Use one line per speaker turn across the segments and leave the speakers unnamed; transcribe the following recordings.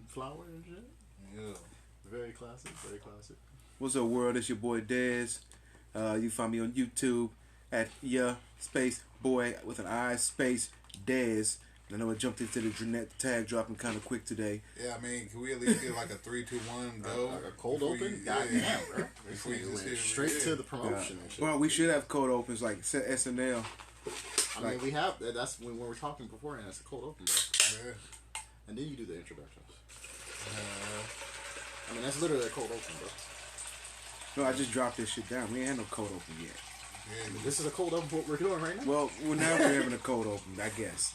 flower and shit.
Yeah.
Very classic. Very classic.
What's up, world? It's your boy Dez. You find me on YouTube at space boy with an I space Dez. I know I jumped into the Drenette tag dropping kind of quick today.
Yeah, I mean, can we at least get like a 3, 2, 1 go?
Like a cold open? Goddamn, bro. Straight to the promotion and shit.
Well, we should have cold opens like SNL.
I mean, we have. That's when we were talking beforehand. That's a cold open, bro.
Yeah.
And then you do the introductions. I mean, that's literally a cold open, bro.
No, I just dropped this shit down. We ain't had no cold open yet.
Yeah,
this is a cold open for what we're doing right now?
Well, now we're having a cold open, I guess.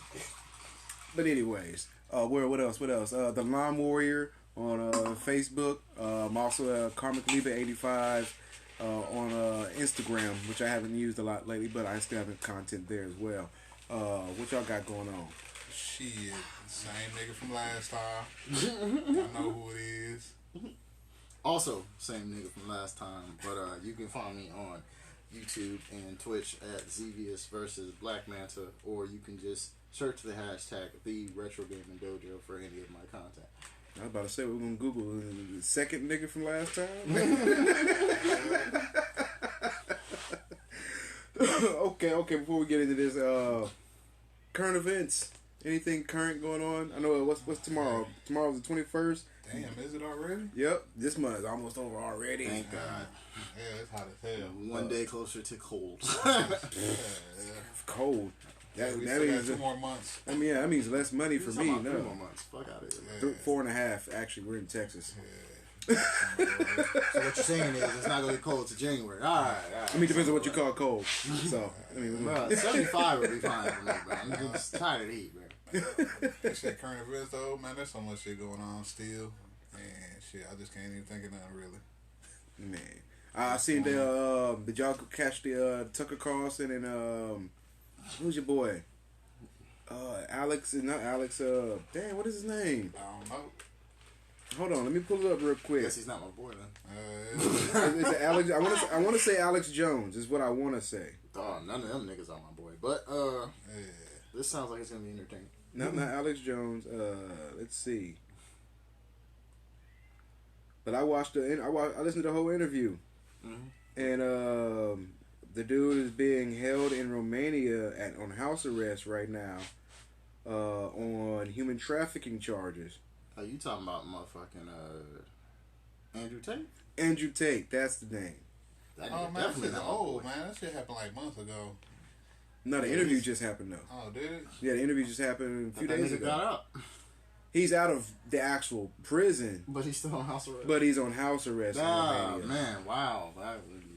But anyways, what else? The Lawn Warrior on Facebook. I'm also Karmic Liba 85 on Instagram, which I haven't used a lot lately, but I still have content there as well. What y'all got going on?
Shit, same nigga from last time. I know who it is.
Also, same nigga from last time, but you can find me on YouTube and Twitch at Zevious versus Black Manta, or you can just search the hashtag The Retro Gaming Dojo for any of my content.
I was about to say we're gonna Google the second nigga from last time. Okay. Before we get into this, current events. Anything current going on? I know what's tomorrow. Tomorrow's the 21st.
Damn, is it already?
Yep, this month is almost over already.
Thank God.
Yeah, it's hot as hell.
One day closer to cold.
Cold. That
We
that
still
means
got 2 more months.
I mean, that means less money for me.
3
No,
more months. Fuck out of here.
Yeah.
4.5. Actually, we're in Texas.
So what you're saying is it's not gonna get cold to January. All right.
I mean, depends on what you call cold. So, I mean,
Bro, 75 would be fine for me, bro. I'm just tired of the heat, bro.
Shit, current events though, man, there's so much shit going on still. And shit, I just can't even think of nothing really.
man, I seen the. Did y'all catch the Tucker Carlson and who's your boy? Alex is not Alex. Damn, what is his name?
I don't know.
Hold on, let me pull it up real
I
quick.
guess he's not my boy then.
Is it Alex? I want to say Alex Jones is what I want to say.
Oh, none of them niggas are my boy. But this sounds like it's gonna be entertaining.
Not Alex Jones. Let's see. But I listened to the whole interview, and the dude is being held in Romania on house arrest right now, on human trafficking charges.
Are you talking about motherfucking Andrew Tate?
Andrew Tate, that's the name.
That
Oh
nigga
man, that
definitely
shit's
not my
old,
boy.
man. That shit happened like months ago.
No, the interview just happened though.
Oh, did it?
Yeah, the interview just happened a few
That
days
nigga
ago.
got out,
He's out of the actual prison,
but he's still on house arrest.
but he's on house arrest. in
Nah,
Romania.
man, wow.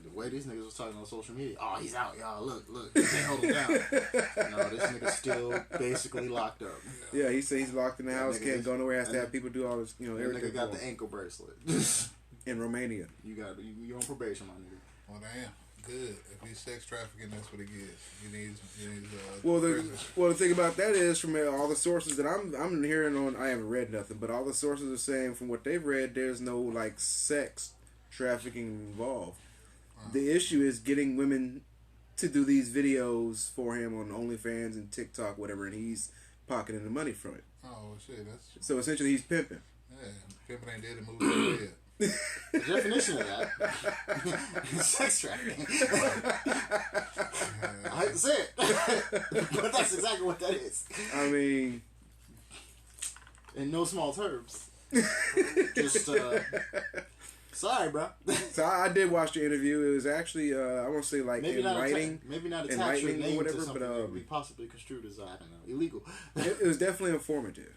The way these niggas was talking on social media. Oh, he's out, y'all. Look. You can't hold him down. No, this nigga's still basically locked up.
Yeah, he said he's locked in the
That
house,
nigga
can't
just-
go nowhere, has to
that
have people do all this,
That
everything.
nigga got
for
the
him.
ankle bracelet.
In Romania.
You on probation, my nigga.
Well, damn. Good. If he's sex trafficking, that's what he gets. He needs
Well,
prison.
the thing about that is, from all the sources that I'm hearing on, I haven't read nothing, but all the sources are saying from what they've read, there's no like sex trafficking involved. The issue is getting women to do these videos for him on OnlyFans and TikTok, whatever, and he's pocketing the money from it.
Oh shit, that's
So essentially, he's pimping.
yeah. Pimping ain't dead to move to the bed.
The definition of that is sex trafficking. I hate to say it, but that's exactly what that is.
I mean,
In no small terms. Just, sorry, bro.
so I did watch the interview. It was actually, I want to say like
Maybe not
enlightening.
maybe not attach your
enlightening or
name
whatever,
to something
but,
that would be possibly construed as, I don't know, illegal.
It was definitely informative.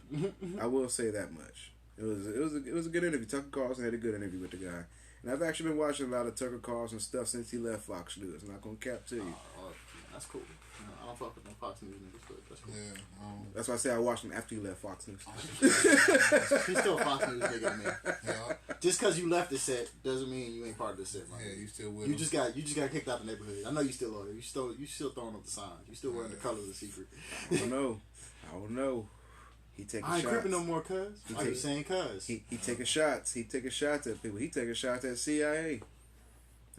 I will say that much. It was a good interview. Tucker Carlson had a good interview with the guy, and I've actually been watching a lot of Tucker Carlson stuff since he left Fox News. I'm not gonna cap to you.
That's cool. I don't fuck with no Fox News niggas, but that's cool.
Yeah.
That's why I say I watched him after he left Fox News.
He's still a Fox News nigga to me.
Yeah.
Just because you left the set doesn't mean you ain't part of the set, man.
Yeah. You still with
You
him.
just got kicked out the neighborhood. I know you still are. You still throwing up the signs. You still wearing the colors of the secret.
I don't know. He taking
I ain't
shots.
creeping no more, cuz. Why you saying cuz?
He taking shots. He taking shots at people. He taking shots at CIA.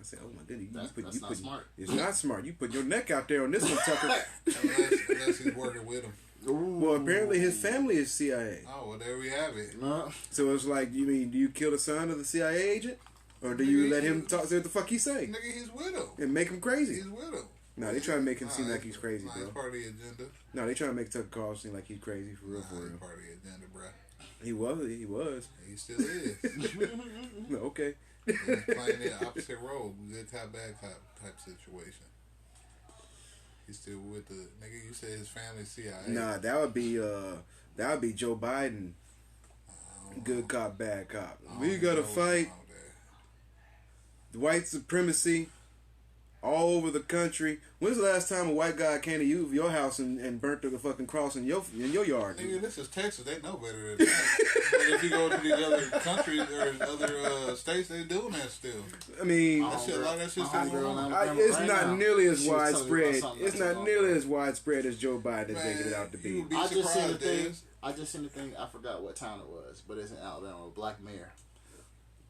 I said, "Oh my goodness,
That's not smart.
It's not smart. You put your neck out there on this one, Tucker."
unless he's working with him.
Well, apparently his family is CIA.
Oh, well, there we have it.
No.
So it's like, you mean, do you kill the son of the CIA agent? Or do you let him talk, say what the fuck he say?
Nigga, he's widow.
And make him crazy?
He's widow.
No, they try to make him seem like he's crazy,
Nah,
bro.
he's part of the agenda.
No, they try to make Tucker Carlson seem like he's crazy, for real, for
He's
real.
part of the agenda, bro.
He was.
He still is.
No, okay.
He's playing the opposite role. Good cop, bad cop type situation. He's still with the nigga. You said his family CIA.
Nah, that would be Joe Biden. Good cop, bad cop. We gotta fight white supremacy all over the country. When's the last time a white guy came to your house and burnt the fucking cross in your yard?
Nigga, this is Texas. They know better than that. But if you go to these other countries or other states, they doing that still.
I mean,
That shit, a lot of that shit's
My
still going
homegirl
on.
now-
it's
right
not
now,
nearly as
she was telling me about
widespread.
something
It's
that's
not
going
nearly
on.
as widespread as Joe Biden is making it out to be.
you would be
I just seen the
surprised,
thing.
Dez.
I just seen the thing. I forgot what town it was, but it's in Alabama. A black mayor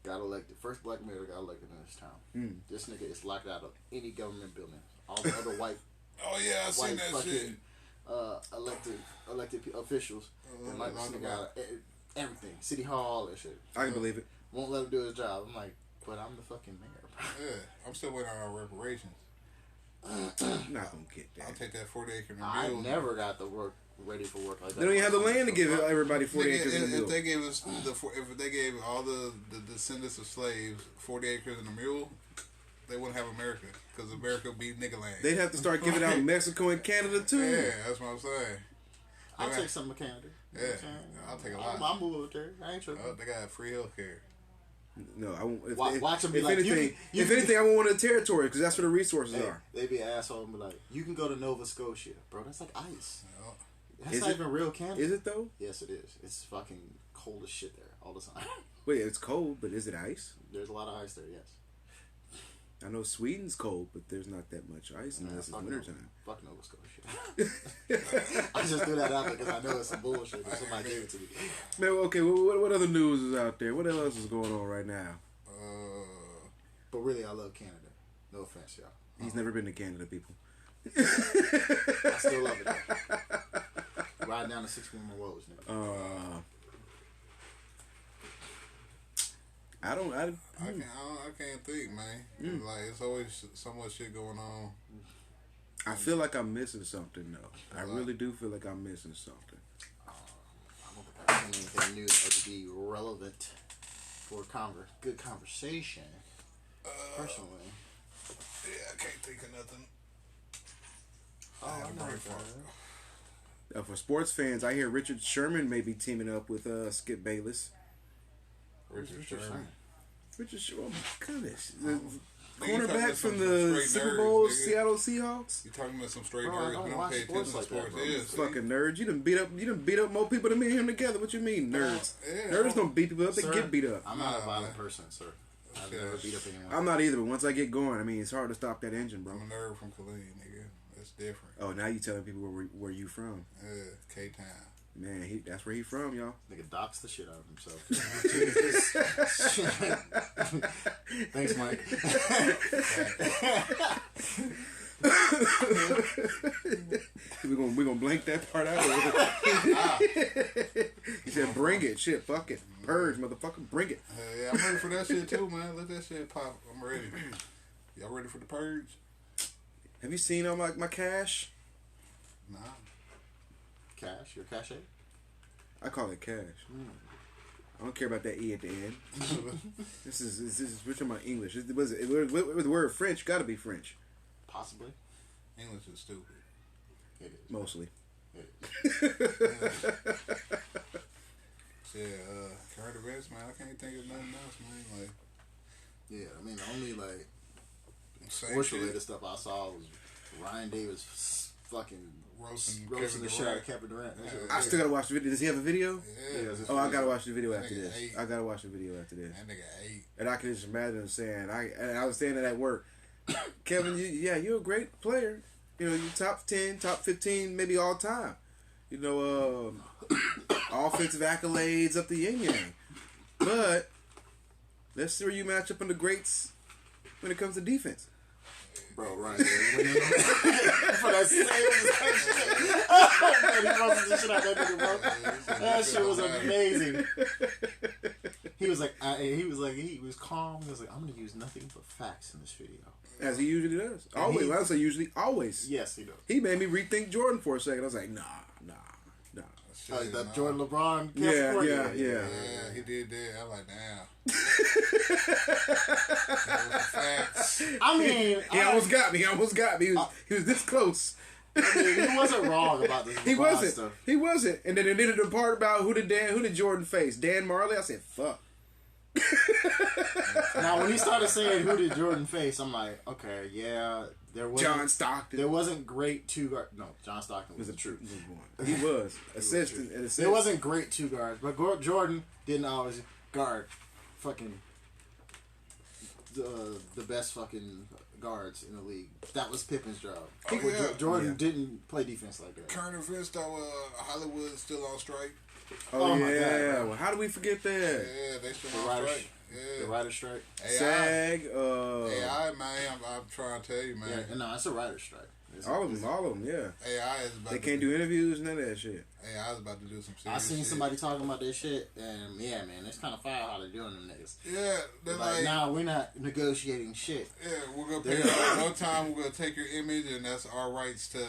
got elected. First black mayor got elected in this town. This nigga is locked out of any government building. All the other white
Oh yeah, I seen that shit.
elected officials and like this nigga out of everything, city hall and shit.
I can believe it.
Won't let him do his job. I'm like, but I'm the fucking mayor, bro.
Yeah, I'm still waiting on our reparations.
Not gonna get
I'll
that.
take that 40 acre and a
I
mule.
never got the work ready for work like that.
They don't even have the land to give everybody 40
Nigga,
acres and a
if
mule.
they gave us if they gave all the descendants of slaves 40 acres and a mule, they wouldn't have America because America would be nigga land.
They'd have to start giving out Mexico and Canada too.
Yeah, that's what I'm saying.
I'll
They
take
got-
some of Canada. You know
Yeah,
what I'm saying?
I'll take a lot.
I'm moving there. I ain't tripping.
Oh, they got free health care.
No, I won't.
Watch them be
if
like,
anything,
you
if
can-
anything, I want one of the territory because that's where the resources
Hey,
are.
they be an asshole and be like, you can go to Nova Scotia, bro. That's like ice.
Oh,
That's
Is
not
it?
even real Canada.
Is it though?
Yes, it is. It's fucking cold as shit there all the time.
Wait, it's cold, but is it ice?
There's a lot of ice there. Yes.
I know Sweden's cold, but there's not that much ice unless it's
fuck
wintertime.
Fuck Nova Scotia. I just threw that out there because I know it's some bullshit. But somebody gave it to me.
Man, okay, what other news is out there? What else is going on right now?
But really, I love Canada. No offense, y'all.
He's never been to Canada, people.
I still love it. Though. Riding down the 61 roads, nigga.
I
can't think, man. Like it's always so much shit going on.
I feel like I'm missing something, though. I really do feel like I'm missing something.
I don't think I've seen anything new that would be relevant for good conversation. Personally.
Yeah, I can't think of nothing.
Oh, I know that.
For sports fans, I hear Richard Sherman may be teaming up with Skip Bayless.
Richard Sherman.
Richard Sherman, goodness. The
Nigga, you talking
cornerback
about
from
some
the
straight
Super
nerds,
Bowl,
nigga.
Seattle Seahawks.
You talking about some straight
Bro, I
nerds?
don't
We don't
watch
pay attention to
sports like that,
sports.
bro.
Yeah,
Fucking nerds. You done beat up more people than me and him together. What you mean, nerds?
Yeah,
Nerds don't beat people up, they
Sir,
get beat up.
I'm not a
Nah,
violent
man.
person, sir. I've
Yeah.
never beat up anyone.
I'm not either, but once I get going, I mean, it's hard to stop that engine, bro.
I'm a nerd from Killeen, nigga. That's different.
Oh, now you telling people where you from.
K-Town.
Man, that's where he from, y'all.
Nigga docks the shit out of himself. Thanks, Mike.
we gonna blank that part out. He said, "Bring it, shit, fuck it, purge, motherfucker, bring it."
Yeah, I'm ready for that shit too, man. Let that shit pop. I'm ready. Y'all ready for the purge?
Have you seen all my cash?
Nah.
Cash, your cachet?
I call it cash. I don't care about that E at the end. This is we're talking about English. With the word French, gotta be French.
Possibly.
English is stupid.
It is.
Mostly.
It is.
Yeah, current events, man. I can't think of nothing else, man. Like,
Yeah, I mean, the only, like,
same
sports
shit.
related stuff I saw was Ryan Davis fucking
roasting
roasting the
Kevin
shit out of
Durant.
Kevin Durant. That shit was
I
weird.
still gotta watch the video. Does he have a video?
Yeah,
Yeah,
Oh, I gotta watch the video
That
after
nigga
this.
ate.
I gotta watch the video after this.
That nigga ate.
And I can just imagine him saying, I was saying that at work, Kevin, you're a great player. You know, you top 10, top 15, maybe all time. You know, offensive accolades up the yin yang. But let's see where you match up in the greats when it comes to defense.
Bro, right there. For that same shit. Oh, man, he roasted the shit out of that nigga, bro. That shit was amazing. He was calm. He was like, I'm going to use nothing but facts in this video.
As he usually does. Always. I say usually, always.
Yes, he does.
He made me rethink Jordan for a second. I was like, nah.
Like that Jordan LeBron.
Yeah.
Yeah, he did that. I'm like, damn. Facts.
I mean,
He almost got me. He was this close.
I mean, he wasn't wrong about this.
He wasn't.
Stuff.
He wasn't. And then they did the part about who did Jordan face? Dan Marley? I said, fuck.
Now, when he started saying who did Jordan face, I'm like, okay, yeah, there was
John Stockton.
There wasn't great two guards. No, John Stockton was the truth.
He was assistant.
There wasn't great two guards, but Jordan didn't always guard fucking the best fucking guards in the league. That was Pippen's job. Jordan didn't play defense like that.
Current events though, Hollywood's still on strike.
Oh
my
yeah.
God, bro.
Well, how do we forget that?
Yeah, they still on strike. Yeah.
The writer's strike.
SAG.
AI, man, I'm trying to tell you, man.
Yeah, no, it's a writer's strike.
All of them, yeah.
AI is about
They can't do interviews, none of that shit.
AI is about to do some serious
I seen
shit.
somebody talking about this shit, and yeah, man, it's kind of foul how they're doing them niggas.
Yeah, they're
Like, nah, we're not negotiating shit.
Yeah, we're gonna pay one time. We're gonna take your image, and that's our rights to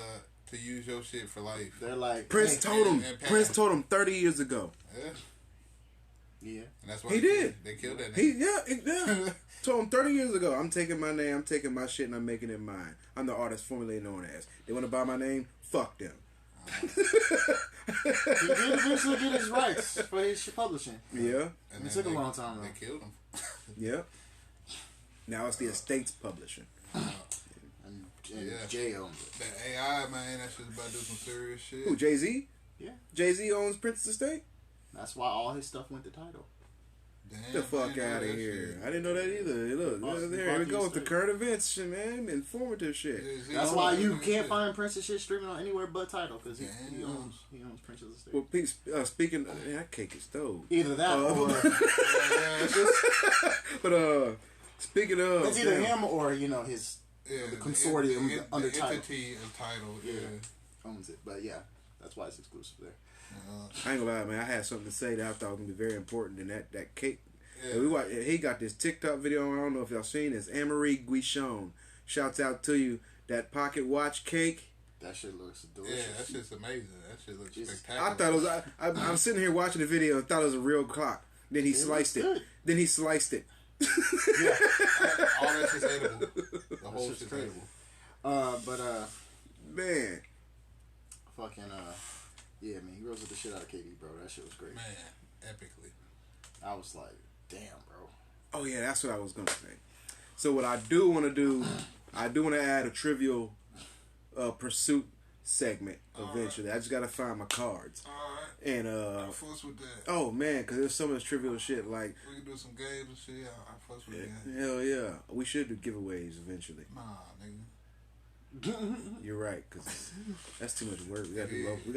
use your shit for life.
They're like
Prince told him.
and
Prince told him 30 years ago.
Yeah.
And that's why
He did.
They killed that nigga.
Yeah. Told him 30 years ago, I'm taking my name, I'm taking my shit, and I'm making it mine. I'm the artist formerly known as. They want to buy my name? Fuck them.
He did eventually get his rights for his publishing.
Yeah.
And
It took a long time though.
They killed him.
Yeah. Now it's the estate's publishing.
And
Yeah.
Jay owns it.
That AI, man, that shit's about to do some serious shit.
Who, Jay-Z?
Yeah.
Jay-Z owns Prince's estate?
That's why all his stuff went to Tidal.
Damn,
Get the fuck
man,
out of
that
here.
shit.
I didn't know that either. Look,
Austin
here we go with the
State.
current events shit, man. Informative shit.
Jay-Z
That's
owns
why
that
you
shit.
can't find Prince's shit streaming on anywhere but Tidal because he
Damn.
owns Prince's estate.
Well, Pete, speaking of, that cake is stove.
Either that or
But speaking of,
it's either him or his
Yeah,
the consortium
the
under Tidal
entity of Tidal. Yeah.
owns it. But yeah, that's why it's exclusive there.
I ain't gonna lie, man. I had something to say that I thought was gonna be very important. And that cake,
Yeah.
he got this TikTok video. I don't know if y'all seen this. Anne-Marie Guichon, shouts out to you. That pocket watch cake.
That shit looks
Yeah,
delicious.
that shit's amazing. That shit looks
Jesus.
spectacular.
I thought it was. I'm sitting here watching the video and thought it was a real clock. Then he sliced it.
good.
Then he sliced it.
Yeah,
all that shit's edible. The whole
shit's
shit's
crazy.
edible.
Man,
fucking yeah, man, he roasted the shit out of KD, bro. That shit was great.
Man, epically.
I was like, damn, bro.
oh yeah, that's what I was gonna say. So what I do want to do, I do want to add a trivial pursuit segment eventually. I just gotta find my cards.
Alright.
And
I fuss with that.
oh man, because there's so much trivial shit. Like
We can do some games and shit. I fuss with that.
hell yeah, we should do giveaways eventually.
Nah, nigga.
You're right, because that's too much work. We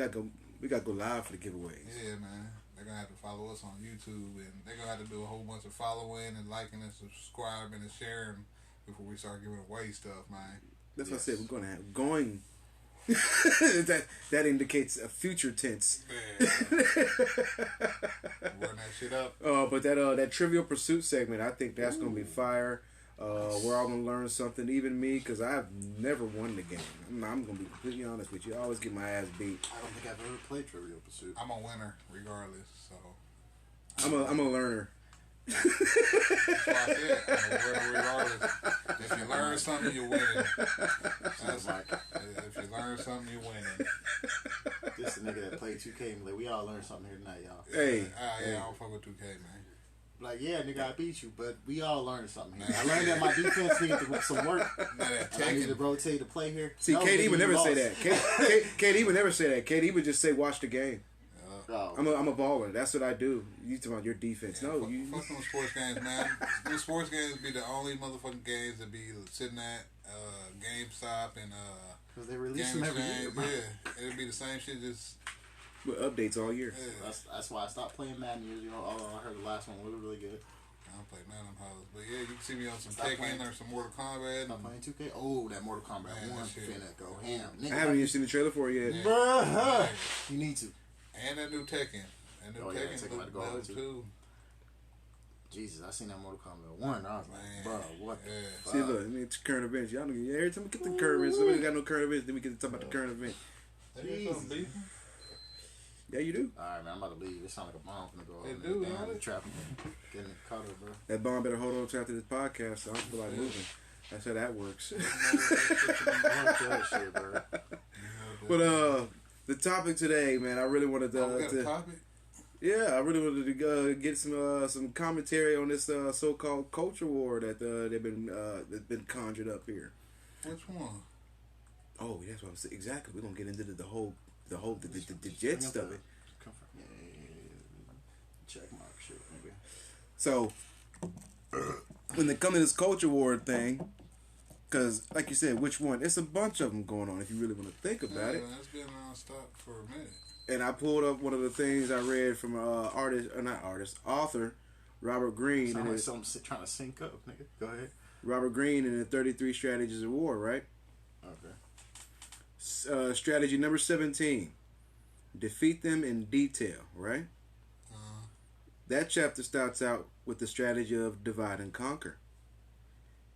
gotta go live for the giveaways.
Yeah, man. They're gonna have to follow us on YouTube, and they're gonna have to do a whole bunch of following and liking and subscribing and sharing before we start giving away stuff, man.
That's what I
Yes.
said. We're gonna have going. that indicates a future tense.
Man. Run that shit up.
But that Trivial Pursuit segment, I think that's gonna be fire. We're all gonna learn something, even me, because I've never won the game. I'm gonna be completely honest with you. I always get my ass beat.
I don't think I've ever played Trivial Pursuit.
I'm a winner regardless, so
I'm a learner.
that's why I said I'm a winner regardless. If you learn something, you're winning. That's like if you learn something, you're winning.
This the nigga that played 2K and like, we all learned something here tonight, y'all.
Hey,
Yeah, I don't fuck with 2K, man.
Like, yeah, nigga, I beat you, but we all learned something here. I learned that my defense needed to some work.
Now that
And I need to
Tekken,
rotate to play here.
see,
No,
KD
nigga,
would
you
never say
lost.
that. KD would never say that. KD would just say, "Watch the game."
Oh.
I'm a baller. That's what I do. You talking about your defense? No,
fuck,
you.
fuck them sports games, man. Them sports games be the only motherfucking games that be sitting at GameStop and
Because they release them every year, bro.
Yeah, it'd be the same shit. Just
With updates all year.
yeah.
That's why I stopped playing Madden years ago. Oh, I heard the last one was really good.
I don't play none of them hoes. But yeah, you can see me on some
Stop
Tekken
playing.
or some Mortal Kombat.
Stop playing 2K. Oh, that Mortal Kombat
Man,
1
that shit.
finna go ham.
I
Nigga,
haven't even seen the trailer for it yet.
Yeah.
Bruh. You need to.
And that new Tekken. And new
Oh, yeah,
Tekken
Tekken about to go
level
over, too.
2.
Jesus, I seen that Mortal Kombat 1. I was like,
Man,
bro, what
yeah.
the
See,
fuck?
look, I mean, it's current events. Y'all know, every time we get the current events, somebody got no current events, then we get to talk about the current event.
That is something beef.
Yeah, you do.
Alright, man, I'm about to leave. It sounds like a bomb finna go off.
It
in
do,
the damn
don't it?
trap. Getting caught up, bro.
That bomb better hold on to after this podcast, so I don't feel like moving. That's how that works.
Fuck that shit, bro.
But the topic today, man, I really wanted
Oh, we got a
to
topic?
yeah, I really wanted to get some commentary on this so-called culture war that that's been conjured up here.
Which one?
Oh, that's what I'm saying. Exactly. We're gonna get into the gist of it.
Check mark shit, nigga.
So, when they come to this culture war thing, because, like you said, which one? It's a bunch of them going on if you really want to think about it.
It's been non-stop for a minute.
And I pulled up one of the things I read from author Robert Greene.
Sound
And
like
it,
something trying to sync up, nigga. Go ahead.
Robert Greene in the 33 Strategies of War, right?
Okay.
Strategy number 17. Defeat them in detail, right? That chapter starts out with the strategy of divide and conquer.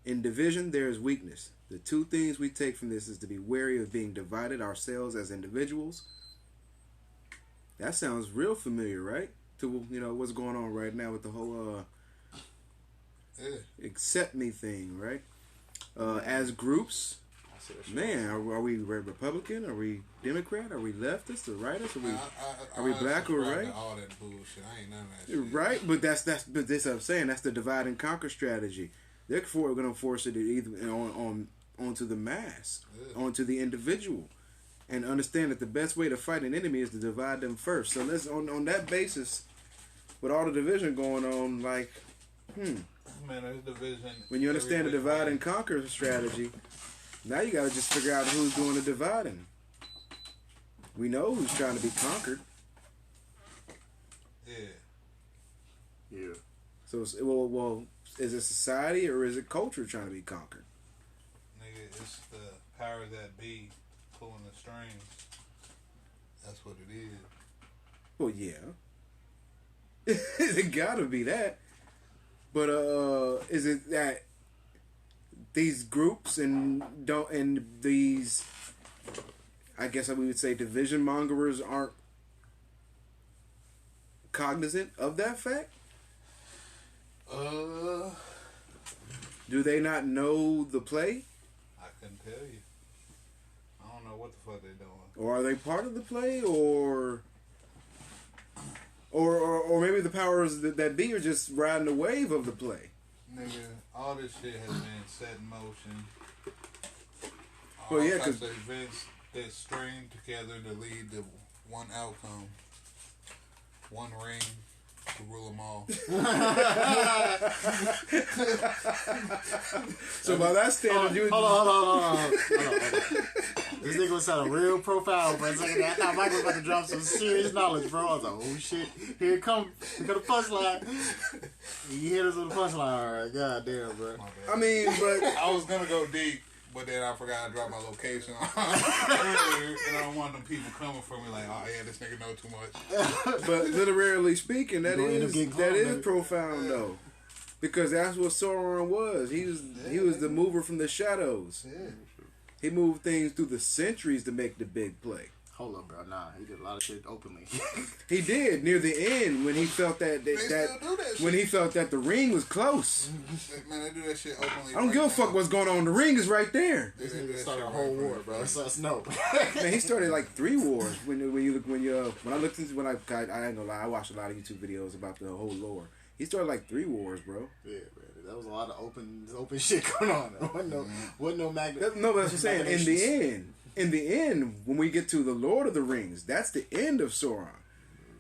In division, there is weakness. The two things we take from this is to be wary of being divided ourselves as individuals. That sounds real familiar, right? To, you know, what's going on right now with the whole accept me thing, right? As groups,
I see that shit.
man, are we Republican? Are we Democrat? Are we leftist or rightist? Are we
I
black or
subscribe
right?
to all that bullshit. I ain't none of that shit.
Right, but that's what I'm saying. That's the divide and conquer strategy. They're going to force it either onto the mass, onto the individual, and understand that the best way to fight an enemy is to divide them first. So let's on that basis, with all the division going on, like,
Man, there's division.
when you understand the
every
divide
way.
and conquer strategy, now you got to just figure out who's doing the dividing. We know who's trying to be conquered.
Yeah.
Yeah.
So, well, is it society or is it culture trying to be conquered?
Nigga, it's the power that be pulling the strings. That's what it is.
Well, yeah. It gotta be that. But is it that these groups and these, I guess we would say, division mongers aren't cognizant of that fact? Do they not know the play?
I couldn't tell you. I don't know what the fuck they doing.
Or are they part of the play, or maybe the powers that be are just riding the wave of the play?
Nigga, all this shit has been set in motion.
Well, yeah,
All
'cause-
types of events that string together to lead to one outcome. One ring to rule them all.
So by that standard, you
Hold on. This nigga was sounding real profound for a second. I thought Michael was about to drop some serious knowledge, bro. I was like, oh shit, here it comes. Here the punchline. You hit us with the punchline, alright. God damn, bro.
My bad.
I mean, but
I was gonna go deep, but then I forgot to drop my location earlier, and I don't want them people coming for me like, oh yeah, this nigga know too much.
but literally speaking, that
You gonna end up
is
getting clowned, baby.
profound though, because that's what Sauron was. He was the mover from the shadows.
Yeah.
He moved things through the centuries to make the big play.
Hold up, bro. Nah, he did a lot of shit openly.
He did near the end when he felt that
They still do that
when
shit.
he felt that the ring was close.
Man, they do that shit openly.
I don't give a fuck what's going on. The ring is right there.
This nigga started a whole war, bro. So it's no.
Man, he started like 3 wars. When I looked into I ain't gonna lie, I watched a lot of YouTube videos about the whole lore. He started like 3 wars, bro.
Yeah, man. That was a lot of open shit going on. There wasn't no magnet.
No, but that's what I'm saying. In the end, when we get to the Lord of the Rings, that's the end of Sauron.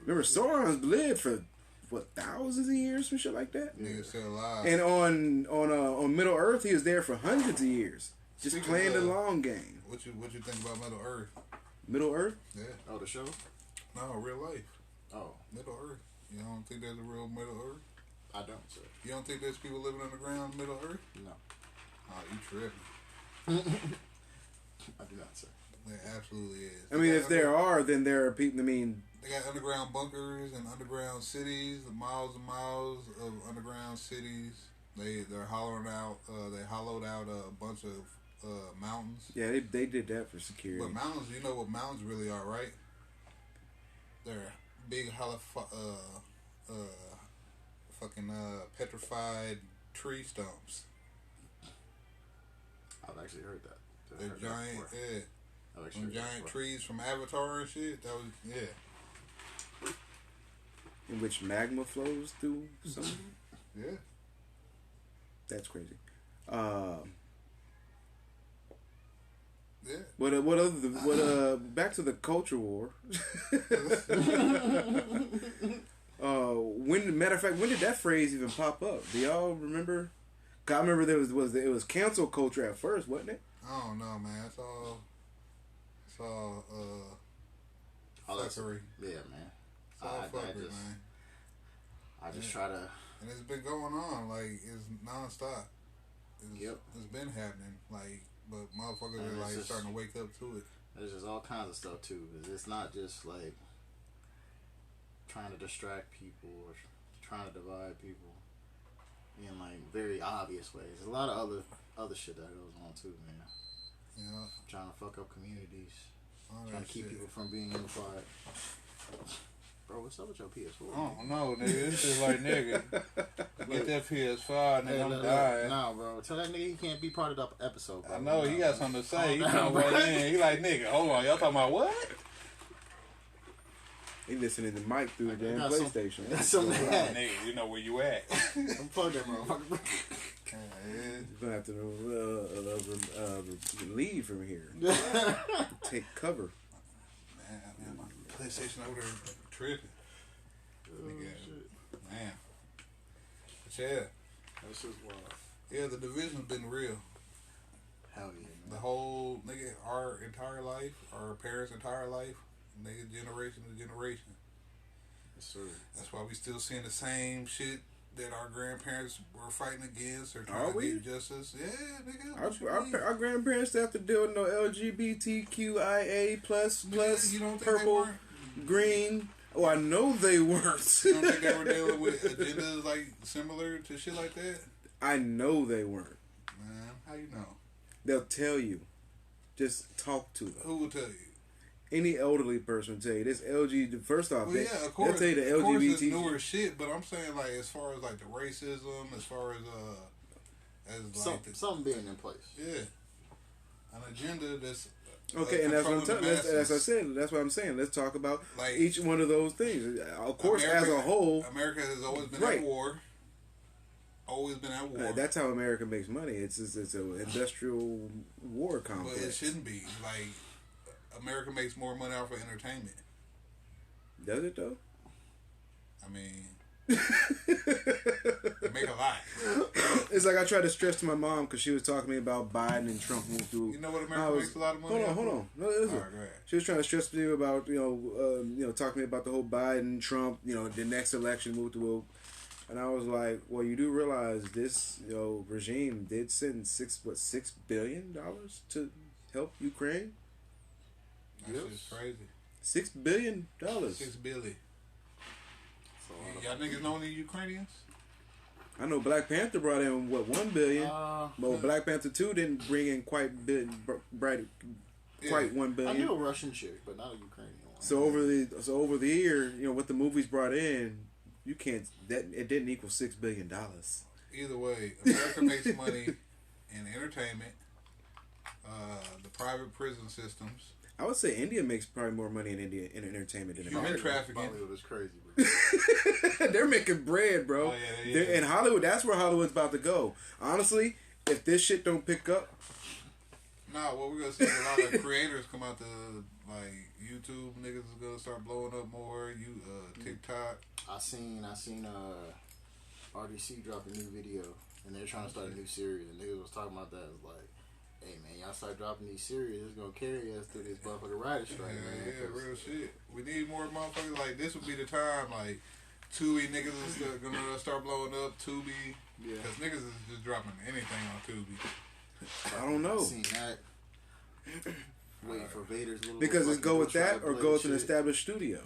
Remember, Sauron's lived for what, thousands of years, some shit like that.
Nigga still alive.
And on Middle Earth, he was there for hundreds of years, just
Speaking
playing the
of-
long game.
What you think about Middle Earth?
Middle Earth.
Yeah.
Oh, the show?
No, real life.
Oh,
Middle Earth. You don't think there's a real Middle Earth?
I don't. sir.
You don't think there's people living underground in the middle of Earth?
No.
Oh, you tripping.
I do not, sir.
There absolutely is.
I mean, if there are, then there are people. I mean,
they got underground bunkers and underground cities, miles and miles of underground cities. They're hollowing out. They hollowed out a bunch of mountains.
Yeah, they did that for security.
But mountains, you know what mountains really are, right? They're big, fucking petrified tree stumps.
I've actually heard that.
They're giant, yeah. Some giant trees from Avatar and shit. That was, yeah.
In which magma flows through something.
Yeah.
That's crazy.
Yeah.
Back to the culture war. Matter of fact, when did that phrase even pop up? Do y'all remember? 'Cause I remember it was cancel culture at first, wasn't it?
I don't know, man. It's all fuckery.
Yeah, man.
It's all fuckery, man.
I just try to.
And it's been going on, like, it's nonstop.
Yep.
It's been happening, like, but motherfuckers are, like, starting to wake up to it.
There's just all kinds of stuff, too. It's not just, like, trying to distract people or trying to divide people in, like, very obvious ways. There's a lot of other shit that goes on, too, man.
You know?
Trying to fuck up communities.
Trying
to keep people from being unified. Bro, what's up with your PS4?
I don't know, nigga. It's just like, nigga, get that PS5, nigga, I'm dying.
Nah, bro. Tell that nigga he can't be part of the episode, bro.
I know, he got something to say. He come right in. He like, nigga, hold on. Y'all talking about what?
He listening to Mike through the damn PlayStation.
That's something to add.
Nigga, you know where you at.
I'm plugged that motherfucker.
You're gonna have to leave from here. Take cover.
Man, my PlayStation over there tripping. Nigga, man. But yeah.
That's just wild.
Yeah, the division's been real.
Hell yeah, man.
The whole, nigga, our entire life, our parents' entire life, nigga, generation to generation.
Yes, sir.
That's why we still seeing the same shit that our grandparents were fighting against or trying to get justice. Yeah, nigga.
Our grandparents have to deal with no LGBTQIA plus
you don't think
purple, green. Oh, I know they weren't.
You don't think they were dealing with agendas like similar to shit like that?
I know they weren't.
Man, how you know?
They'll tell you. Just talk to them.
Who will tell you?
Any elderly person will tell you this First off,
well, yeah, of course,
they'll tell you the
of course
LGBT
it's newer shit, but I'm saying like as far as like the racism, as far as like
something being in place.
Yeah, an agenda that's
okay, and that's what I'm telling. As I said, that's what I'm saying. Let's talk about like each one of those things. Of course, as a whole,
America has always been at war. Always been at war.
That's how America makes money. It's an industrial war complex.
But it shouldn't be. Like, America makes more money off of entertainment.
Does it, though?
I mean, they make a lot.
It's like I tried to stress to my mom because she was talking to me about Biden and Trump moved through.
You know what America makes a lot of money
Hold on. No, listen.
All right, go ahead.
She was trying to stress me about, talking to me about the whole Biden, Trump, the next election moved through. And I was like, well, you do realize this, regime did send $6 billion to help Ukraine?
That's just crazy.
$6 billion.
$6 billion. Y'all niggas know any Ukrainians?
I know Black Panther brought in $1 billion, but Black Panther 2 didn't bring in quite $1 billion.
I knew a Russian chick, but not a Ukrainian one.
So over the year, what the movies brought in, you can't. It didn't equal $6 billion.
Either way, America makes money in entertainment, the private prison systems.
I would say India makes probably more money in entertainment than
Human trafficking.
Hollywood is crazy, bro.
They're making bread, bro.
Oh, yeah.
In Hollywood, that's where Hollywood's about to go. Honestly, if this shit don't pick up,
what we're gonna see is a lot of creators come out to like YouTube. Niggas is gonna start blowing up more. TikTok.
I seen RDC drop a new video, and they're trying to start a new series. And niggas was talking about that. It's like, hey man, y'all start dropping these series, it's gonna carry us through this motherfucking writer strike, man.
Yeah, real shit. We need more motherfuckers. Like, this would be the time, like, Tubi niggas is gonna start blowing up. Tubi.
Yeah.
Because niggas is just dropping anything on Tubi.
I don't know.
Seen that. Waiting for Vader's little.
Because it's
fucking
go with
Ghost
that
Rider
or
blade
go with an
shit.
established studio.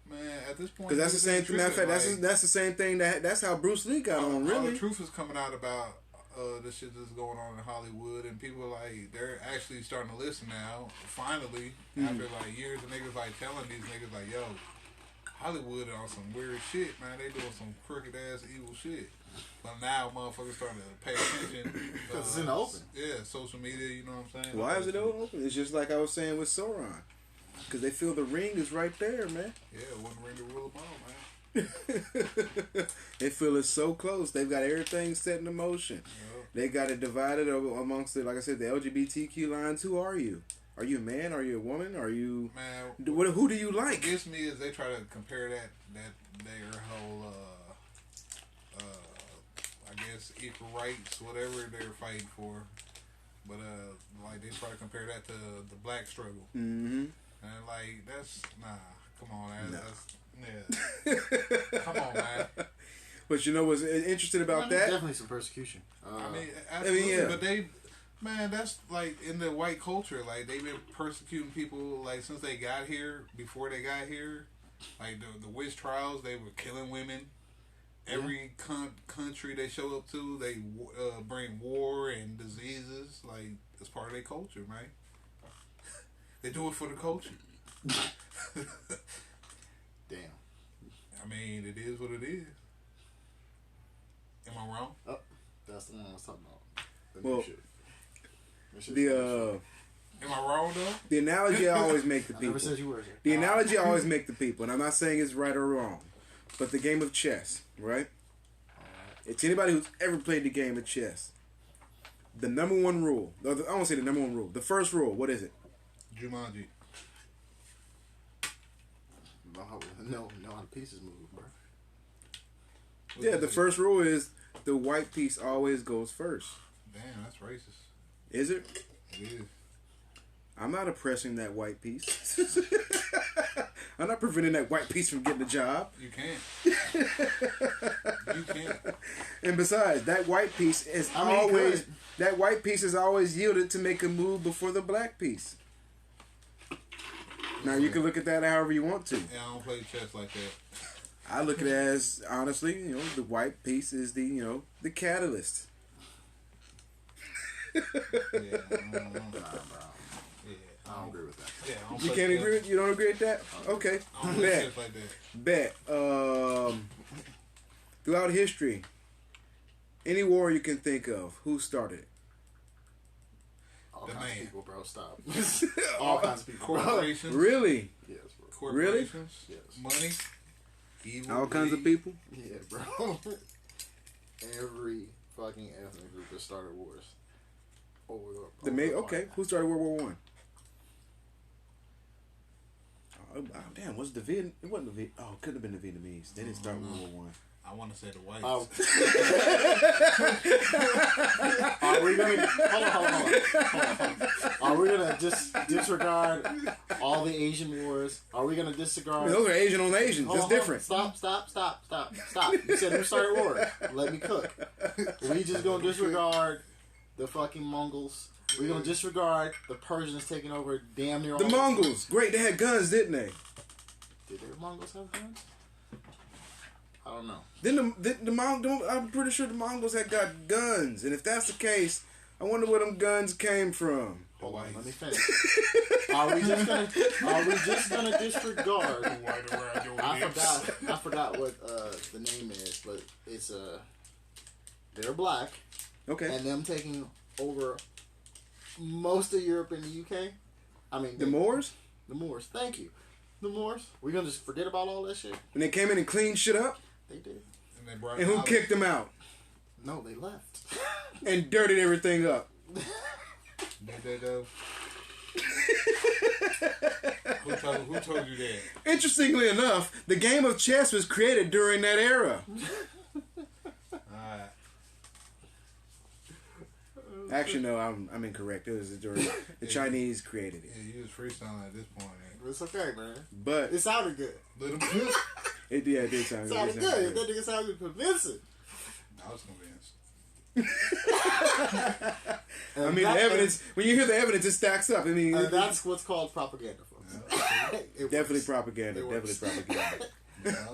Man, at this point,
Because that's the same thing. Matter of fact,
like,
that's the same thing that's how Bruce Lee got on.
all
Really,
the truth is coming out about the shit that's going on in Hollywood, and people like they're actually starting to listen now. Finally, after like years of niggas like telling these niggas like, yo, Hollywood on some weird shit, man. They doing some crooked ass evil shit. But now motherfuckers starting to pay attention.
Because it's in the open.
Yeah, social media, you know what I'm saying?
why is it open? It's just like I was saying with Sauron. Because they feel the ring is right there, man.
Yeah, one ring to rule them all, man.
They feel it's so close. They've got everything set in motion.
Yeah.
They got it divided amongst the, like I said, the LGBTQ lines. Who are you? Are you a man? Are you a woman? Are you?
Man,
Who do you
what
like?
gets me is they try to compare that their whole I guess equal rights, whatever they're fighting for. But like they try to compare that to the black struggle.
Mm-hmm.
And like that's come on,
No.
yeah. Come on, man.
But you know what's interesting about that?
Definitely some persecution.
I mean, absolutely,
yeah.
but man, that's like in the white culture. Like they've been persecuting people like since they got here. Before they got here, like the witch trials, they were killing women. Every country they show up to, they bring war and diseases. Like it's part of their culture, man. They do it for the culture.
Damn.
I mean, it is what it is. Am I wrong?
Oh, that's the one I was talking about. The
Well,
new shit. That shit's
Am I wrong though?
the analogy I always make to
I never
people.
said you were.
The analogy I always make to people, and I'm not saying it's right or wrong, but the game of chess, right? It's anybody who's ever played the game of chess. The number one rule, I won't say the number one rule. The first rule, what is it?
Jumanji.
No, how the pieces move, bro.
Yeah, the first rule is the white piece always goes first.
Damn, that's racist.
Is it?
It is.
I'm not oppressing that white piece. I'm not preventing that white piece from getting a job.
You can't. You can't.
And besides, that white piece is that white piece is always yielded to make a move before the black piece. Now you can look at that however you want to.
Yeah, I don't play chess like that.
I look at it as honestly, the white piece is the the catalyst.
Yeah, I don't know.
Nah, bro.
Yeah,
I don't agree with that.
Yeah, I don't
You
play
can't
chess.
agree with you don't agree with that? Okay.
I don't play
Bet.
chess like that.
Bet. Throughout history, any war you can think of, who started it?
All
The
kinds
man.
of people, bro. Stop. All kinds of people. Bro.
Corporations.
Really?
Yes, bro.
Corporations.
Yes.
Money. Evil.
All kinds of
greed.
people?
Yeah, bro. Every fucking ethnic group that started wars.
Okay. Who started World War One? Oh, damn, was the Viet? It wasn't the Viet. Oh, it couldn't have been the Vietnamese. They didn't start World War One.
I want to say the whites.
Oh. Are we gonna hold on. Are we gonna just disregard all the Asian wars? Are we gonna disregard?
Those are Asian on Asians.
Hold
It's
on,
different.
Stop. You said who started wars. Let me cook. We just gonna disregard the fucking Mongols. We're gonna disregard the Persians taking over damn near all
The Mongols, great. They had guns, didn't they?
Did the Mongols have guns? I don't know.
Then the Mongols. I'm pretty sure the Mongols had got guns, and if that's the case, I wonder where them guns came from.
Hold on, let me finish. Are we just gonna disregard? I forgot what the name is, but it's they're black.
Okay.
And them taking over most of Europe and the UK. I mean
The Moors?
The Moors. Thank you. The Moors. We're gonna just forget about all that shit.
And they came in and cleaned shit up?
They did.
And they brought
And who
knowledge.
kicked them out?
No, they left.
And dirtied everything up.
Did they though? Who told you that?
Interestingly enough, the game of chess was created during that era.
Alright.
Actually, no, I'm incorrect. It was during the Chinese created it.
Yeah, you was freestyling at this point.
It's okay, man.
But
It sounded good.
Let them cook.
It did sound good.
Sounded good. That nigga sounded convincing.
I was convinced.
I mean, the evidence. When you hear the evidence, it stacks up. I mean,
that's what's called propaganda, folks.
definitely propaganda.
It
Definitely
works.
propaganda.
Yeah.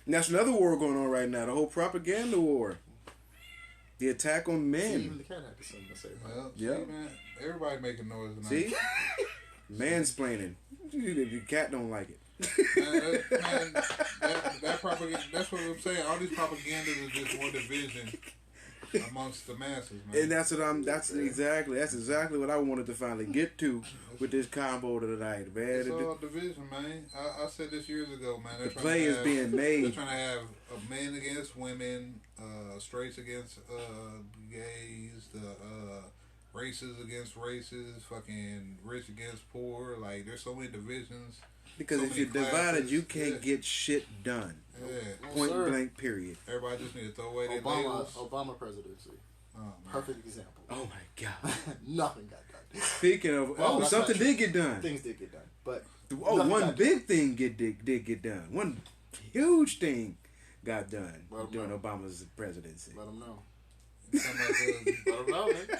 And that's another war going on right now. The whole propaganda war. The attack on
See,
men.
even the cat had something to say.
Well,
Yeah.
see, man, everybody making noise tonight.
See, mansplaining. The cat don't like it.
Man, that propaganda, that's what I'm saying. All these propagandas is just more division amongst the masses, man.
And that's exactly what I wanted to finally get to with this combo tonight, man.
It's all division, man. I said this years ago, man.
The play is being
They're
made.
trying to have men against women, straights against gays, the races against races, fucking rich against poor. Like, there's so many divisions.
Because
so
if
many
you're divided,
classes.
you can't get shit done.
Yeah.
Point
sir.
blank, period.
Everybody just need to throw away their labels.
Obama presidency.
Oh, man.
Perfect example.
Oh my god.
Nothing got done.
Speaking of,
Well, that's
something
not true.
did get done.
Things did get done, but
One
got
big thing did get done. One huge thing got done
Let 'em
during
know.
Obama's presidency.
let them know.
Talking about
Let them know, nigga.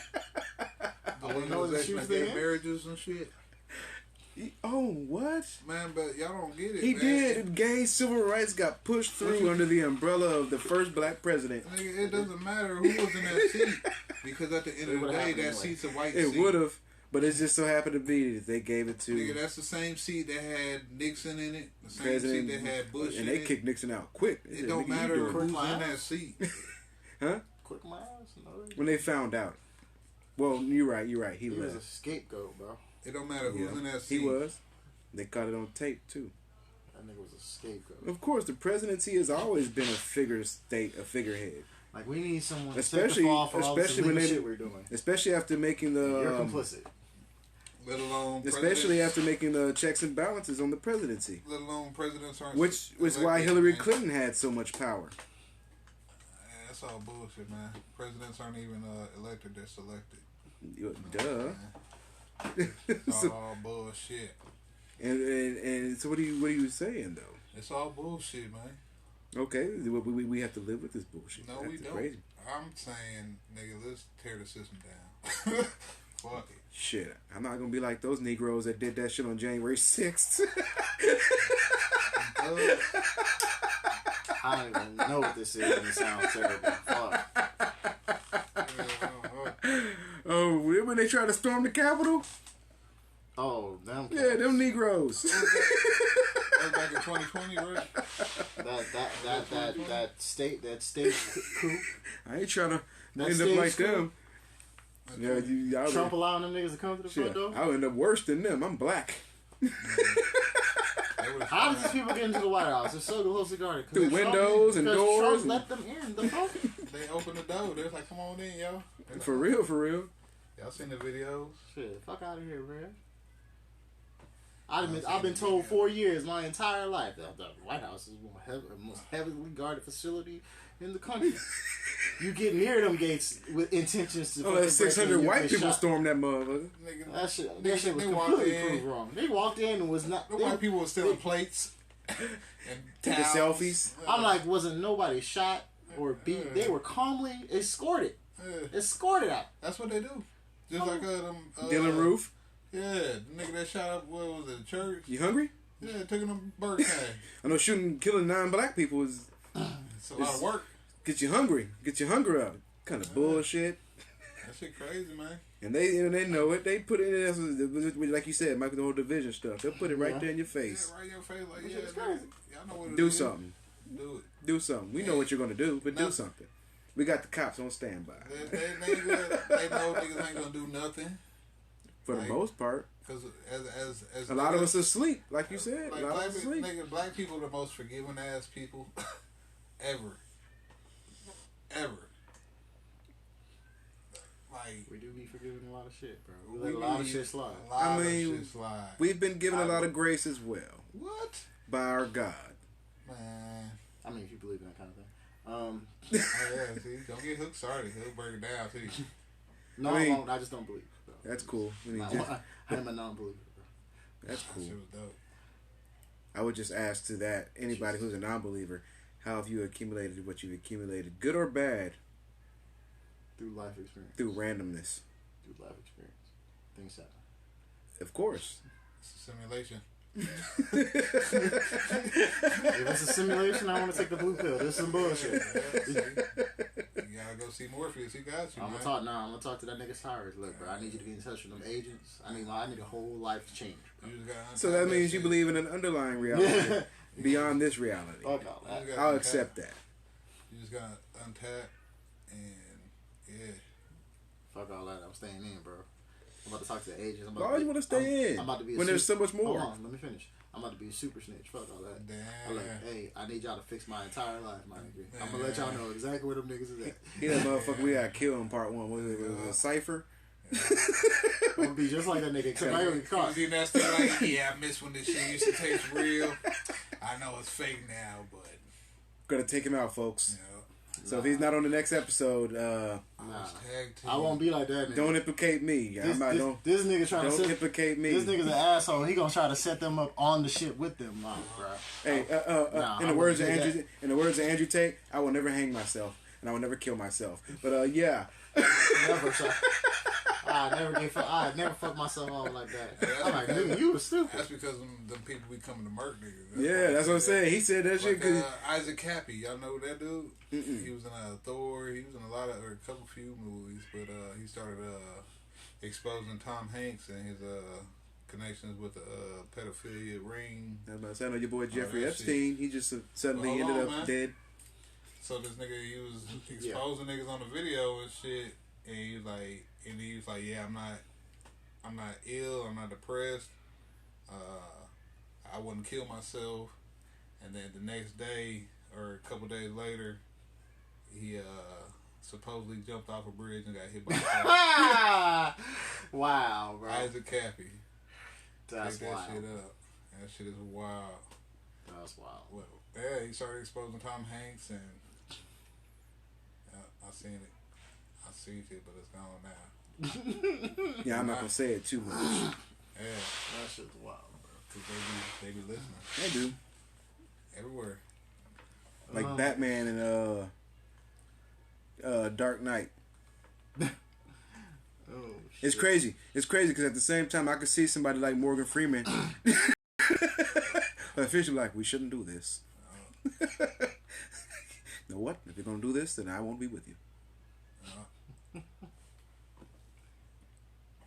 the
I wanna know what the
legalization
shoes
of
they
gay
in.
marriages and shit.
Oh, what?
Man, but y'all don't get it,
He
man.
did. Gay civil rights got pushed through under the umbrella of the first black president.
Nigga, it doesn't matter who was in that seat. Because at the end
It
of the
would've
day,
happened
that
anyway.
seat's a white
It
seat.
would have, but it just so happened to be that they gave it
Nigga,
to
that's the same seat that had Nixon in it. The same
President,
seat that had Bush
and
in
they
it.
kicked Nixon out quick. They
It
said,
don't
"Nigga, you
matter
doing
who's
it."
in
Quick
that seat.
Huh?
Quick miles, no.
When they found out. Well, you're right. He
He was a
left.
scapegoat, bro.
It don't matter who's
Yeah,
in that seat.
he was. They caught it on tape too.
That nigga was a scapegoat.
Of course, the presidency has always been a figurehead.
Like, we need someone
Especially-
to take the fall for all this
especially when
illegal
they-
shit we're doing.
Especially after making
You're
the,
complicit.
Let alone
especially
presidents-
after making the checks and balances on the presidency,
Let alone presidents aren't.
which was why
elected,
Hillary
man.
Clinton had so much power.
That's all bullshit, man. Presidents aren't even elected; they're selected.
Duh.
It's
So-
all bullshit.
and so what are you saying though?
It's all bullshit, man.
Okay, we have to live with this bullshit.
No, we
That's
don't.
crazy.
I'm saying, nigga, let's tear the system down. Fuck it.
Shit, I'm not gonna be like those Negroes that did that shit on January 6th.
I don't even know what this is, and it sounds terrible. Fuck.
Oh, when they tried to storm the Capitol?
Oh, them.
Yeah, them Negroes.
That was back in 2020, right?
That state coup.
I ain't trying to
That
end up
stage
like
school?
them. Yeah, I would,
Trump allowing them niggas to come to the front
shit,
door.
I would end up worse than them. I'm black.
How did these people get into the White House? They're so closely guarded.
Through windows and doors
Trump
and-
let them in. The fuck?
They opened the door. They was like, "Come on in, yo."
For real, for real.
Y'all seen the videos?
Shit, fuck out of here, man. I've been told 4 years, my entire life, that the White House is the most heavily guarded facility in the country. You get near them gates with intentions to.
Oh,
fucking
that 600
break in, you
white
get
people
shot.
stormed that motherfucker.
Nigga,
That shit was
they walked
completely
in.
proved wrong. They walked in and was not.
The
They,
white people were stealing plates and
Taking
towels.
selfies.
I'm like, wasn't nobody shot or beat? They were calmly escorted. Escorted out.
That's what they do. Just like them.
Dylan Roof,
Yeah, the nigga that shot up. What was it? The church.
you hungry?
Yeah, taking them Burger King.
I know killing 9 black people is
It's a lot of work.
get you hungry, get your hunger up. Kind of bullshit.
That shit crazy, man.
And they know it. They put it in, like you said, Michael, the whole division stuff. They'll put it right
Yeah.
there in your face.
Yeah, right in your face, like,
Which
yeah,
is
nigga,
crazy.
y'all know what it
Do
is.
something.
Do it.
Do something. We know what you're gonna do, but
No.
do something. We got the cops on standby
They know niggas ain't gonna do nothing.
for the
Like,
most part.
Cause as
A lot of
niggas-
us are asleep, like you said.
like
a lot
black,
of us asleep.
nigga, black people are the most forgiving ass people ever. Like,
We do be forgiving a lot of shit, bro. We
we
let a lot of
be-
shit slide.
A lot
I
of
mean,
shit slide.
We've been given a lot of grace as well
What?
by our God.
Man.
I mean, if you believe in that kind of thing.
Oh, yeah, see, don't get hooked started. He'll break it down to you.
No,
I
I,
mean,
won't. I just don't believe. Bro.
That's cool. I mean,
I am a non-believer, bro.
that's
That
cool.
shit was dope.
I would just ask to that anybody who's a non-believer, how have you accumulated what you've accumulated, good or bad,
Through life experience.
through randomness?
Through life experience. Things happen.
Of course.
It's a simulation.
If it's a simulation, I want to take the blue pill. This is some bullshit.
You gotta go see Morpheus. He got you,
I'm
man.
gonna talk to that nigga Cyrus. Look, bro, I need you to get in touch with them agents. I need a whole life to change. Bro.
You just gotta
So that
untap
means you
shit.
believe in an underlying reality beyond this reality.
Fuck all that.
You just gotta
I'll
untap.
accept that.
You just gotta untap and yeah.
Fuck all that. I'm staying in, bro. I'm about to talk to the agents.
Why would you want to stay in
I'm about to be a
when there's so much
Hold
more?
on, let me finish. I'm about to be a super snitch. Fuck all that.
Damn.
I'm like, hey, I need y'all to fix my entire life, my nigga. I'm gonna let y'all know exactly where them niggas is at.
He that motherfucker we got killed in part one. Was it a cipher?
I'm gonna be just like that nigga, except I ain't gonna be caught.
You that's like, yeah, I miss when this shit used to taste real. I know it's fake now, but
Gonna take him out, folks.
you know,
So if he's not on the next episode,
I
Nah.
was tag team.
I won't be like that nigga.
don't implicate me.
This,
I'm not,
this nigga trying to
don't
set,
implicate me.
this nigga's an asshole. He gonna try to set them up on the shit with them, nah, bro.
Hey,
Nah,
in
I
the words of
wouldn't do
Andrew, in the words of Andrew Tate, I will never hang myself, and I will never kill myself. But yeah,
Never, so, I never fuck myself off like that. I'm like, nigga, you was stupid.
That's because them people be coming to murk niggas.
yeah, that's what I'm saying. He said that shit
Like,
because
Isaac Cappy, y'all know that dude? He was in Thor. He was in a lot of, or a couple few movies, but he started exposing Tom Hanks and his connections with the pedophilia ring.
I was about to say, I know your boy Jeffrey
that
Epstein. He just suddenly
Well, hold
ended
on,
up
man.
dead.
So this nigga, he was exposing niggas on the video and shit, and he was like, yeah, I'm not ill, I'm not depressed, I wouldn't kill myself. And then the next day or a couple days later, he supposedly jumped off a bridge and got hit by a car.
Wow, bro.
Isaac Cappy.
That's
Pick that
wild.
shit up. That shit is wild.
That's wild.
Well, yeah, he started exposing Tom Hanks, and I seen it. I seen it, but it's gone now.
Yeah, I'm not gonna say it too much.
Yeah,
That shit's wild, bro.
because they be listening
I do.
everywhere.
Like Batman and Dark Knight.
Oh,
It's crazy. It's crazy because at the same time, I could see somebody like Morgan Freeman officially like, we shouldn't do this. You know what? If you're gonna do this, then I won't be with you.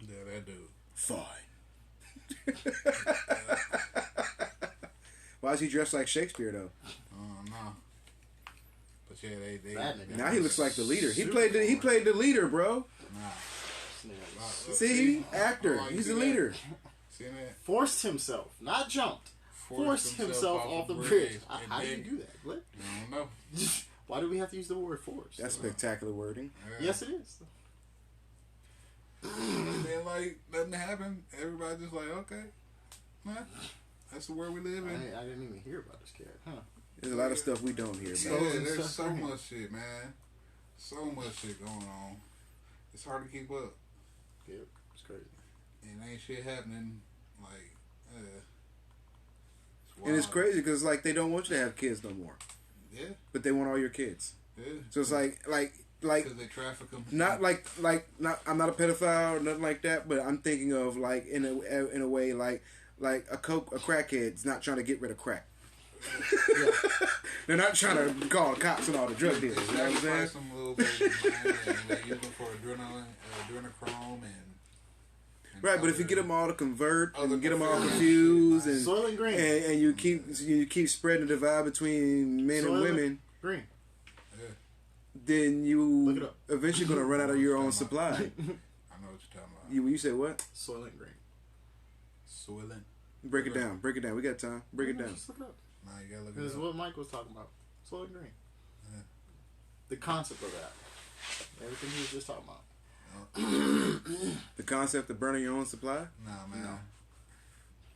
Yeah, that dude.
Fine. Why is he dressed like Shakespeare though?
No. But yeah, they
That nigga.
Now he looks like the leader. He
Super
played the leader, bro.
nah.
See, actor.
Oh, you
He's
see
the
that?
leader.
See that?
Forced himself, not jumped. Forced himself off the bridge.
and
How do you
then-
do that? What?
I don't know.
Why do we have to use the word forced?
That's spectacular wording.
Yeah.
Yes, it is.
And then like nothing happened. Everybody just like, okay, man, that's the world we live in.
I didn't even hear about this cat, huh?
There's a lot of stuff we don't hear
Yeah,
about.
Exposing
there's
stuff
so
right here.
much shit, man. So much shit going on. It's hard to keep up.
Yeah, it's crazy.
And ain't shit happening. Like,
And it's
wild.
crazy because like they don't want you to have kids no more,
Yeah,
but they want all your kids.
yeah.
So it's like
Because they traffic them.
not not I'm not a pedophile or nothing like that, but I'm thinking of like in a way like a crackhead's not trying to get rid of crack. They're not trying to call the cops on all the drug dealers. You know what I'm saying?
Some little babies, man, and they use them for adrenochrome and
Right, but if you get them all to convert
Other
and get them all
confused.
confused and
Soylent Green.
and you keep spreading the divide between men and
Soylent
women,
Green.
then
Look it
you
up.
eventually gonna run out of your own supply.
I know what you're talking about.
You say what?
Soylent Green.
Soylent.
Break it down. Break it down. We got time. Break it down.
Just look it up.
Nah, you gotta look
This
it
is
up.
what Mike was talking about. Soylent Green.
Yeah.
The concept of that. Everything he was just talking about.
The concept of burning your own supply.
Nah, man.
No.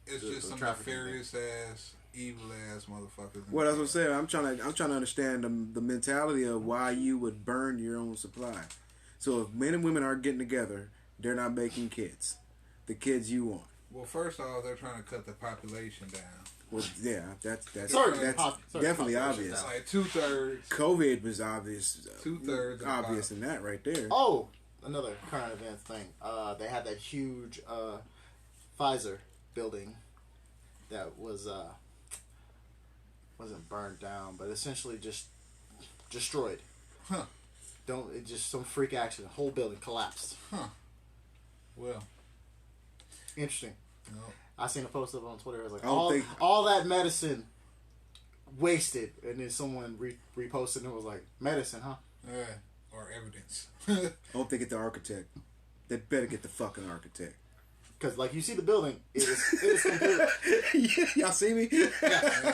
It's
The
just some
trafficking
nefarious ass, evil ass motherfuckers.
Well, that's what I'm saying. I'm trying to understand the mentality of why you would burn your own supply. So if men and women aren't getting together, they're not making kids. The kids you want.
Well, first off, they're trying to cut the population down.
Well, yeah, that's
Certain
definitely
population
obvious.
down.
Like 2/3.
COVID was obvious.
2/3
obvious in that right there.
Oh, another current event thing. They had that huge Pfizer building that wasn't burned down, but essentially just destroyed.
Huh.
It just some freak accident. Whole building collapsed.
Huh. Well.
Interesting.
No.
I seen a post up on Twitter. It was like
don't
all that medicine wasted, and then someone reposted and it was like medicine, huh?
Yeah. Or evidence.
I hope they get the architect. They better get the fucking architect.
Because like you see the building, it is complete.
Y'all see me?
Yeah,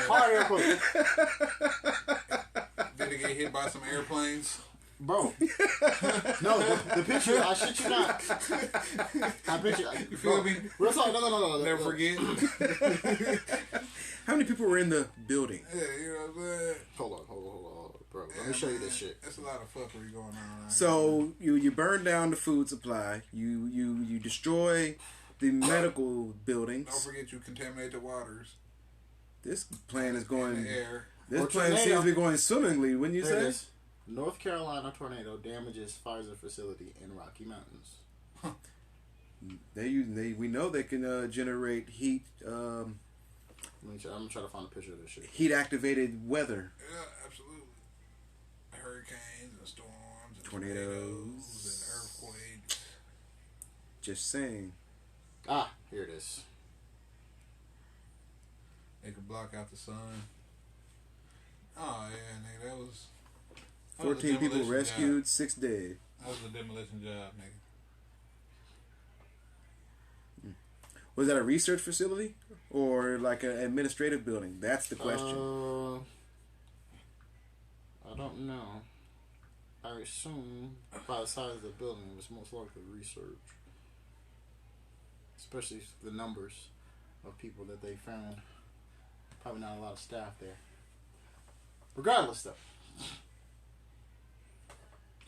hard air quote.
Did it get hit by some airplanes?
Bro, no, the picture. I shit you not. I picture.
You feel me?
Real talk. No.
Never forget.
How many people were in the building?
Yeah, you know what I'm saying?
Hold on, bro. Let me show you this shit.
There's a lot of fuckery going on. Right
So you burn down the food supply. You destroy the medical buildings.
Don't forget you contaminate the waters.
This plan is
In
going.
the air.
This
Or
plan
tornado.
seems to be going swimmingly. Wouldn't you
There it
say?
is. North Carolina tornado damages Pfizer facility in Rocky Mountains.
We know they can generate heat.
I'm gonna try to find a picture of this shit.
Heat activated weather.
Yeah, absolutely. Hurricanes and storms and
Tornadoes.
and earthquakes.
Just saying.
Ah, here it is.
They could block out the sun. Oh yeah, nigga, that was
14 people
demolition
rescued,
job.
6 dead.
That was a demolition job, nigga.
Was that a research facility or like an administrative building? That's the question.
I don't know. I assume by the size of the building, it was most likely research. Especially the numbers of people that they found. Probably not a lot of staff there. Regardless, though.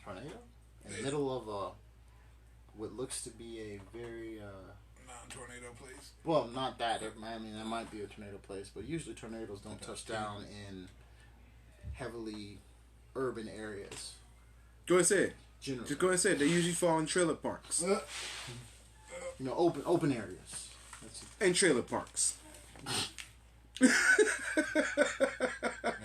Tornado? In the middle of what looks to be a very...
Non-tornado place.
well, not that. I mean, that might be a tornado place, but usually tornadoes don't touch down in heavily urban areas.
Go ahead and say it.
Generally.
Just go ahead and say it. They usually fall in trailer parks.
You know, open areas. That's
And trailer parks.
Maybe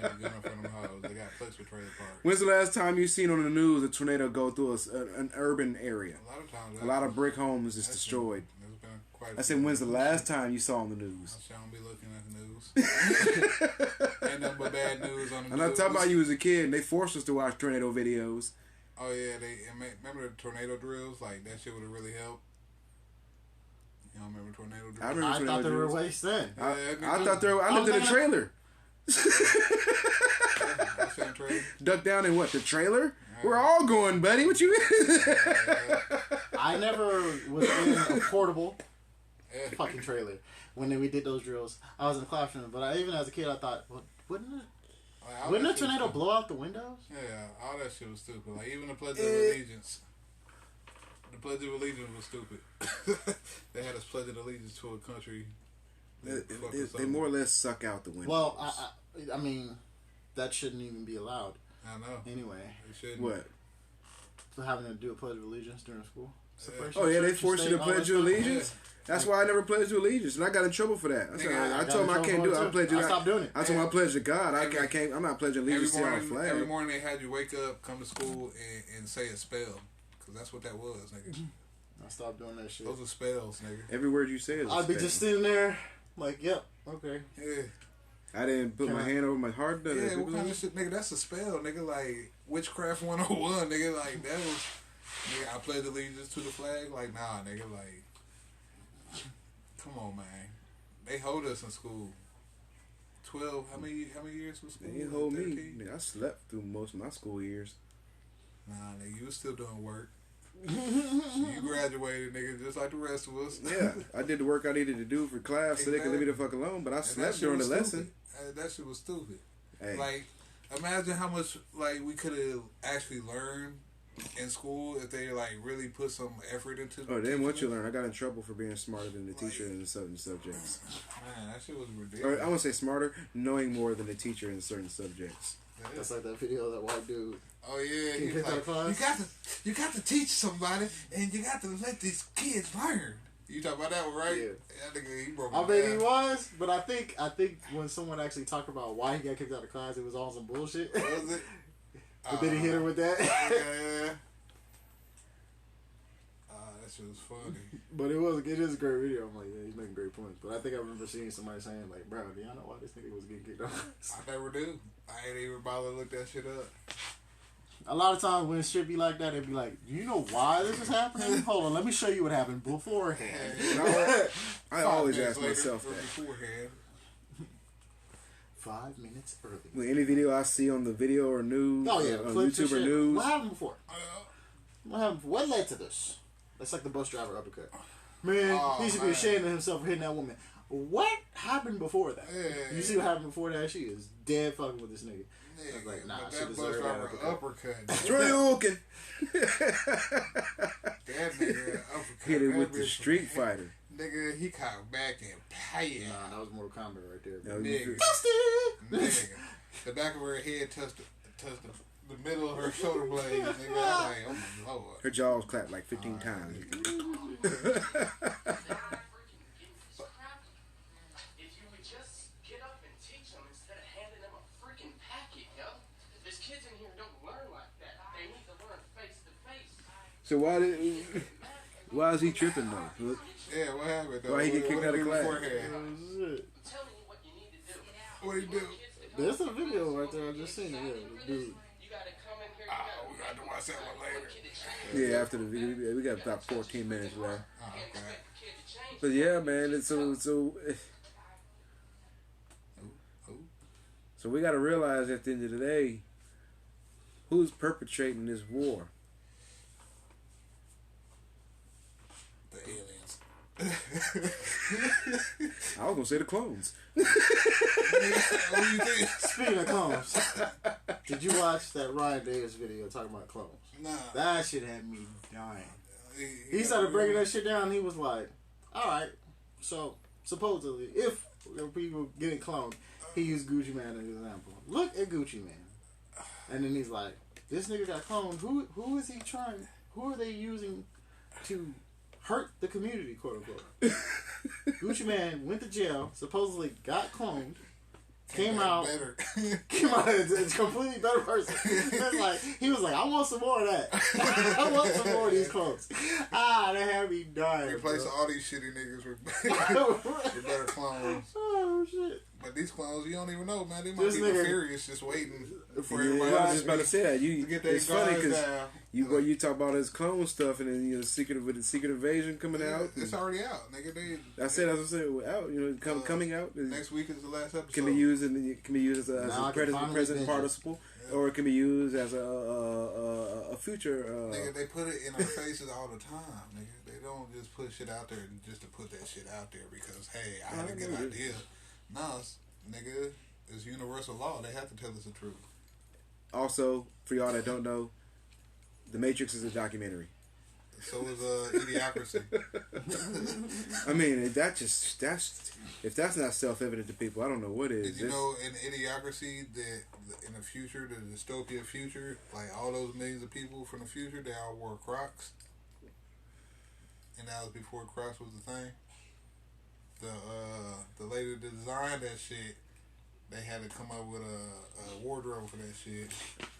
good enough for them hoes. They got place for trailer parks.
When's the last time you seen on the news a tornado go through an urban area?
A lot of times.
A lot of brick homes is destroyed.
There's been quite
I said, when's the last time you saw on the news?
I don't be looking at the news. Ain't nothing but bad news on the
I'm
news.
not talking about you as a kid. They forced us to watch tornado videos.
Oh yeah, remember the tornado drills? Like that shit would have really helped. You don't remember tornado drills?
I remember
I
tornado
thought they were
drills.
waste then.
I thought they were. I lived in a trailer.
I seen trailer.
Duck down in what? The trailer? We're all going, buddy. What you mean?
I never was in a portable fucking trailer when we did those drills. I was in the classroom, but even as a kid, I thought, well, wouldn't a tornado blow out the windows?
Yeah, all that shit was stupid. Like even the Pledge of Allegiance. The Pledge of Allegiance was stupid. They had us pledging allegiance to a country.
They more or less suck out the windows.
Well, I mean, that shouldn't even be allowed.
I know.
Anyway,
They shouldn't.
What?
so having to do a pledge of allegiance during school. Separation
Oh yeah,
of
they
church and
forced you
state
to
and all
pledge
that
your
stuff.
allegiance. That's why I never pledged to allegiance, and I got in trouble for that. I told them I can't do it. I pledge.
I stopped doing it.
I told them I pledge to God. I can't. I'm not pledging allegiance to our flag.
Every morning they had you wake up, come to school, and say a spell. Because that's what that was, nigga.
I stopped doing that shit.
Those are spells, nigga.
Every word you say is.
I'd be just sitting there, like, yep, okay.
Yeah.
I didn't put my hand over my heart.
Yeah, what kind of shit, nigga? That's a spell, nigga. Like, Witchcraft 101, nigga. Like, that was... Nigga, I pledge allegiance to the flag. Like, nah, nigga, like... Come on, man. They hold us in school. 12, how many years was school?
They didn't hold me.
13?
Nigga, I slept through most of my school years.
Nah, nigga, you was still doing work. You graduated, nigga, just like the rest of us.
Yeah, I did the work I needed to do for class so they could leave me the fuck alone. But I
And
slept
that shit
during the
was
lesson.
stupid. That shit was stupid.
Hey,
Like, imagine how much, like, we could have actually learned in school if they like really put some effort into.
Oh, then once you learn, I got in trouble for being smarter than the teacher in certain subjects.
Man, that shit was
Or
ridiculous.
I won't say smarter, knowing more than the teacher in certain subjects.
That's like that video of that white dude.
Oh yeah,
He
he was
picked out
like,
class?
you got to teach somebody, and you got to let these kids learn. You talking about that one, right?
Yeah.
That nigga, he broke
I
my
mean, he
ass.
was, but I think when someone actually talked about why he got kicked out of class, it was all some bullshit.
Was it?
But then he hit her with that.
Yeah. That shit was funny.
But it is a great video. I'm like, yeah, he's making great points. But I think I remember seeing somebody saying, like, bro, do y'all know why this nigga was getting kicked out?
I never do. I ain't even bother to look that shit up.
A lot of times when shit be like that, they'd be like, do you know why this is happening? Hold on, let me show you what happened beforehand.
I always
5 minutes
ask
later
myself
or
that.
beforehand.
5 minutes early.
With any video I see on the video or news,
Oh, yeah,
on
clips and
YouTube or
shit.
news,
What happened before? What happened? What led to this? That's like the bus driver uppercut. Man,
Oh,
he should be
man.
ashamed of himself for hitting that woman. What happened before that?
Yeah.
You see what happened before that? She is dead fucking with this nigga. I was
Nigga,
like, nah,
but
she
that bus
deserved that
driver
uppercut.
uppercut.
Troy Oaken
That nigga uppercut.
hit it
that
with the
bitch-
Street Fighter.
Nigga, he caught back and paying.
Nah, that was Mortal Kombat right there.
That was-
Nigga. Nigga. The back of her head touched the middle of her shoulder blade. Nigga, I was like, oh my lord.
Her jaws clapped like 15 times.
If you would just get up and teach them instead of handing them a freaking packet, yo. There's kids in here who don't learn like that. They need to learn face to face.
So why is he tripping though? Look,
Yeah, what happened though?
Why he get
What-
kicked
what
out of
he do
class?
beforehand?
I'm telling you what you need to do.
What he do?
There's a video right there. I just seen it. Yeah, the dude.
You gotta come in here.
Oh, we got to watch that one later.
yeah, after the video, we got about 14 minutes left.
Oh, okay.
But yeah, man, it's so we got to realize at the end of the day, who's perpetrating this war?
The aliens.
I was gonna say the clones.
What do you think?
Speaking of clones, did you watch that Ryan Davis video talking about clones?
Nah.
That shit had me dying.
He
He started breaking that shit down. He was like, all right, so supposedly, if people getting cloned, he used Gucci Man as an example. Look at Gucci Man. And then he's like, this nigga got cloned. Who is he trying? Who are they using to hurt the community, quote unquote? Gucci Man went to jail, supposedly got cloned, came out
better.
as a completely better person. It's like, he was like, I want some more of that. I want some more of these clones. That had me dying.
Replace
bro.
all these shitty niggas with better clones.
Oh shit.
But these clones, you don't even know, man. They might
This
be
nigga-
nefarious, just waiting for
Yeah,
everybody
I was
else
just about to say that.
to get their
It's funny
guns
because
down.
you talk about his clone stuff, and then the secret invasion coming out.
It's already out, nigga.
I said, as I said, out. Coming out.
Next week is the last episode.
Can be used as
Now
a
I can finally
present
binge it.
participle, or it can be used as a future.
Nigga, they put it in our faces all the time, nigga. They don't just put shit out there just to put that shit out there because, hey, I had a good idea. No, nigga, it's universal law. They have to tell us the truth.
Also, for y'all that don't know, The Matrix is a documentary.
So is Idiocracy.
I mean, that's if that's not self-evident to people, I don't know what is.
Did you know in Idiocracy that in the future, the dystopia future, like all those millions of people from the future, they all wore Crocs, and that was before Crocs was the thing. The lady that designed that shit, they had to come up with a wardrobe for that shit.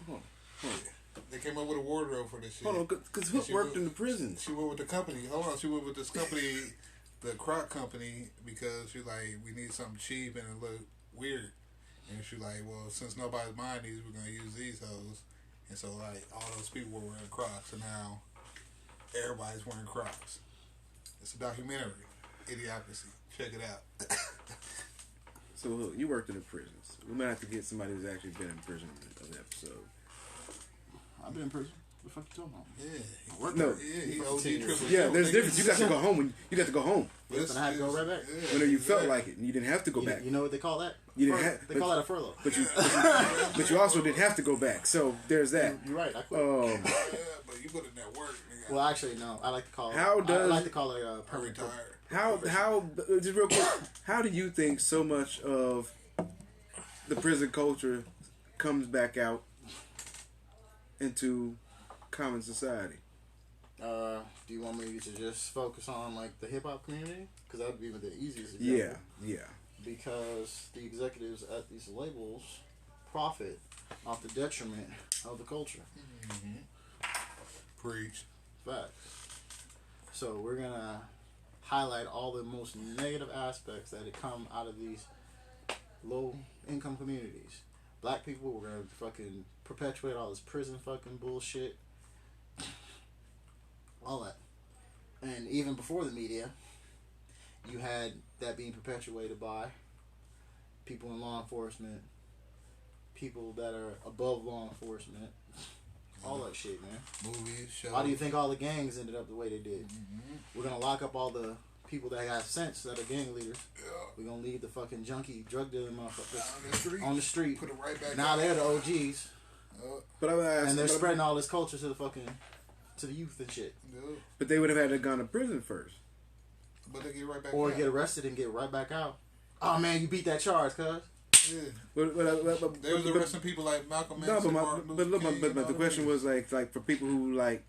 Hold on.
They came up with a wardrobe for this shit.
Hold on, because Hook
She
worked
went-
in the prisons.
She went with the company. Hold on, she went with this company, the Croc company, because she like, we need something cheap and it look weird. And she like, well, since nobody's buying these, we're gonna use these hoes. And so like, all those people were wearing Crocs, and now everybody's wearing Crocs. It's a documentary, Idiocracy. Check it out.
So Hook, you worked in the prisons. We might have to get somebody who's actually been in prison of the episode.
I've been in prison. What the fuck you talking about?
Yeah,
No.
yeah, he OD triple.
Yeah,
Q,
there's
nigga.
difference. You got to go home when you got to go home
This
I had to go
is-
right back.
yeah,
whenever you felt
exactly.
like it. And you didn't have to go back.
You know what they call that?
You didn't have-
They call that a furlough.
But you also didn't have to go back. So there's that.
You're right. I quit.
Yeah, but
Well, actually, no. I like to call it.
How
I
does-
like to call it
I'm
permanent.
retired.
How just real quick, how do you think so much of the prison culture comes back out into common society?
Do you want me to just focus on like the hip hop community? Because that would be the easiest.
Yeah,
example.
yeah.
Because the executives at these labels profit off the detriment of the culture.
Preach.
Facts. So we're gonna highlight all the most negative aspects that come out of these low income communities. Black people, we're gonna fucking perpetuate all this prison fucking bullshit. All that. And even before the media, you had that being perpetuated by people in law enforcement, people that are above law enforcement, all that shit, man.
Movies, shows.
Why do you think all the gangs ended up the way they did? We're gonna lock up all the people that got sense that are gang leaders.
Yeah.
We're gonna leave the fucking junkie drug dealing motherfuckers
On the street.
on the street.
Put it right back
Now
out.
they're the OGs,
But I'm asking,
and they're spreading all this culture to the fucking to the youth and shit.
Yeah.
But they would have had to gone to prison first.
But they get right back
Or
out.
get arrested and get right back out. Oh man, you beat that charge, cuz.
Yeah.
But
They was arresting people like Malcolm X
no,
and Martin Luther King and all
the
them
question
niggas.
was like for people who like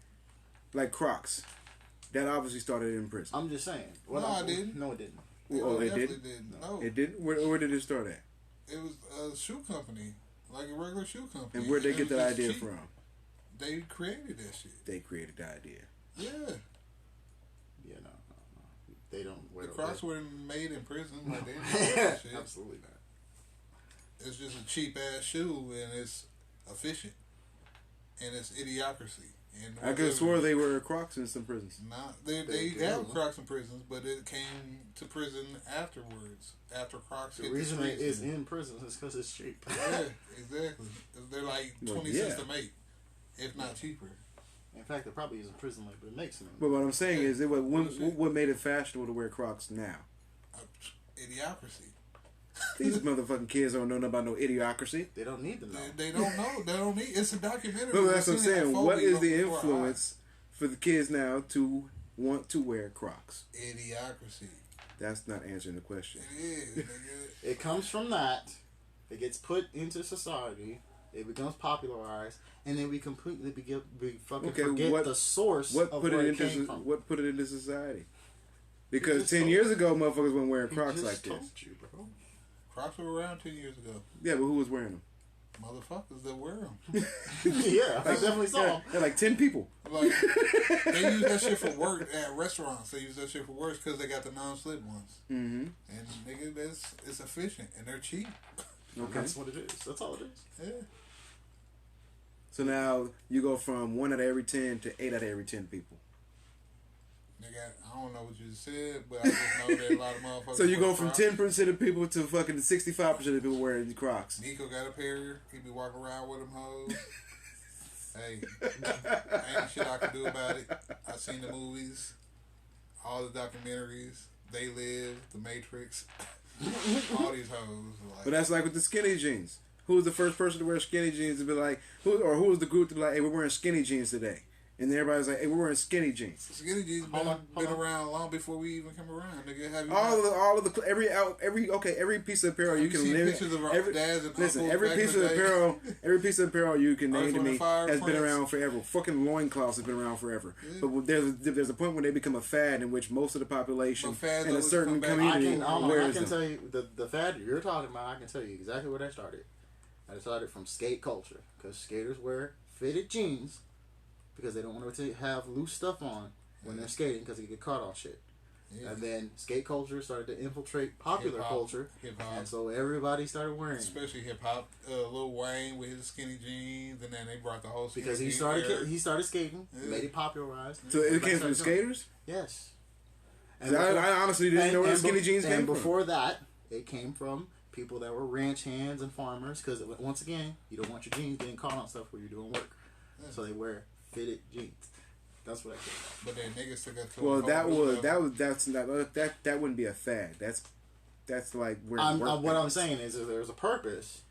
Crocs, that obviously started in prison.
I'm just saying.
No, I didn't.
No, it didn't.
Oh, it
definitely
didn't.
didn't. No.
It didn't. Where did it start at?
It was a shoe company, like a regular shoe company.
And where'd they
It
get
was
that
just
idea
cheap.
from?
They created that shit.
They created the idea.
Yeah.
Yeah, no. They don't wear
The Crocs were made in prison. Like they didn't do that shit.
Absolutely not.
It's just a cheap ass shoe, and it's efficient, and it's idiocracy. And
I could have swore
whatever.
they were Crocs in some prisons.
Nah, they
do.
have Crocs in prisons, but it came to prison afterwards. After Crocs
The
hit
reason
the
it
streets.
is in prison is because it's cheap.
Yeah, exactly. They're like 20
Well,
cents
yeah.
to make, if not cheaper.
In fact, it probably is in prison like, but it makes them.
But what I'm saying is,
Bullshit.
what made it fashionable to wear Crocs now?
Idiocracy.
These motherfucking kids don't know nothing about no idiocracy.
They don't need to know.
They don't know. They don't need. It's a documentary.
But that's what I'm
We've seen it
saying.
before.
What
We
is
go
the
before our
influence for the kids now to want to wear Crocs?
eyes. Idiocracy.
That's not answering the question.
It is, nigga.
It comes from that. It gets put into society. It becomes popularized, and then we completely fucking
Okay,
forget
what-
the source
What
of
put
where
it
it came
into
from.
what put it into society? Because
just
10
told
years
you.
ago, motherfuckers weren't wearing
He
Crocs
just
like this.
told you, bro.
Crocs were around 10 years ago.
Yeah, but who was wearing them?
Motherfuckers that wear them.
Yeah, I definitely saw
Yeah,
him.
they're like 10 people.
Like, they use that shit for work at restaurants. They use that shit for work because they got the non-slip ones.
Mm-hmm.
And nigga, it's efficient and they're cheap.
Okay.
That's what it is. That's all it is.
Yeah.
So now you go from 1 out of every 10 to 8 out of every 10 people.
Nigga, I don't know what you said, but I just know that a lot of motherfuckers.
So you
wear
go from
Crocs.
10% of people to fucking 65% of people wearing Crocs.
Nico got a pair. He be walking around with them hoes. Hey, ain't shit I can do about it. I seen the movies, all the documentaries. They Live, The Matrix, all these hoes. Like,
But that's like with the skinny jeans. Who was the first person to wear skinny jeans and be like, who was the group to be like, hey, we're wearing skinny jeans today? And then everybody's like, hey, we're wearing skinny jeans.
skinny jeans
Hold on.
been around long before we even come around. Nigga, have you
All of the every piece of apparel you
you
can
seen
name.
pictures of our
Every,
dads and
listen,
uncles
every
back
piece
in
of
the day?
apparel, you can name
Earth,
to
Wind,
me
and Fire,
has been
Prince.
around forever. Fucking loincloths have been around forever.
Yeah.
But there's a point when they become a fad in which most of the population
But fads
in a
always
certain
come back.
community
I
wears
can
them.
tell you the fad you're talking about. I can tell you exactly where that started. That started from skate culture because skaters wear fitted jeans because they don't want to have loose stuff on when they're skating because they get caught on shit.
Yeah.
And then skate culture started to infiltrate popular
Hip-hop.
culture,
Hip-hop.
and so everybody started wearing it.
Especially hip hop, Lil Wayne with his skinny jeans, and then they brought the whole skinny
Because he
jeans
started
era.
he started skating,
Yeah.
made it popularized.
So it
Everybody
came from
started doing it.
skaters?
Yes.
'Cause I honestly didn't know where the skinny jeans
and
came from.
before that, it came from people that were ranch hands and farmers. Because once again, you don't want your jeans getting caught on stuff where you're doing work, so they wear fitted jeans. That's what I came from.
But then niggas took it to
Well,
a whole new level.
that's not that wouldn't be a fad. That's like where
What I'm saying is that there's a purpose,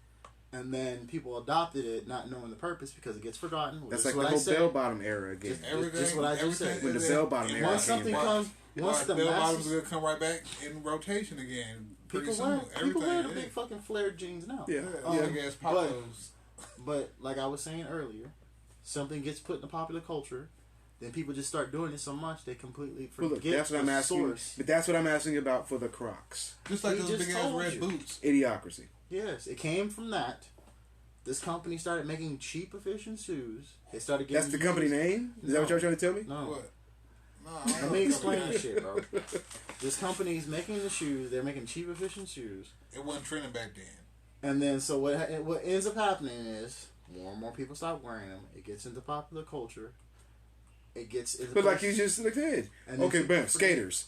And then people adopted it, not knowing the purpose, because it gets forgotten.
That's
Just
like
what
the
I
whole
said.
bell bottom era again.
Just what I just said.
When the bell bottom era
Once
came
something
back.
comes, once the
bell bottoms
masses,
are gonna come right back in rotation again. Pretty
people
soon.
wear the
Everything.
big fucking flared jeans now.
Yeah.
Yeah, big ass polos.
But like I was saying earlier, something gets put in the popular culture, then people just start doing it so much they completely
Well,
forget
look, that's what I'm
the
asking.
source.
But that's what I'm asking about for the Crocs.
Just like
He
those
just
big ass
told
red
you.
boots.
Idiocracy.
Yes, it came from that. This company started making cheap, efficient shoes. They started getting.
That's the company name? Is that what y'all trying to tell me?
No.
What? No, I don't
Let
know.
me explain this shit, bro. This company's making the shoes. They're making cheap, efficient shoes.
It wasn't trending back then.
And then, so what ends up happening is more and more people start wearing them. It gets into popular culture. It gets into.
But like you just said.
And
Okay,
then
bam,
people
skaters.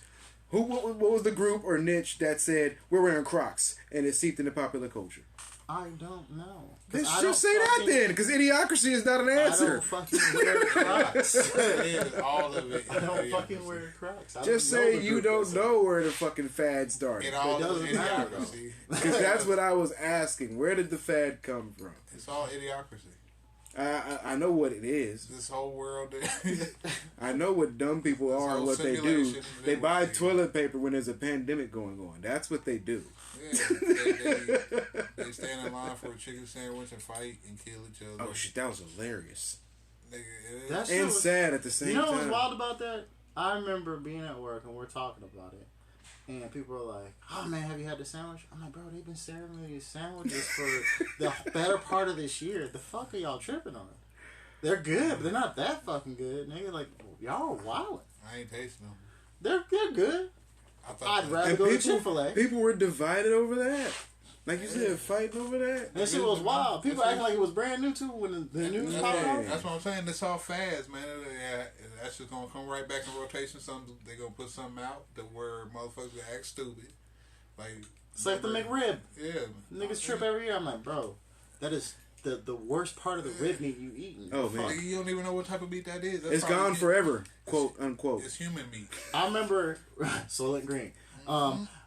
What was the group or niche that said we're wearing Crocs and it seeped into popular culture?
I don't know. 'Cause
Let's
I
just
don't
say that
fucking-
then, because idiocracy is not an
I
answer.
don't fucking wear Crocs.
It is all of it.
I don't fucking wear Crocs. I
Just
don't know
say
the
you
group
don't
that's-
know where the fucking fad started.
It all
It doesn't matter,
idiocracy.
Because that's what I was asking. Where did the fad come from?
It's all idiocracy.
I know what it is.
This whole world.
I know what dumb people
This
are and
whole
what they do.
simulation,
They buy
they-
toilet paper when there's a pandemic going on. That's what they do.
they stand in line for a chicken sandwich and fight and kill each other.
Oh shit, that was hilarious.
Nigga, it is.
That shit
And
was-
sad at the same
You know
time.
what's wild about that? I remember being at work and we're talking about it. And people are like, "Oh man, have you had the sandwich?" I'm like, "Bro, they've been serving me these sandwiches for the better part of this year. The fuck are y'all tripping on? They're good, but they're not that fucking good, nigga. Like, y'all are wildin'.
I ain't tasting them.
They're good.
I thought
I'd rather
And
go to
people,
Chick-fil-A.
people were divided over that. Like you said, fighting over that.
That shit was wild. People acting like it was brand new too when the news
That's,
popped up.
that's what I'm saying. This all fads, man. That's just gonna come right back in rotation. They gonna put something out that where motherfuckers act stupid. Like
It's like the McRib.
Yeah,
Niggas trip every year. I'm like, bro, that is the worst part of the rib meat you eating.
Oh,
Fuck.
man.
You don't even know what type of meat that is. That's
It's
probably
gone
human-
forever, quote unquote.
It's human meat.
I remember Soylent Green.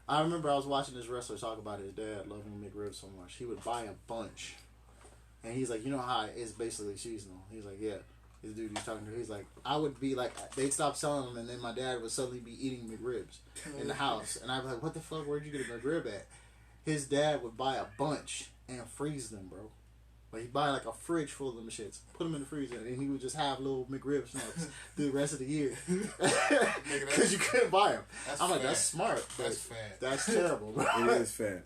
I remember I was watching this wrestler talk about his dad loving McRib so much. He would buy a bunch, and he's like, you know how it's basically seasonal. He's like, yeah. This dude he's talking to, he's like, I would be like, they'd stop selling them, and then my dad would suddenly be eating McRibs in the house, and I'd be like, what the fuck? Where'd you get a McRib at? His dad would buy a bunch and freeze them, bro. Like he'd buy like a fridge full of them shits, put them in the freezer, and he would just have little McRib snacks through the rest of the year because you couldn't buy them.
That's
I'm like,
fat.
that's smart. But
That's fat.
That's terrible, bro.
It is fat.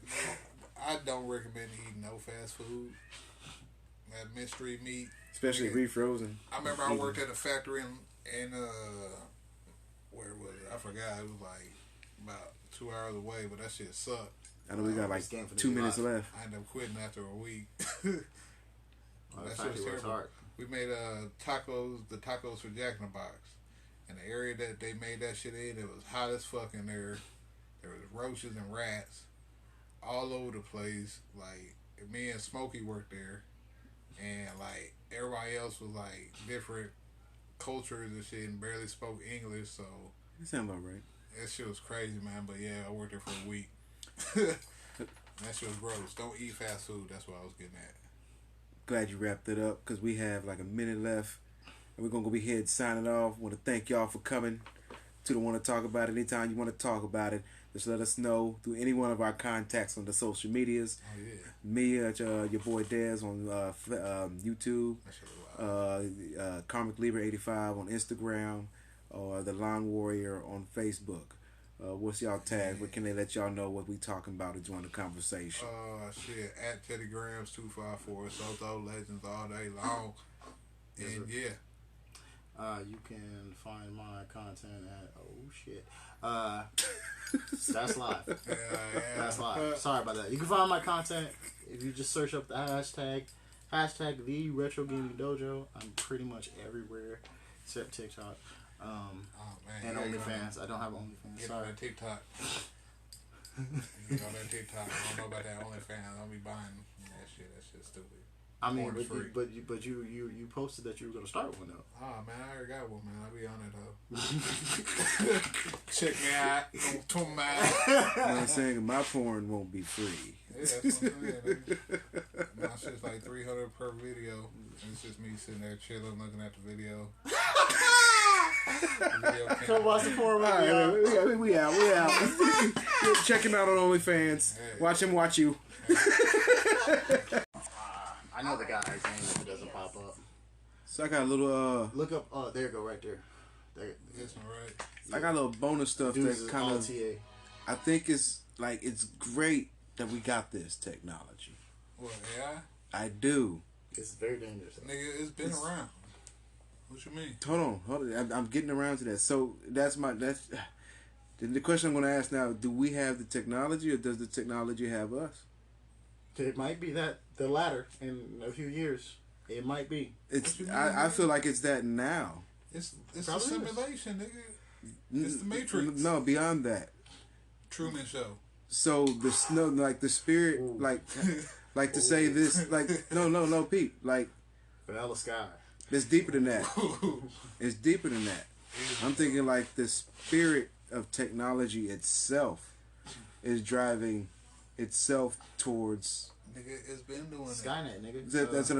I don't recommend eating no fast food. That mystery meat.
Especially
Nigga,
refrozen.
I remember I worked at a factory in where was it? I forgot. It was like about 2 hours away, but that shit sucked.
I know we got like
This game for
2
the
minutes
life.
left.
I ended up quitting after a week.
Well,
That
that
shit was
factory works
terrible.
hard.
We made the tacos for Jack in the Box. And the area that they made that shit in, it was hot as fuck in there. There was roaches and rats all over the place. Like, me and Smokey worked there. And, like, everybody else was, like, different cultures and shit and barely spoke English. So,
You sound about right.
that shit was crazy, man. But, yeah, I worked there for a week. That shit was gross. Don't eat fast food. That's what I was getting at.
Glad you wrapped it up because we have like a minute left. And we're going to go ahead and sign it off. Want to thank y'all for coming to the Want to Talk About It. Anytime you want to talk about it, just let us know through any one of our contacts on the social medias.
Oh, yeah.
Me, your boy Dez on YouTube.
That shit was wild.
Karmic Libra 85 on Instagram, or the Lawn Warrior on Facebook. What's y'all tag? What can they let y'all know what we talking about to join the conversation?
Shit, at Teddy Grams 254, Soto Legends all day long. And yeah.
You can find my content at that's live.
Yeah.
That's live. Sorry about that. You can find my content if you just search up the hashtag the Retro Gaming Dojo. I'm pretty much everywhere except TikTok.
Oh, man.
And OnlyFans. I don't have OnlyFans.
Get on
Sorry.
that TikTok. Get on that TikTok. I don't know about that OnlyFans. Don't be buying that shit. That shit's stupid.
I mean,
Porn's free.
but you posted that you were gonna start one though.
Oh, man, I already got one, man. I'll be on it, though. Check me out. Don't tell me.
You know what I'm saying? My porn won't be free.
Yeah, that's what I'm saying. My shit's like $300 per video. And it's just me sitting there chilling, looking at the video.
Come watch the porn with me.
Alright, we out. Check him out on OnlyFans.
Hey.
Watch him watch you.
I know the guy's name if it doesn't pop up.
So I got a little
Look up. Oh, there you go, right there.
Yes, right.
I got a little bonus stuff
Dudes
that
is
kind
all
of
TA.
I think it's like it's great that we got this technology.
What, AI?
I do.
It's very dangerous.
Nigga, it's been around. What you mean?
Hold on. I'm getting around to that. So that's the question I'm going to ask now. Do we have the technology, or does the technology have us?
It might be that the latter in a few years. It might be.
It's.
What you mean,
I
nigga?
feel like it's that now.
It's a
Probably is.
simulation, nigga. It's the Matrix.
No, beyond that.
Truman Show.
So the snow, like the spirit,
Ooh.
like to say this, like no, Pete, like
Vanilla Sky.
it's deeper than that. It's deeper than that. I'm thinking like the spirit of technology itself is driving itself towards
Nigga, it's been doing it.
Skynet, nigga.
that's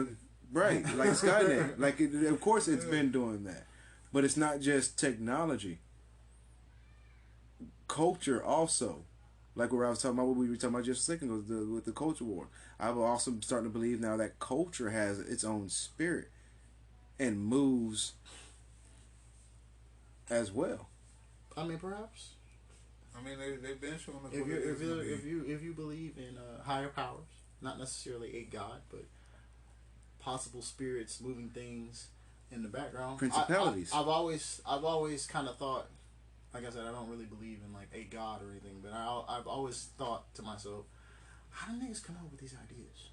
right, like Skynet. Like of course it's been doing that, but it's not just technology. Culture also, like what I was talking about, what we were talking about just a second ago, with the culture war. I'm also starting to believe now that culture has its own spirit and moves as well.
I mean, perhaps
I mean, they've been showing us
if
what it is gonna be.
if you believe in higher powers, not necessarily a god, but possible spirits moving things in the background,
Principalities.
I've always kind of thought, like I said, I don't really believe in like a god or anything, but I've always thought to myself, how do niggas come up with these ideas?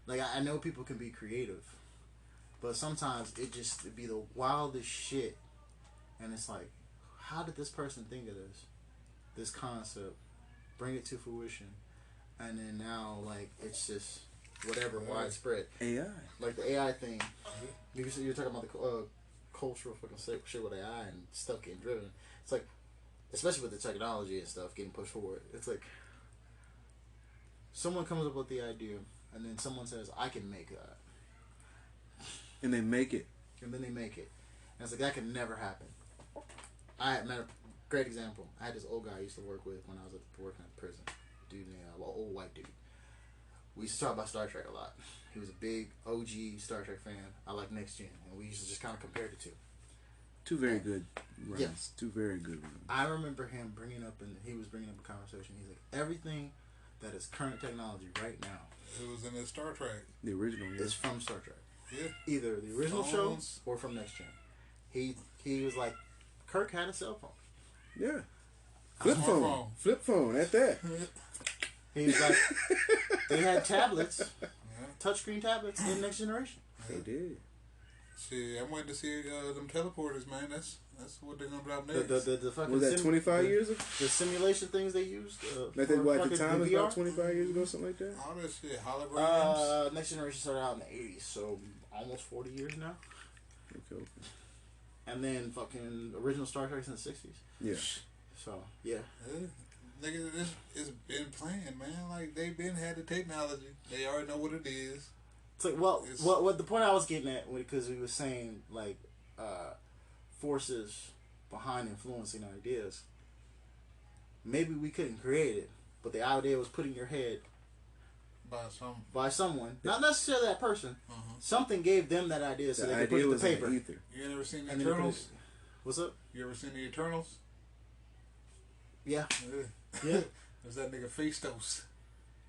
Like I know people can be creative, but sometimes it'd be the wildest shit, and it's like, how did this person think of this concept, bring it to fruition, and then now like it's just whatever widespread,
AI.
like the AI thing. You're talking about the cultural fucking shit with AI and stuff getting driven. It's like, especially with the technology and stuff getting pushed forward, it's like someone comes up with the idea and then someone says, I can make that,
And they make it.
and then they make it, and it's like that can never happen. I had a great example. I had this old guy I used to work with when I was working at the prison. Dude, old white dude. We used to talk about Star Trek a lot. He was a big OG Star Trek fan. I like Next Gen, and we used to just kind of compare the two.
Two very good runs.
Yeah.
Two very good runs.
I remember him bringing up a conversation. He's like, everything that is current technology right now
It was in the Star Trek.
The original, yeah.
is from Star Trek.
Yeah.
Either the original
Phones.
show or from Next Gen. He was like, Kirk had a cell phone.
Yeah. Flip phone.
Smartphone.
Flip phone at that.
He was like, they had tablets,
Yeah.
touchscreen tablets in Next Generation.
They did.
See, I'm waiting to see them teleporters, man. That's what they're gonna drop next.
The fucking
Was that 25 years ago?
The simulation things they used.
Like they,
for
what, at
fucking
the time, it was
VR?
about 25 years ago, something like that?
All that shit, holograms.
Next Generation started out in the 80s, so almost 40 years now.
Okay.
And then fucking original Star Trek's in the 60s.
Yeah.
So, yeah.
Nigga, it's been planned, man. Like, they've been had the technology. They already know what it is.
It's like, well,
It's-
what the point I was getting at, because we were saying, like, forces behind influencing ideas. Maybe we couldn't create it, but the idea was put in your head by someone, not necessarily that person. Something gave them that idea so
The
they could
idea
put it
was
to
in
paper.
the ether.
You ever seen the
And then they put
Eternals?
it- What's up?
You ever seen the Eternals?
Yeah,
Yeah.
yeah,
There's that nigga Phaistos.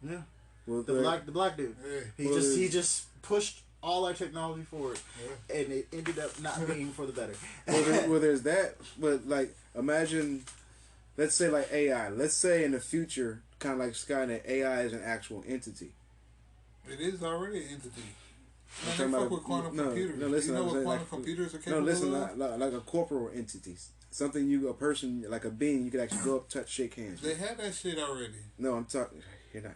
yeah.
Well,
The black dude.
Yeah.
He just pushed all our technology forward,
Yeah.
and it ended up not being for the better.
well, there's that, but like, imagine, let's say like AI. Let's say in the future, kind of like Skynet, AI is an actual entity.
It is already an entity.
I'm
Man,
talking
they fuck
about
with quantum
no,
computers.
no, listen,
you know
I'm
what
saying,
quantum
like,
computers are
No,
capable
listen,
of?
like a corporal entity, something a person, like a being, you could actually go up, touch, shake hands.
They
with.
had that shit already.
No, I'm talking. You're not.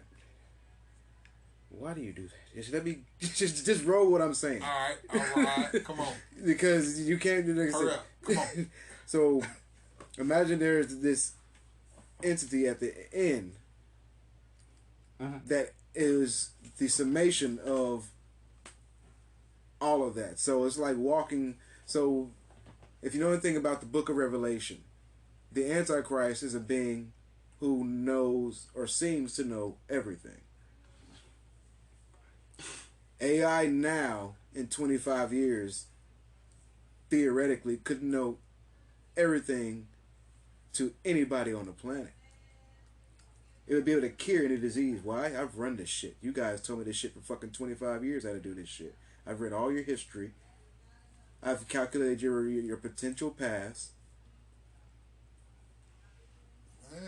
Why do you do that? Just let me just roll what I'm saying.
All right. Come on.
Because you can't do this.
Hurry up. Come on.
So, imagine there's this entity at the end that is the summation of all of that. So it's like walking. So if you know anything about the Book of Revelation, the Antichrist is a being who knows or seems to know everything. AI now, in 25 years, theoretically could know everything to anybody on the planet. It would be able to cure any disease. Why? I've run this shit. You guys told me this shit for fucking 25 years how to do this shit. I've read all your history. I've calculated your potential past.
Yeah.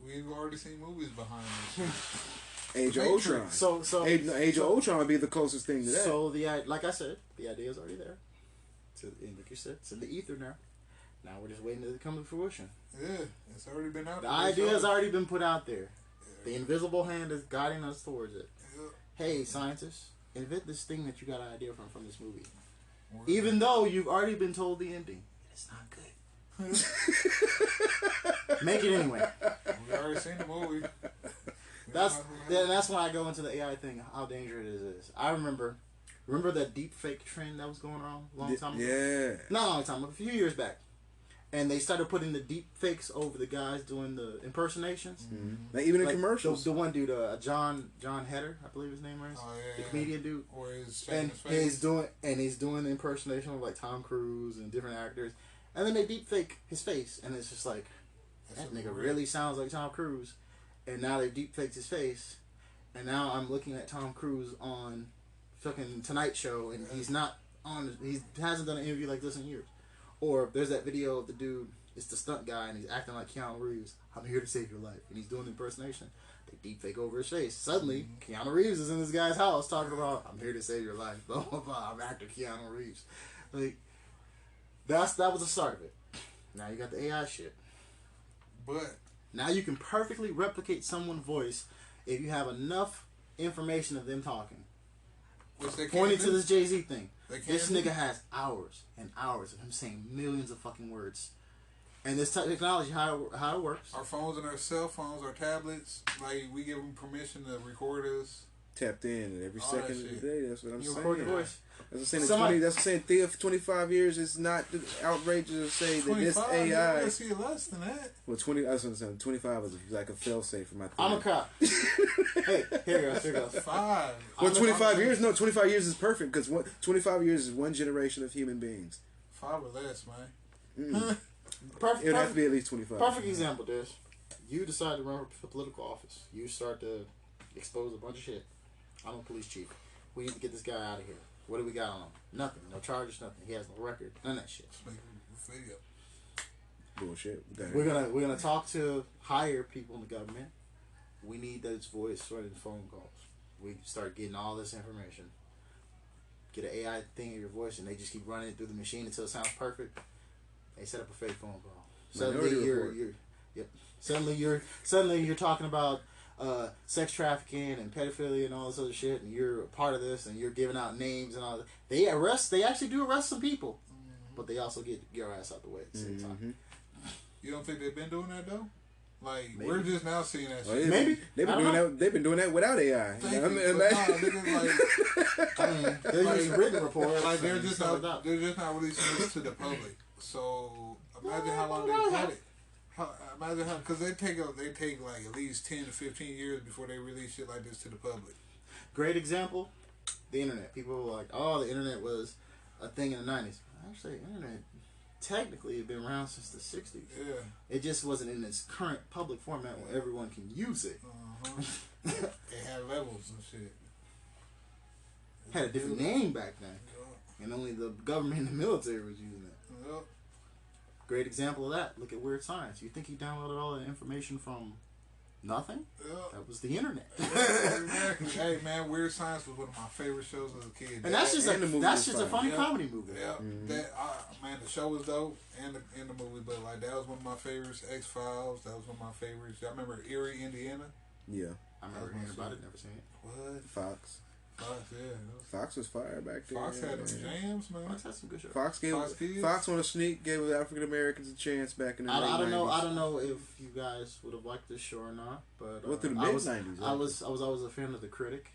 We've already seen movies behind this.
Age of
Matrix.
Ultron. Age of Ultron would be the closest thing to that.
So like I said, the idea is already there. And like you said, it's in the ether now. Now we're just waiting to come to fruition.
Yeah, it's already been out
The
there.
idea has already been put out there. The invisible hand is guiding us towards it.
Yeah.
Hey, scientists, invent this thing that you got an idea from this movie. Even though you've already been told the ending, it's not good. Make it anyway.
We already seen the movie.
That's why I go into the AI thing. How dangerous it is. I remember that deep fake trend that was going on a long time ago.
Yeah.
Not a long time, a few years back. And they started putting the deep fakes over the guys doing the impersonations.
Mm-hmm. Like, even in
like
commercials.
The one dude, John Heder, I believe his name is.
Oh,
the
yeah.
comedian dude.
Or his
And
famous face.
he's doing the impersonation of like Tom Cruise and different actors. And then they deep fake his face, and it's just like, that nigga really sounds like Tom Cruise. And now they deep faked his face, and now I'm looking at Tom Cruise on fucking Tonight Show, and he's not on. He hasn't done an interview like this in years. Or there's that video of the dude. It's the stunt guy, and he's acting like Keanu Reeves. I'm here to save your life, and he's doing the impersonation. They deep fake over his face. Suddenly, Keanu Reeves is in this guy's house talking about, "I'm here to save your life." Blah blah blah. I'm actor Keanu Reeves. Like that was the start of it. Now you got the AI shit.
But
Now you can perfectly replicate someone's voice if you have enough information of them talking.
which they
Pointing
can't
to
do.
this Jay-Z thing.
They can't
This
do.
nigga has hours and hours of him saying millions of fucking words. And this technology, how it works.
Our phones and our cell phones, our tablets, like we give them permission to record us.
Tapped in every
All that
second of
shit.
the day. That's what I'm
You
saying.
record your voice.
That's what I'm saying.
Somebody-
That's what I'm saying. Theo, for 25 years, it's not outrageous to say that this
25, you
AI.
gotta see less than that.
Well, 20. I was gonna say 25 was like a fail safe for my.
I'm a
theory.
cop. Hey, here goes.
5.
Well,
I'm a
25
cop.
years? No, 25 years is perfect because 25 years is one generation of human beings.
5 or less, man.
Perfect,
It would have to be at least 25.
perfect example, Dish. You decide to run for political office. You start to expose a bunch of shit. I'm a police chief. We need to get this guy out of here. What do we got on him? Nothing. No charges, nothing. He has no record. None of that shit.
Just make a video.
Bullshit.
We're gonna talk to higher people in the government. We need those voice sorted phone calls. We start getting all this information. Get an AI thing in your voice, and they just keep running it through the machine until it sounds perfect. They set up a fake phone call. Suddenly
Minority
you're
Report.
yep. Suddenly you're talking about sex trafficking and pedophilia and all this other shit, and you're a part of this, and you're giving out names and all that. They actually do arrest some people, but they also get your ass out the way at the same time.
You don't think they've been doing that though? Like
Maybe.
we're just now seeing that
Well,
shit.
Maybe.
they've
I
been
don't
doing
know.
that. They've been doing that without AI.
Thank
I
you.
mean,
But nah, niggas,
I mean, they're
Like-
using written reports.
like they're
and
just
stuff like
not
that.
they're just not releasing this to the public. So imagine how long
No,
they've
no,
had
no.
it. Imagine how because they take like at least 10 to 15 years before they release shit like this to the public.
Great example, the internet. People were like, "Oh, the internet was a thing in the '90s." Actually, the internet technically had been around since the '60s.
Yeah.
It just wasn't in its current public format where everyone can use it.
Uh-huh. They had levels and shit.
Had a different name back then, and only the government and the military was using it.
Yeah.
Great example of that. Look at Weird Science. You think he downloaded all the information from nothing?
Yeah.
That was the internet.
Exactly. Hey man, Weird Science was one of my favorite shows as a kid.
And that's just
And the movie
that's
was
just a
fine.
funny
Yeah.
comedy movie.
Yeah, man, the show was dope, and the movie, but like that was one of my favorites. X-Files, that was one of my favorites. I remember Erie, Indiana.
Yeah.
I remember hearing about it, never seen it.
What?
Fox.
Fox, yeah.
Fox was fire back then.
Fox had them
man.
jams, man.
Fox had some good shows.
Fox
Kids.
Fox on a sneak gave African Americans a chance back in the late
I don't know.
90s.
I don't know if you guys would have liked this show or not, but
Well, through the
I
mid
was
90s,
I was always a fan of the Critic.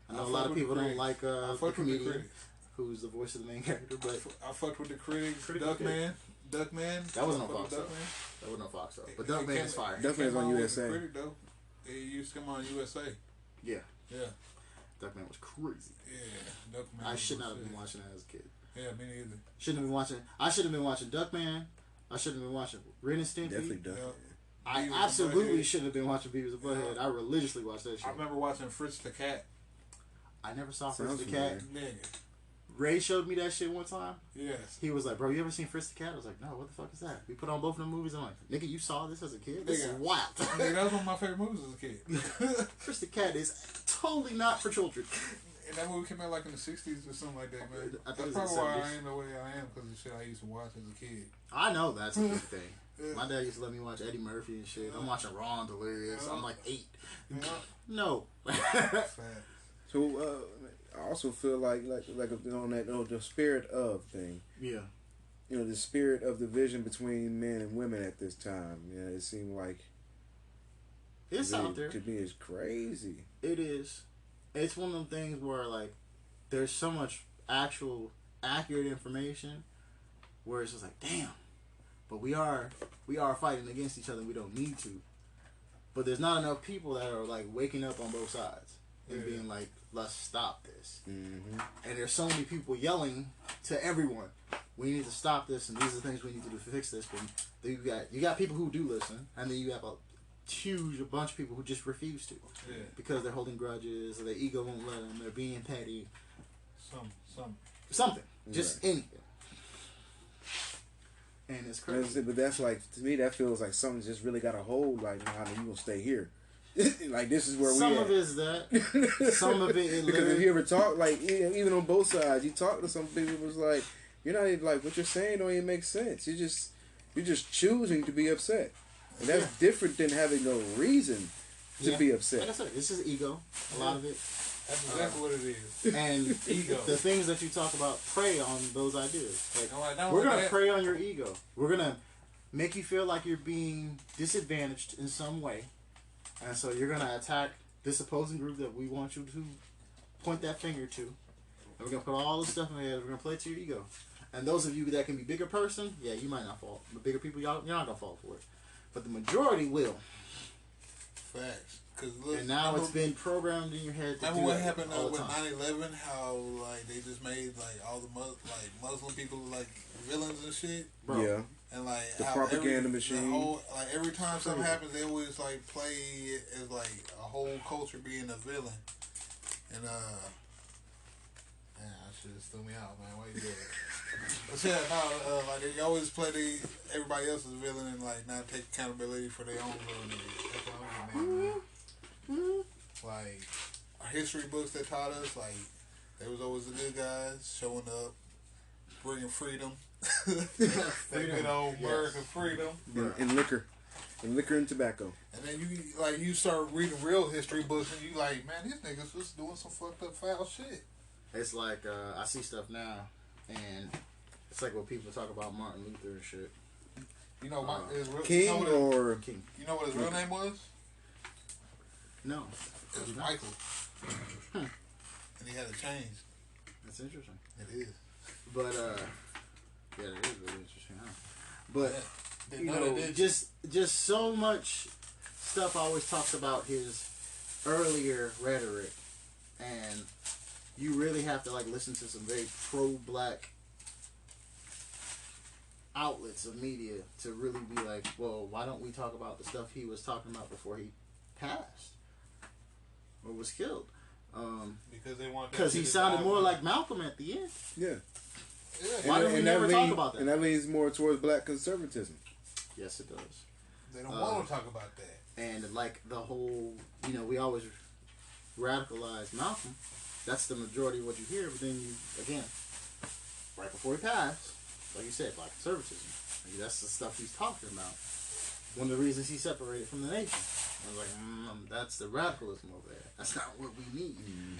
I know
I
a lot
fuck
of
with
people
the
don't
Critic.
like
I
the
fucked with the
comedian
Critic.
who's the voice of the main character, but
I fucked with the Critics.
Critic
Duckman. Duckman.
That wasn't on
I fucked
Fox,
with
though.
Duckman.
that wasn't on Fox though. But
It
Duckman
came-
is fire.
Duckman's
came
on
with
USA.
the Critic, though. It used to come on USA.
Yeah,
Yeah.
Duckman was crazy.
Yeah. Duckman.
I
was
should not have
shit.
been watching that as a kid.
Yeah, me neither.
Shouldn't have been watching. I should have been watching Duckman. I should have been watching Ren and Stimpy.
Definitely Duckman.
Yeah.
I
Beavis and
absolutely
Butthead.
shouldn't have been watching Beavis and Butthead. I religiously watched that
I
shit.
remember watching Fritz the Cat.
I never saw Fritz
Sounds
the Cat.
familiar.
Nigga.
Ray showed me that shit one time.
Yes.
He was like, "Bro, you ever seen Fritz the Cat?" I was like, "No, what the fuck is that?" We put on both of them movies. I'm like, "Nigga, you saw this as a kid? This is
Nigga.
wild."
Nigga, that was one of my favorite movies as a kid.
Fritz the Cat is totally not for children.
And that movie came out like in the 60s or something like that, man.
I think
That's
it was
probably
the
why
70s.
I am the way I am, because of shit I used to watch as a kid.
I know that's a big thing.
Yeah.
My dad used to let me watch Eddie Murphy and shit. I'm watching Raw and Delirious.
Yeah.
I'm like 8.
Yeah.
No.
Fat.
So I also feel like on that the spirit of thing.
Yeah.
You know, the spirit of division between men and women at this time. You know, it seemed like
It's out there.
to me is crazy.
It is. It's one of them things where like there's so much actual accurate information where it's just like, damn. But we are fighting against each other. We don't need to. But there's not enough people that are like waking up on both sides and
Yeah.
being like, let's stop this.
Mm-hmm.
And there's so many people yelling to everyone, we need to stop this, and these are the things we need to do to fix this. But then you got people who do listen, and then you have a bunch of people who just refuse to,
Yeah.
because they're holding grudges, or their ego won't let them, they're being petty,
Some.
just
Right.
anything. And it's crazy.
But that's like, to me, that feels like something just really got a hold. Like, nah, you gonna stay here. Like, this is where
Some
we
of
at.
it is that. Some of it
Because if you ever talk, like, even on both sides, you talk to some people, it was like, you're not even, like, what you're saying don't even make sense. You're just choosing to be upset. And that's different than having no reason to be
Like I
upset.
said, it's just ego. A lot of it.
That's exactly what it is.
And
Ego.
the things that you talk about prey on those ideas. Like,
I'm like, not
we're
only
gonna
that-
prey on your ego. We're gonna make you feel like you're being disadvantaged in some way, and so you're gonna attack this opposing group that we want you to point that finger to. And we're gonna put all this stuff in there. We're gonna play to your ego. And those of you that can be bigger person, yeah, you might not fall. The bigger people, you're not gonna fall for it. But the majority will.
Facts. Cause look,
And now
remember,
it's been programmed in your head to
remember
do
what
that
happened
all the
with
time.
9/11? How like they just made like all the Muslim people like villains and shit,
Bro.
Yeah.
and like
The
how
propaganda machine.
Like every time something
Crazy.
happens, they always like play it as like a whole culture being a villain, and man, that shit just threw me out, man. Why you do that? But yeah, no, like they always play everybody else as a villain and like not take accountability for their own villainy. That's what I'm getting at, man. Like our history books that taught us, like they was always the good guys showing up, bringing freedom, that good old American freedom.
And liquor. And liquor and tobacco.
And then you start reading real history books and you like, man, these niggas was doing some fucked up foul shit.
It's like I see stuff now, and it's like when people talk about Martin Luther and shit.
You know,
King
you know what
or...
King.
you know what his real name was?
No,
It was
You know?
Michael. And he had it changed.
that's interesting.
It is.
But yeah, that is really interesting. Huh? But
Didn't
you
know
know,
they did.
just so much stuff always talks about his earlier rhetoric, and you really have to like listen to some very pro-black outlets of media to really be like, well, why don't we talk about the stuff he was talking about before he passed or was killed?
Because they want.
Because he sounded more like Malcolm at the end.
Yeah.
Yeah,
Why don't we never talk about that?
And that leans more towards black conservatism.
Yes, it does.
they don't want to talk about that.
And like the whole, you know, we always radicalize Malcolm. That's the majority of what you hear. But then you, again, right before he passed, like you said, black conservatism. Like, that's the stuff he's talking about. one of the reasons he separated from the nation. I was like, that's the radicalism over there. That's not what we need.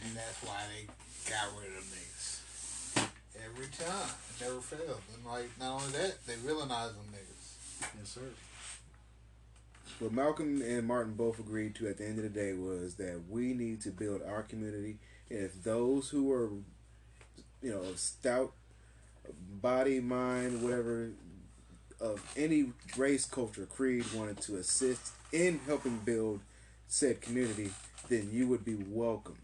And that's why they got rid of them niggas. Every time. It never failed. And like, not only that, they villainize them niggas.
Yes, sir.
What Malcolm and Martin both agreed to at the end of the day was that we need to build our community. And if those who are, stout body, mind, whatever, of any race, culture, creed wanted to assist in helping build said community, then you would be welcome.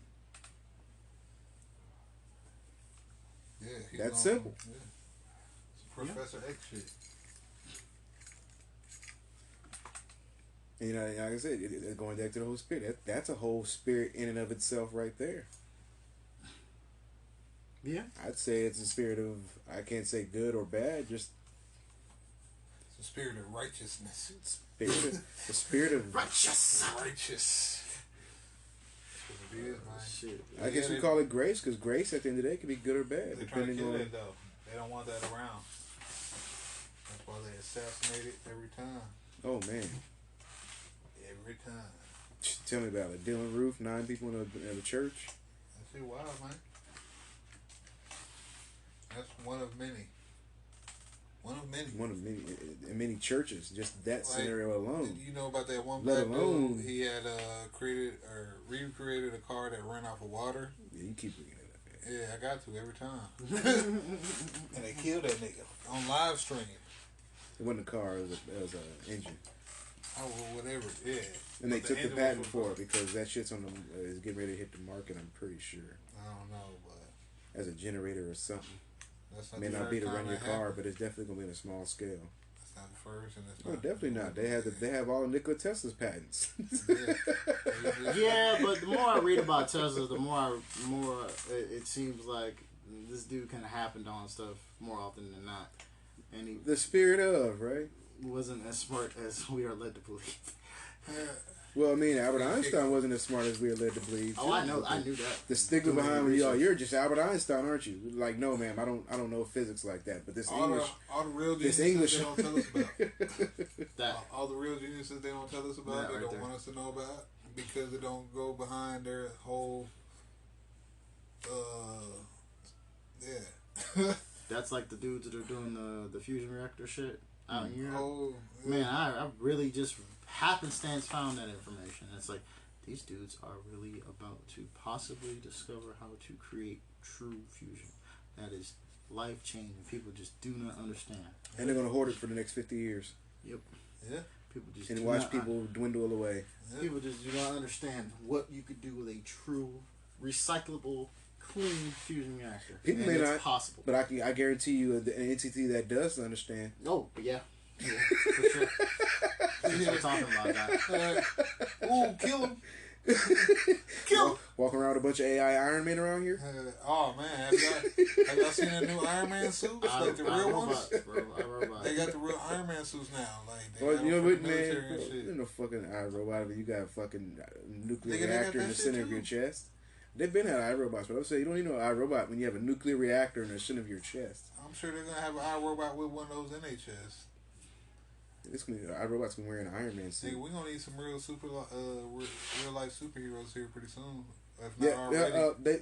Yeah,
That's simple.
Yeah. It's Professor X shit.
And like I said, going back to the whole spirit, that's a whole spirit in and of itself right there.
Yeah.
I'd say it's a spirit of, I can't say good or bad, just
It's the spirit of righteousness.
the spirit of
Righteous.
Righteous. That's what it is, man.
Shit.
I guess we call it grace, because grace at the end of the day can be good or bad,
They're trying to
depending
kill
on.
it though. They don't want that around. That's why they assassinate it every time.
Oh man,
Every time.
tell me about it. Dylan Roof, 9 people in the church.
That's it wild, man. That's one of many. One of many.
One of many in many churches. Just that scenario alone.
You know about that one
Let
black
alone-
dude? He had created or recreated a car that ran off of water.
Yeah, you keep bringing it up. Man.
Yeah, I got to every time. And they killed that nigga on live stream.
It wasn't a car. It was an engine.
Oh, well, whatever. Yeah.
And they
But
took the
engine
patent
was
for it because that shit's on the is getting ready to hit the market. I'm pretty sure
I don't know, but
as a generator or something.
that's not
May
the
not be to
first
run
time
your
that
car,
happened.
but it's definitely gonna be on a small scale.
That's not the first, and it's
No,
not.
definitely not. They have all of Nikola Tesla's patents.
Yeah.
Yeah, but the more I read about Tesla, the more it seems like this dude kind of happened on stuff more often than not, and he
The spirit of, right?
wasn't as smart as we are led to believe.
Well, I mean, Albert Einstein wasn't as smart as we are led to believe.
Oh, I know, I knew that.
The stigma
Doing
behind
research.
you're just Albert Einstein, aren't you? Like, no, ma'am, I don't know physics like that. But this
all
English,
the real
this
geniuses
English,
they don't tell us about.
That
All the real geniuses they don't tell us about,
That
they
right
don't
there.
want us to know about because they don't go behind their whole. Yeah.
that's like the dudes that are doing the fusion reactor shit out here.
Oh,
Man, I really just happenstance found that information. It's like these dudes are really about to possibly discover how to create true fusion. That is life changing. People just do not understand.
and they're gonna hoard it for the next 50 years
Yep.
Yeah.
People just
and
do
watch
not-
people dwindle away.
People just do not understand what you could do with a true recyclable, clean fusion reactor.
People
and
may
it's
not,
possible.
But I guarantee you, an entity that does understand.
Oh, but yeah, for sure. Since we're talking about that.
Ooh, kill him.
Walking around with a bunch of AI Iron Men around here.
Oh man, have y'all seen the new Iron Man suits? Like the real ones?
Bro, iRobot.
They got the real Iron Man suits now. Like they
Well,
got
you know
them for
what,
the
man?
military and shit.
You know, fucking iRobot, but you got a fucking nuclear
Nigga, they got
reactor in
that
the
shit
center of
too.
your chest. They've been had iRobots, but I would say you don't need no iRobot when you have a nuclear reactor in the center of your chest.
I'm sure they're gonna have an iRobot with one of those in their chest.
It's gonna be iRobot's gonna wear an Iron Man suit.
Nigga, we gonna need some real real life superheroes here pretty soon. If not
Yeah,
already.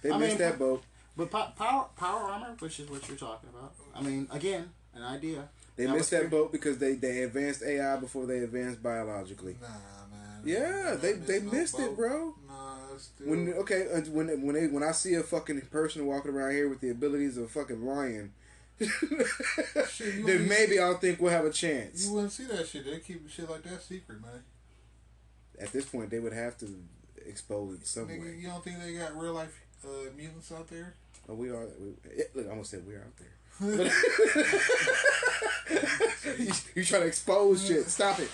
they
I
missed
mean,
that boat.
But power armor, which is what you're talking about. I mean, again, an idea.
They
That
missed
was
that boat because they advanced AI before they advanced biologically.
Nah, man.
Yeah, they missed it, bro.
Nah, it's still.
When I see a fucking person walking around here with the abilities of a fucking lion,
Shit, you
then
wouldn't-
maybe I'll think we'll have a chance.
You wouldn't see that shit. They keep shit like that secret, man.
At this point, they would have to expose it some
Nigga,
way.
you don't think they got real life mutants out there?
Oh, we are. Look, I almost said we're out there. you trying to expose shit? Stop it.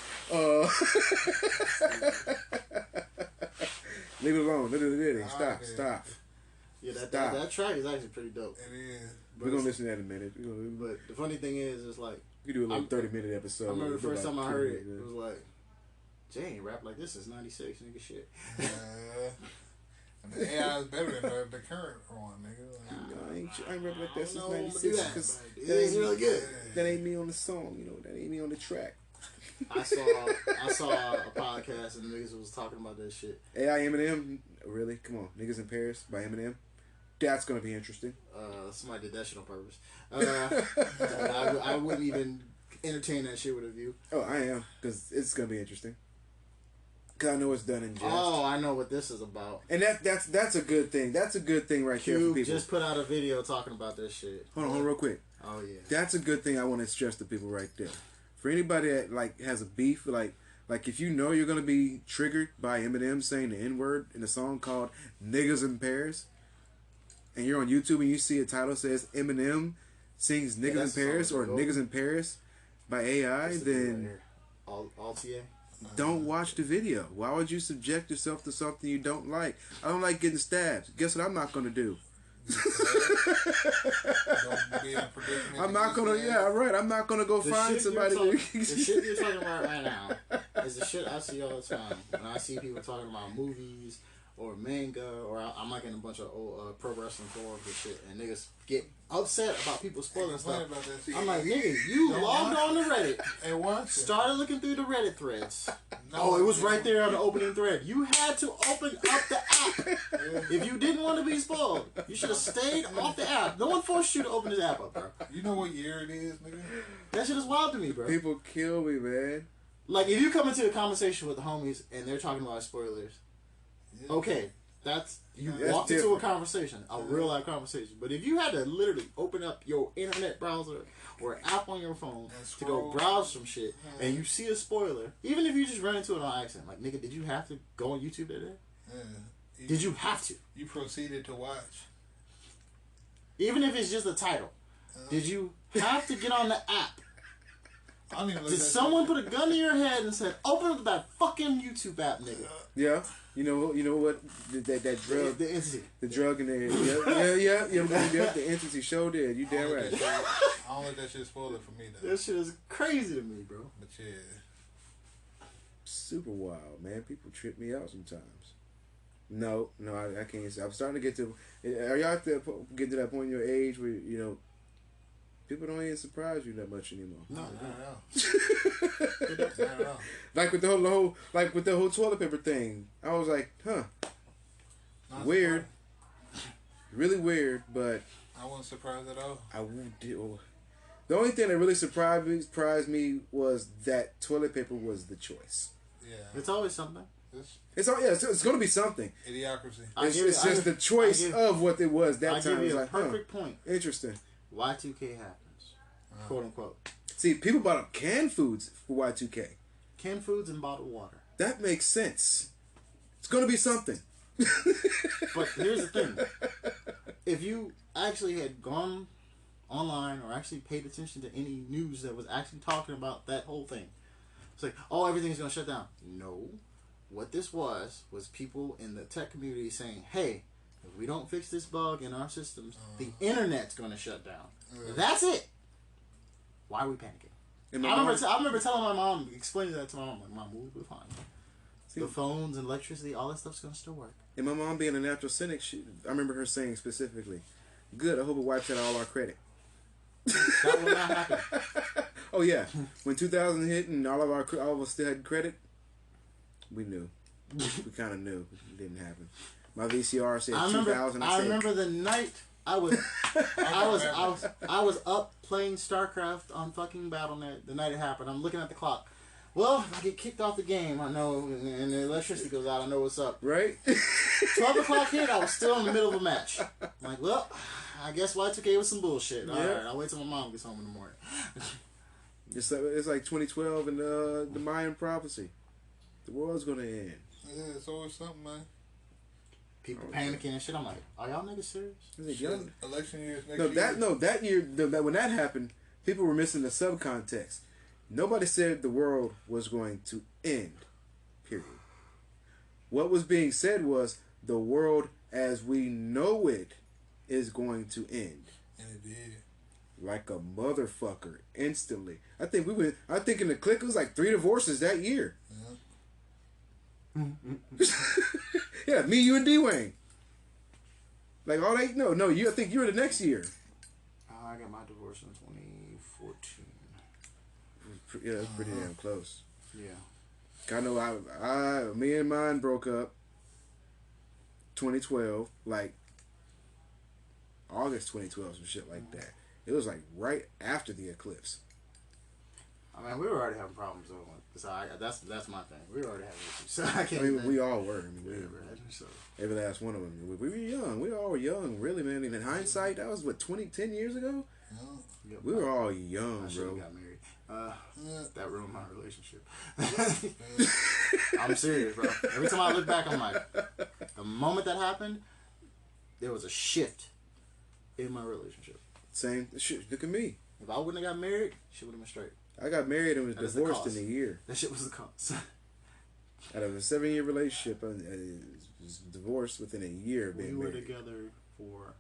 Leave it alone. Stop.
Okay.
Stop.
Yeah, that
Stop.
track is actually pretty dope.
It is.
We're gonna listen to that in a minute.
But the funny thing is, it's like
We do a little 30-minute episode.
I remember the
We'll do
first
about
time I
20
heard it,
minutes.
it was like, Jay ain't rap like this since '96, nigga. Shit.
And the AI is better than the current one, nigga.
I ain't rap like that since
I don't know, I'm gonna do
'96
that,
because
but it ain't really good.
that ain't me on the song. You know, that ain't me on the track.
I saw a podcast and the niggas was talking about that shit.
AI Eminem, really? Come on, Niggas in Paris by Eminem. That's gonna be interesting.
Somebody did that shit on purpose. I wouldn't even entertain that shit with a view.
Oh, I am, because it's gonna be interesting. Cause I know it's done in jest.
Oh, I know what this is about.
And that's a good thing. That's a good thing right there for
Cube
people.
just put out a video talking about this shit.
Hold on, real quick.
Oh yeah.
That's a good thing. I want to stress to people right there. For anybody that like has a beef, like if you know you're gonna be triggered by Eminem saying the N word in a song called "Niggas in Paris," and you're on YouTube and you see a title says Eminem sings "Niggas in
that's the
Paris"
song
or
with the
"Niggas in Paris" by AI,
What's the deal
then
right here? All TA.
don't watch the video. Why would you subject yourself to something you don't like? I don't like getting stabbed. Guess what I'm not gonna do?
Don't be in a predicament
I'm not gonna. Yeah, right. I'm not gonna go find somebody.
The shit you're talking about right now is the shit I see all the time. When I see people talking about movies or manga, or I'm like in a bunch of old pro wrestling forums and shit, and niggas get upset about people spoiling stuff.
about that shit.
I'm like, nigga, you
Don't
logged
watch
on to Reddit,
And watch it.
started looking through the Reddit threads.
No,
Oh, it was
man.
right there on the opening thread. You had to open up the app. If you didn't want to be spoiled, you should have stayed off the app. No one forced you to open this app up, bro.
You know what year it is, nigga?
That shit is wild to me, bro.
People kill me, man.
Like, if you come into a conversation with the homies and they're talking about spoilers,
Yeah.
okay, that's you
That's
walked into a
different.
conversation, a real life conversation. But if you had to literally open up your internet browser or app on your phone
And
to go
scroll.
browse some shit, and you see a spoiler, even if you just run into it on accident, like, nigga, did you have to go on YouTube that day?
Yeah.
Did you have to?
You proceeded to watch.
Even if it's just the title, did you have to get on the app?
I don't even look
Did
that
someone
shit.
put a gun to your head and said, "Open up that fucking YouTube app, nigga"?
Yeah. You know what? That drug,
The entity.
the drug in there. Yeah. The entity show did. You
I
damn
don't let
right.
that shit- I don't let that shit spoil it for me though.
That shit is crazy to me, bro.
But yeah.
Super wild, man. People trip me out sometimes. No, I can't. I'm starting to get to. Are y'all getting to that point in your age where people don't even surprise you that much anymore?
No,
Not at all.
Like with the whole toilet paper thing, I was like, huh,
Not
weird, really weird. But
surprised. I wasn't surprised at all.
I won't do. The only thing that really surprised me was that toilet paper was the choice.
Yeah.
it's always something.
It's
It's going to be something.
idiocracy.
It's just the choice of what it was that
I
time.
give
It's
you a
like,
perfect point.
interesting.
Y2K happens, quote unquote.
See, people bought up canned foods for Y2K.
Canned foods and bottled water.
That makes sense. It's going to be something.
But here's the thing: if you actually had gone online or actually paid attention to any news that was actually talking about that whole thing, it's like, oh, everything's gonna shut down. No, what this was people in the tech community saying, hey, if we don't fix this bug in our systems, the internet's gonna shut down. That's it. Why are we panicking?
And
I remember telling my mom, explaining that to my mom, like, Mom, we'll be fine.
See-
The phones and electricity, all that stuff's gonna still work.
And my mom being a natural cynic, I remember her saying specifically, good, I hope it wipes out all our credit.
That will not happen.
Oh yeah, when 2000 hit and all of us still had credit, we knew. We kind of knew it didn't happen. My VCR said 2000.
I remember the night I was up playing StarCraft on fucking BattleNet the night it happened. I'm looking at the clock. Well, if I get kicked off the game, I know, and the electricity goes out, I know what's up.
Right?
12 o'clock hit, I was still in the middle of a match. I'm like, well, I guess Y2K was some bullshit. All right, I'll wait till my mom gets home in the morning.
It's like 2012 and the Mayan prophecy. The world's gonna end.
Yeah, it's always something, man.
People panicking and shit. I'm like, are y'all niggas serious?
Is it
Shit,
young?
election years next year.
That year when that happened, people were missing the subcontext. Nobody said the world was going to end. Period. What was being said was the world as we know it is going to end.
And it did.
Like a motherfucker, instantly. I think in the click it was like 3 divorces that year. Yeah, me, you, and D-Wayne. Like all they I think you were the next year.
I got my divorce in 2014.
Yeah, that's pretty damn close.
Yeah.
I know me and mine broke up 2012, like August 2012, some shit like that. It was like right after the eclipse.
I mean, we were already having problems though. So that's my thing. We were already having issues. So I can't.
I mean, we all were. I mean,
we were having, so.
Every last one of them. We were young. We all were young, really, man. And in hindsight, that was what 10 years ago.
Yeah.
We were all young,
I should
bro.
have got married. That ruined my relationship. I'm serious, bro. Every time I look back, I'm like, the moment that happened, there was a shift in my relationship.
Same. Shit, look at me.
If I wouldn't have got married, she would have been straight.
I got married and was
That is the
divorced
cost.
in a year.
That shit was the cause.
Out of a 7-year relationship, I was divorced within a year of
We
being
were
married.
together for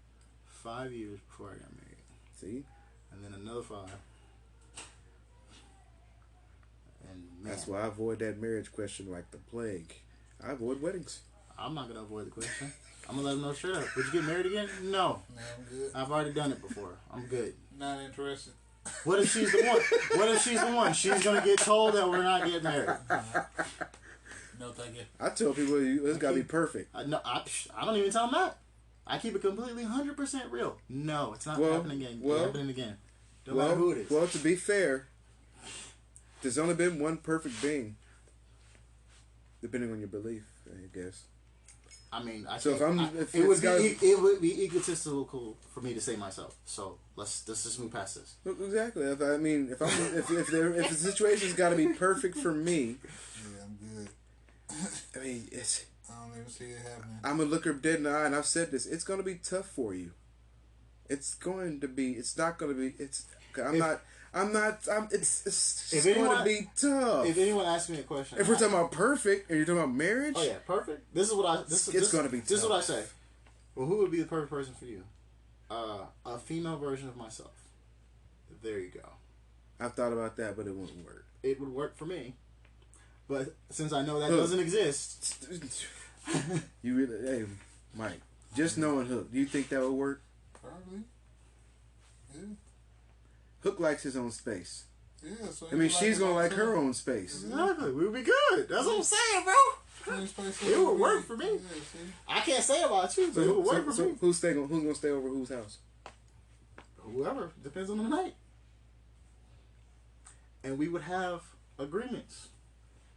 5 years before I got married.
See?
And then another 5. And man,
That's why I avoid that marriage question like the plague. I avoid weddings.
I'm not going to avoid the question. I'm going to let them know straight up. Would you get married again? No.
Nah, I'm good.
I've already done it before. I'm good.
Not interested.
What if she's the one? What if she's the one? She's going to get told that we're not getting married.
No, thank you.
I tell people it's got to be perfect.
No, I don't even tell them that. I keep it completely 100% real. No, it's not happening again. Happening again. No matter who it is.
Well, to be fair, there's only been one perfect being, depending on your belief, I guess.
I mean,
So
it would be egotistical for me to say myself. So let's just move past this.
Exactly. If the situation's got to be perfect for me,
Yeah, I'm good.
I mean, it's.
I don't even see it happening.
I'm gonna look her dead in the eye, and I've said this. It's gonna be tough for you. It's going to be. It's not gonna be. It's. It's
If
going
anyone-
to be tough.
If anyone asks me a question,
If we're talking about perfect, and you're talking about marriage,
oh yeah, perfect. This is what I.
It's gonna be
This is
tough.
what I say. Well, who would be the perfect person for you? A female version of myself. There you go.
I've thought about that, but it wouldn't work.
It would work for me, but since I know that
Look.
doesn't exist,
You really, hey, Mike, just knowing Hook, do you think that would work?
Probably. Yeah.
Hook likes his own space.
Yeah. So
I mean, she's gonna like her own space.
exactly, we would be good. That's what I'm saying, bro. It would work for me.
Yeah, see?
I can't say about you, but it would work for me.
Who's gonna stay over whose house?
Whoever, depends on the night. And we would have agreements,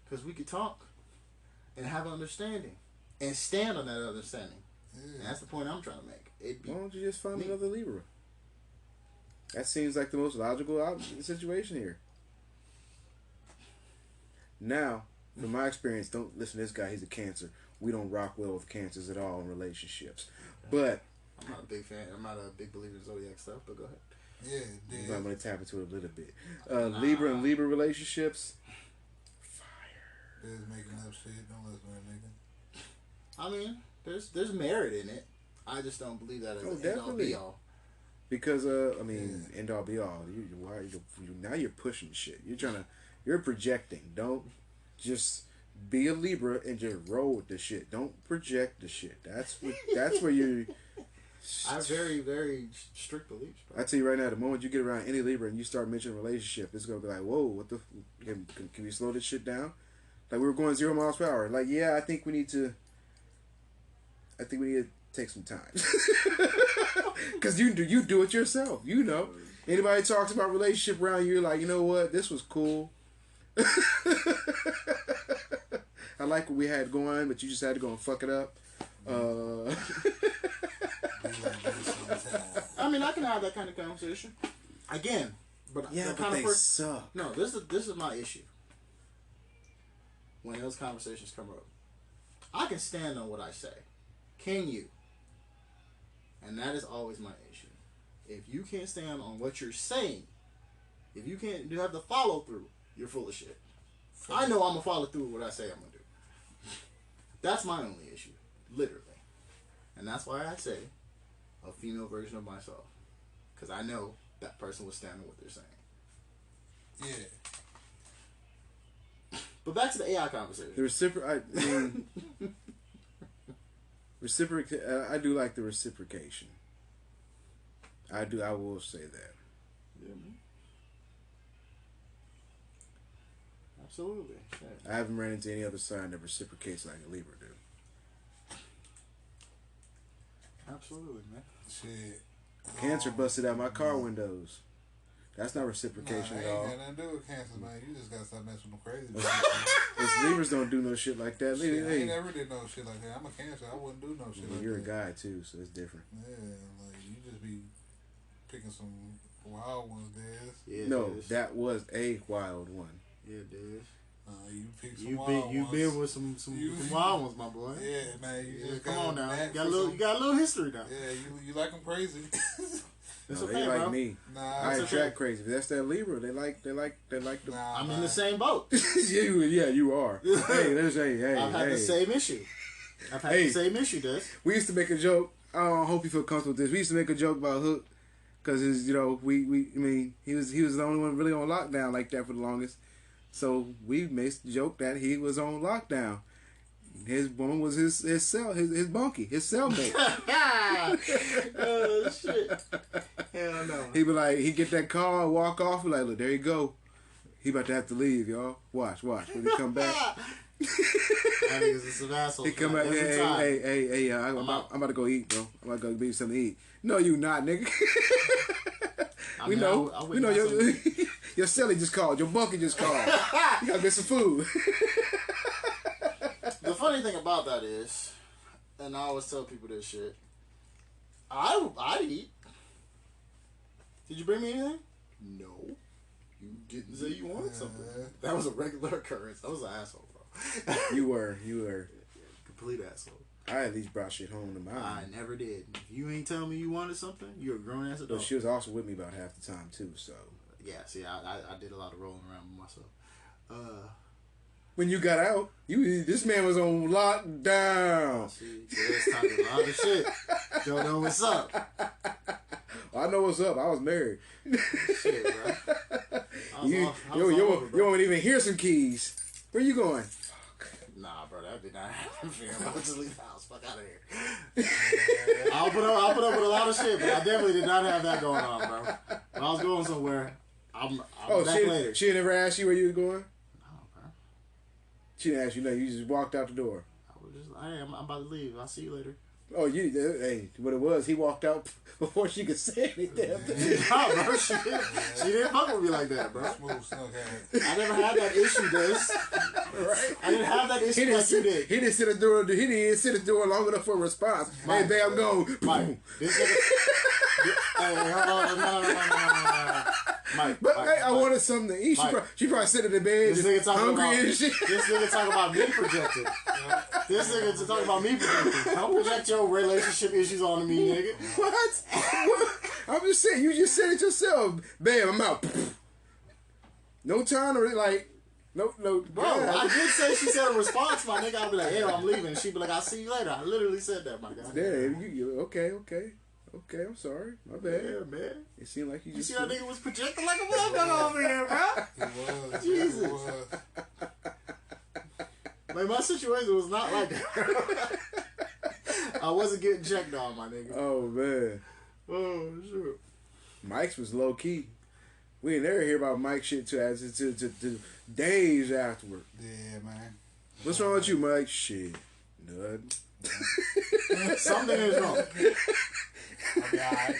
because we could talk and have an understanding and stand on that understanding. And
Yeah.
that's the point I'm trying to make. It'd be
Why don't you just find
Me.
another Libra? That seems like the most logical situation here. Now, from my experience, don't listen to this guy. He's a Cancer. We don't rock well with Cancers at all in relationships. But
I'm not a big fan. I'm not a big believer in zodiac stuff. But go ahead.
Yeah.
I'm going to tap into it a little bit. Libra and Libra relationships.
They're making up shit. Don't listen to that nigga.
I mean, there's merit in it. I just don't believe that as
Oh,
an end all
definitely.
be all.
Because end all be all. Now you're pushing shit. You're projecting. Don't just be a Libra and just roll with the shit. Don't project the shit. That's where you.
I have very, very strict beliefs, bro.
I tell you right now, the moment you get around any Libra and you start mentioning relationship, it's gonna be like, whoa, what the? Can we slow this shit down? Like we were going 0 miles per hour. Like, yeah, I think we need to take some time. Because you do it yourself. You know, anybody talks about relationship around you, you're like, you know what, this was cool. I like what we had going, but you just had to go and fuck it up.
Be like that sometimes.
I mean, I can have that kind of conversation. Again, but
Yeah,
the
but
kind
they
of person.
suck.
No, this is my issue. When those conversations come up, I can stand on what I say. Can you? And that is always my issue. If you can't stand on what you're saying, if you can't have the follow through, you're full of shit. I know I'm gonna follow through with what I say I'm gonna do. That's my only issue, literally, and that's why I say a female version of myself, because I know that person will stand on what they're saying.
Yeah.
But back to the AI conversation.
I do like the reciprocation. I will say that.
Yeah, man. Absolutely. Shit.
I haven't ran into any other sign that reciprocates like a Libra do.
Absolutely, man.
Shit.
Cancer busted out my car windows. That's not reciprocation at all.
Ain't got nothing to do with cancer, man. You just gotta stop messing with them crazy.
Those Libras don't do no shit like that.
Shit, I
Hey,
ain't never did no shit like that. I'm a cancer. I wouldn't do no shit like
you're a
that.
guy too, so it's different.
Yeah, like you just be picking some wild ones, Dez.
Yeah,
No,
Diz.
that was a wild one.
Yeah, Diz.
You pick some
You
wild
been
ones.
with some
You-
wild ones, my boy.
Yeah, man. You
Yeah,
just
come
got
on now.
knack
You got
for
a little.
some-
You got a little history now.
Yeah, you like them crazy.
It's
No,
okay,
they like
bro.
me.
Nah,
I
it's
attract
okay.
crazy. That's that Libra. They like the.
nah,
I'm
man.
in the same boat.
Yeah, you are. Hey,
I've had the same issue. I've had
Hey.
the same issue, Des.
We used to make a joke. I hope you feel comfortable with this. We used to make a joke about Hook because his, I mean, he was the only one really on lockdown like that for the longest. So we made the joke that he was on lockdown. His woman was his bunkie, his cellmate.
Oh shit! Hell no.
He be like, he get that call and walk off. Be like, look, there you go. He about to have to leave, y'all. Watch. When he come back,
That nigga's some assholes.
he come back.
every
Hey,
time.
hey, I'm
out.
about to go eat, bro. I'm about to go give you something to eat. No, you not, nigga.
I
We
mean,
know.
I would
We know
not
your
say-
your celly just called. Your bunkie just called. You gotta get some food.
The funny thing about that is, and I always tell people this shit. I eat. Did you bring me anything? No. You didn't say you wanted something. That was a regular occurrence. I was an asshole, bro.
You were.
Complete asshole.
I at least brought shit home to mine.
I never did. If you ain't telling me you wanted something, you're a grown ass
But
adult.
she was also with me about half the time too. So
Yeah, see, I did a lot of rolling around with myself.
when you got out, this man was on lockdown.
See, it's talking a lot of shit. Don't know what's up.
I know what's up. I was married.
Shit, bro. I was
You
all over, bro.
won't even hear some keys. Where you going?
Nah, bro, that did not happen. I'll just leave the house. Fuck out of here. I'll put up with a lot of shit, but I definitely did not have that going on, bro. When I was going somewhere, I'm back later.
she never asked you where you was going.
No, bro.
She didn't ask you. No, you just walked out the door.
I was just, I'm about to leave. I'll see you later.
Oh, hey, what it was? He walked out before she could say anything.
No, bro, she didn't fuck with me like that, bro.
Smooth snook hat.
I never had that issue, Des.
Right?
I didn't have that
He
issue
didn't,
like you
sit,
did.
he didn't sit at the door. He didn't sit at the door long enough for a response. Hey, babe, I'm going.
Mike, this nigga. Hey, hold on, no. Mike,
But
Mike,
hey, I
Mike.
wanted something to eat.
Mike.
She probably sitting in the bed,
This
just
nigga talking
hungry
about
and shit.
this nigga talking about me projecting. This nigga talking about me projecting. Don't project your relationship issues onto me, nigga.
What? I'm just saying, you just said it yourself. Bam, I'm out. No time to no.
Bro,
God.
I did say she said a response, my nigga. I'll be like, hey, I'm leaving. She'd be like, I'll see you later. I literally said that, my guy.
Yeah, you okay. I'm sorry. My bad.
Yeah, man.
It seemed like you
You
just.
see how nigga was projecting like a motherfucker over here, bro?
He was.
Jesus.
He was.
Like, my situation was not like that. I wasn't getting checked on, my nigga.
Oh man,
Oh, sure.
Mike's was low key. We didn't ever hear about Mike shit to days afterward.
Yeah, man.
What's wrong with you, Mike? Shit, nothing.
Something is wrong.
I'll be alright.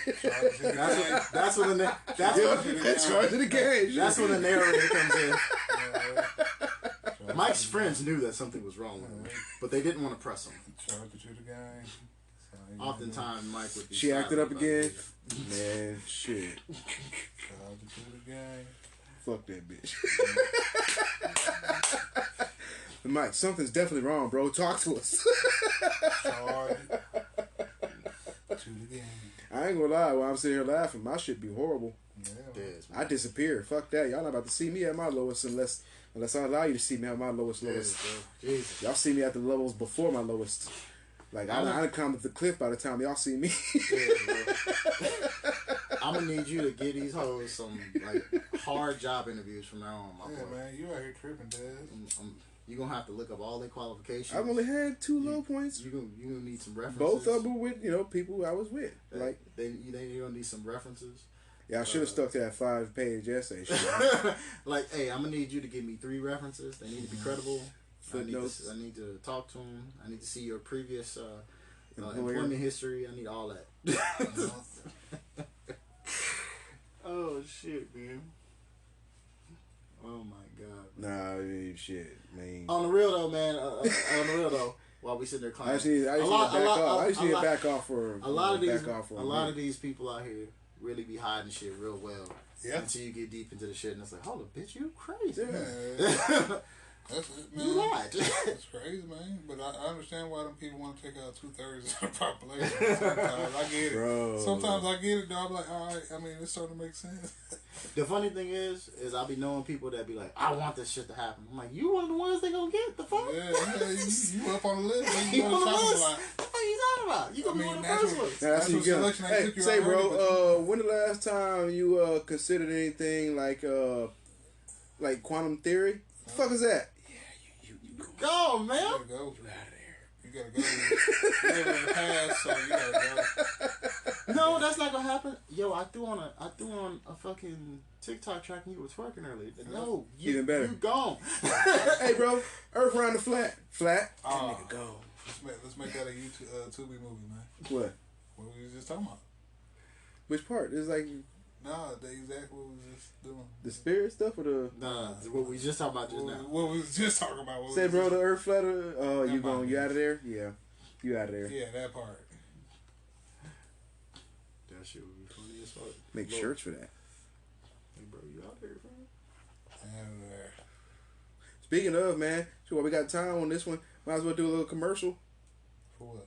That's when the
That's right to the game.
that's when the narrator comes in. Mike's friends knew that something was wrong with him, but they didn't want to press him.
Charge it to the gang. So,
Oftentimes, Mike would be
She acted up
silent
again.
about
Man, shit.
Charge it to the gang.
Fuck that bitch. Mike, something's definitely wrong, bro. Talk to us.
Charge it to the gang.
I ain't gonna lie. While I'm sitting here laughing, my shit be horrible.
Yeah,
it. Yes,
I disappear. Fuck that. Y'all not about to see me at my lowest unless I allow you to see me at my lowest.
yes, bro. Jesus.
Y'all see me at the levels before my lowest. Like I done come to the cliff by the time y'all see me.
I'm gonna need you to get these hoes some like hard job interviews from now on, my
yeah,
boy.
man. You out here tripping, Dad.
You gonna have to look up all their qualifications.
I've only had 2 low points.
You gonna need some references.
Both of them with people I was with.
Like they gonna need some references.
Yeah, I should have stuck to that 5-page essay. Shit.
Like, hey, I'm gonna need you to give me 3 references. They need to be credible.
Footnotes.
I need to talk to them. I need to see your previous
Employer.
employment history. I need all that. Oh shit, man. Oh my god.
Nah, I mean, shit, man.
On the real though, man. On the real though, while we sit there
I
crying,
just need to back off for
a lot of these
minute.
people out here really be hiding shit real well.
Yeah.
Until you get deep into the shit and it's like, hold up, bitch, you crazy.
Yeah. That's it, man.
You lied.
It's crazy, man. But I understand why them people want to take out 2/3 of the population. Sometimes I get it.
Bro.
Sometimes I get it, though. I'm like, all right. I mean, it's starting to make sense.
The funny thing is I'll be knowing people that be like, I want this shit to happen. I'm like, you one of the ones they gonna get the fuck?
Yeah, you up on the list. Man.
You
You
on
on
the
the
list?
chopping block.
What the fuck you talking about? You gonna be one of the first ones.
Now, that's
That's
what you
what
get.
selection they
Hey,
took you
say,
already,
bro.
but
When the last time you considered anything like quantum theory? The fuck is that?
Go, man.
You gotta go. You gotta go. You live in the past, so you gotta go.
No, that's not gonna happen. Yo, I threw on a fucking TikTok track and you were twerking earlier. No,
Even better.
You gone.
Hey, bro. Earth around the flat. That nigga go.
Let's make that a YouTube, Tubi movie, man.
What?
What we was just talking about.
Which part? It's like
No, the exact what we was just doing.
the spirit stuff or the.
Nah, what we just talking about just now.
What we was just talking about. What
Say,
we
bro,
was
the Earth flat. Oh, you
That
going?
might
You
be.
out of there? Yeah, you out of there.
Yeah, that part.
That shit would be funny as fuck.
Make
Bro,
shirts for that.
Hey, bro, you out there, bro?
And there.
Speaking of, man, so while we got time on this one, might as well do a little commercial.
For what?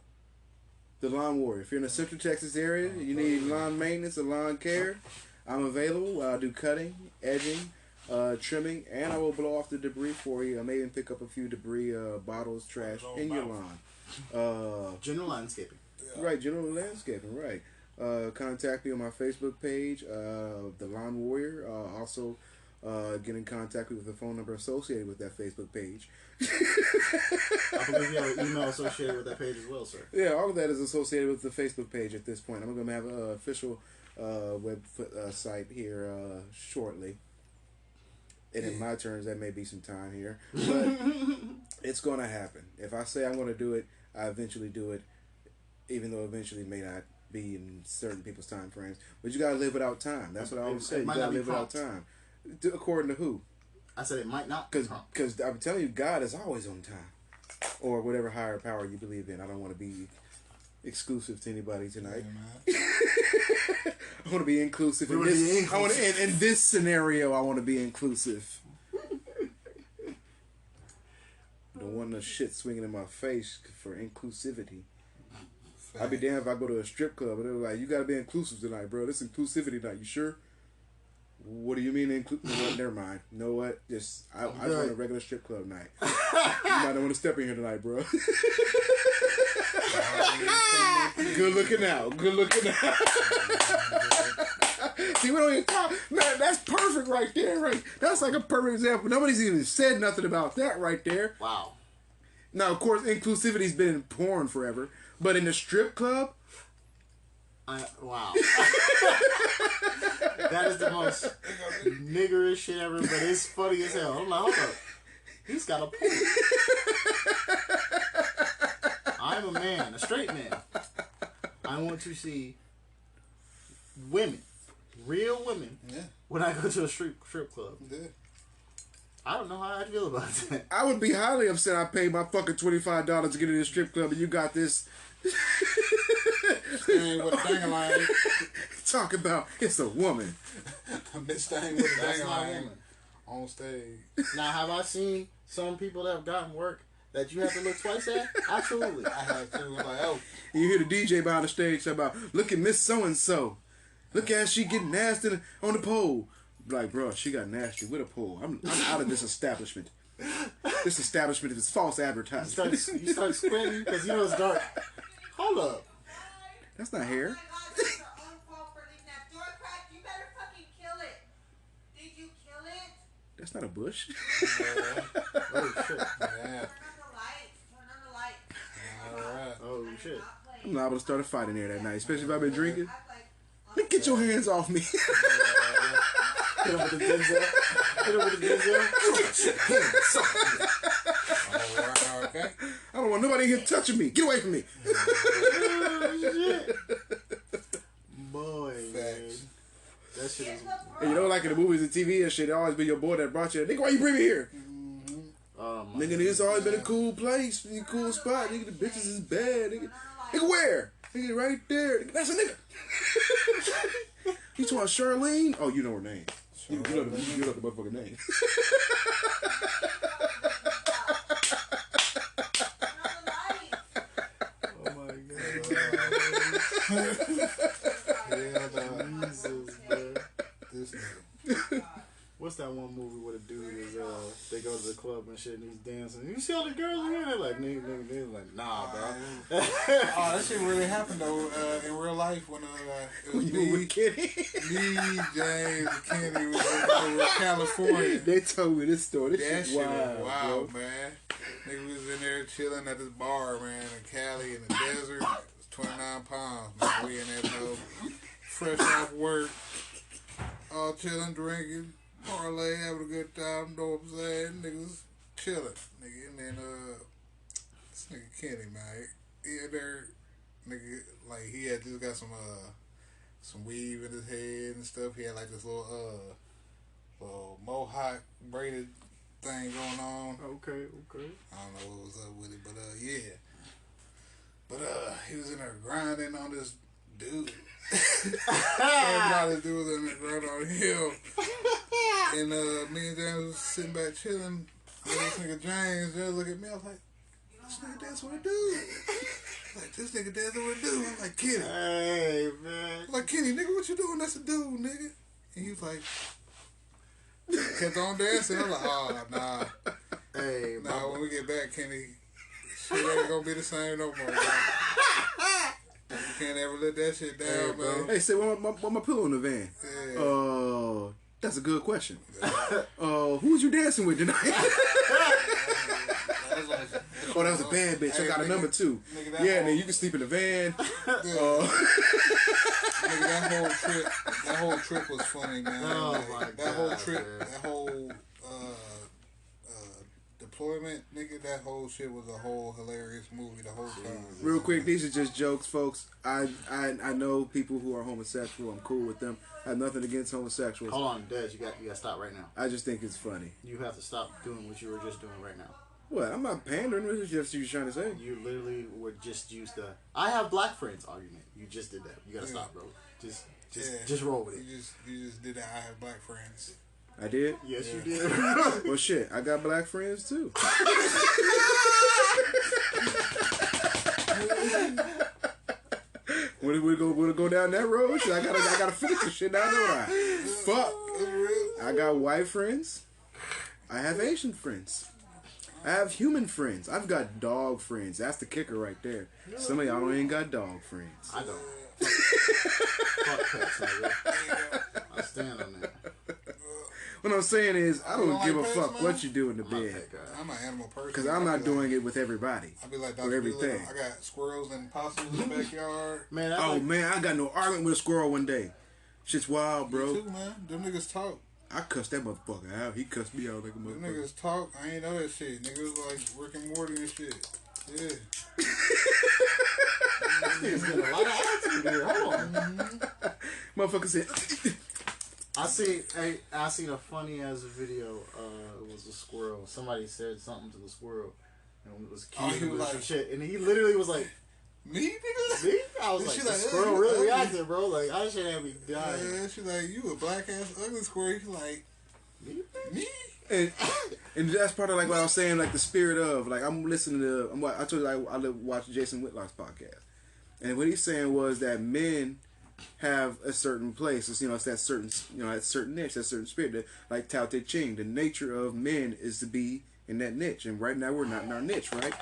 The Lawn Warrior. If you're in the Central Texas area, you need lawn maintenance or lawn care, I'm available. I'll do cutting, edging, trimming, and I will blow off the debris for you. I may even pick up a few debris, bottles, trash in your lawn.
General landscaping.
Right, general landscaping, right. Contact me on my Facebook page, The Lawn Warrior. Also, get in contact with the phone number associated with that Facebook page.
I believe you have an email associated with that page as well, sir.
Yeah, all of that is associated with the Facebook page at this point. I'm going to have an official web site here shortly. And in my terms, that may be some time here. But it's going to happen. If I say I'm going to do it, I eventually do it, even though eventually may not be in certain people's time frames. But you got to live without time. That's what I always say. You
might
got
not
to
be
live without
prompt.
time. According to who?
I said it might not.
Because I'm telling you, God is always on time. Or whatever higher power you believe in. I don't want to be exclusive to anybody tonight.
Yeah, man.
I want to be inclusive. In this, I want to, in this scenario, I want to be inclusive. Don't want no shit swinging in my face for inclusivity. I'd be damned if I go to a strip club and they're like, "You got to be inclusive tonight, bro. This inclusivity night. You sure?" What do you mean inclusive? Never mind. You know what? Just I just want a regular strip club night. You might not want to step in here tonight, bro. Good looking out. Good looking out. See, we don't even talk. Man, that's perfect right there. Right, that's like a perfect example. Nobody's even said nothing about that right there.
Wow.
Now, of course, inclusivity's been in porn forever, but in the strip club,
Wow. That is the most niggerish shit ever, but it's funny as hell. I'm like, hold up. He's got a point. I'm a man, a straight man. I want to see women, real women,
Yeah.
when I go to a strip club.
Yeah.
I don't know how I feel about that.
I would be highly upset. I paid my fucking $25 to get in the strip club, and you got this.
Thing with a dang-a-line.
Talk about it's a woman.
Bitch thing with a
That's my
dang-a-line
woman.
on stage.
Now, have I seen some people that have gotten work that you have to look twice at? Absolutely.
I had to. I'm like, oh.
And you hear the DJ behind the stage talk about, "Look at Miss So and So. Look at her, she getting nasty on the pole." Like, bro, she got nasty with a pole. I'm out of this establishment. This establishment is false advertising.
You start squinting because you know it's dark. Hold up.
That's not hair.
Oh my God, it's your own fault for leaving that door cracked. You better fucking kill it. Did you kill it?
That's not a bush.
Oh, shit.
Yeah.
Turn on the light. Turn on the light.
All right.
Oh, shit.
I'm liable to start a fight in there that night, especially if I've been drinking.
Act like
Look at Get your hands off me.
Hit him with the Denzel. Hit him with the Denzel.
Oh, okay.
I don't want nobody here touching me. Get away from me.
Boy, man. That shit is.
And you know, like in the movies and TV and shit, it always be your boy that brought you. Nigga, why you bring me here? Nigga, it's always been a cool place, a cool spot. Nigga, the bitches is bad. Nigga where? Nigga, right there. Nigga, that's a nigga. You talking about Charlene? Oh, you know her name. You know the motherfucking name.
Oh my god. Jesus, man.
This nigga.
What's that one movie where the dude is they go to the club and shit and he's dancing? You see all the girls in here? They're like nigga, like nah, bro.
Oh, that shit really happened though in real life when it was
You with Kenny?
me, James, and Kenny was in California.
They told me this story.
That
This
shit
shit
was
wild,
wild,
bro.
man. Nigga was in there chilling at this bar, man, in Cali in the desert. It was 29 pounds, man. We in that hoe, fresh off work, all chilling, drinking, parlay, having a good time. Know what I'm saying? Niggas chilling, nigga. And then this nigga Kenny, man, he in there, nigga, like he had just got some weave in his head and stuff. He had like this little mohawk braided thing going on.
Okay.
I don't know what was up with it, but yeah. But he was in there grinding on this dude. Everybody dude was in there grinding on him. And me and James was sitting back chilling. And this nigga James just look at me. I was like, this nigga dance with a dude. Like, this nigga dancing with a dude. I'm like, Kenny.
Hey, man.
I'm like, Kenny, nigga, what you doing? That's a dude, nigga. And he was like, kept on dancing. I'm like, oh, nah.
Hey,
Nah, when we get back, Kenny, shit ain't gonna be the same no more, man. You can't ever let that shit down, man.
Hey, say, what my pillow in the van?
Yeah.
That's a good question. Who was you dancing with tonight? Oh, that was a bad bitch. I got a number two.
Nigga,
Yeah, then you can sleep in the van.
Nigga, that whole trip was funny, man.
Oh,
Like,
my
that
God,
whole trip,
man.
that whole deployment, nigga, that whole shit was a whole hilarious movie the whole time.
Real quick, these are just jokes, folks. I know people who are homosexual. I'm cool with them. I have nothing against homosexuals.
Hold on, Des, you got to stop right now.
I just think it's funny.
You have to stop doing what you were just doing right now.
What? I'm not pandering. This is just what you're trying to say.
You literally were just used the I have black friends argument. You just did that. You gotta stop, bro. Just roll with it.
You just did that. I have black friends.
I did?
Yes, you did.
Well, shit. I got black friends, too. We're gonna go down that road? Shit, I gotta finish this shit down there. Fuck. I got white friends. I have Asian friends. I have human friends. I've got dog friends. That's the kicker right there. Some of y'all ain't got dog friends.
I don't. Fuck pets, nigga. I stand on that.
What I'm saying is, I don't
like
give a
pets,
fuck
man?
what you do in the
I'm not
bed.
that guy.
I'm an animal person.
Because I'm not doing it with everybody.
I be like
For
Dr.
everything.
Doolittle. I got squirrels and possums in the backyard.
Man, that's
Oh,
like,
man, I got no argument with a squirrel one day. Shit's wild,
Bro.
bro.
Too, man. Them niggas talk.
I cussed that motherfucker out. He cussed me out like a
Them
motherfucker.
niggas talk. I ain't know that shit. Niggas like Rick and Morty and shit. Yeah.
He's getting a lot of attitude here. Hold on.
Motherfucker said,
I seen a funny ass video. It was a squirrel. Somebody said something to the squirrel, and it was cute.
he was like-
shit, and he literally was like,
Me, nigga?
"Me?" I was
And
like,
she
the
like,
squirrel
"Yeah,
really
you
reacted, bro. Like, I shouldn't have me dying.
Yeah, she like, you a black ass ugly squirrel. He like, me?
and that's part of like what I was saying, like the spirit of like I'm listening to. I told you I watch Jason Whitlock's podcast, and what he's saying was that men have a certain place. It's, it's that certain that certain niche, that certain spirit. That, like Tao Te Ching, the nature of men is to be in that niche, and right now we're not in our niche, right?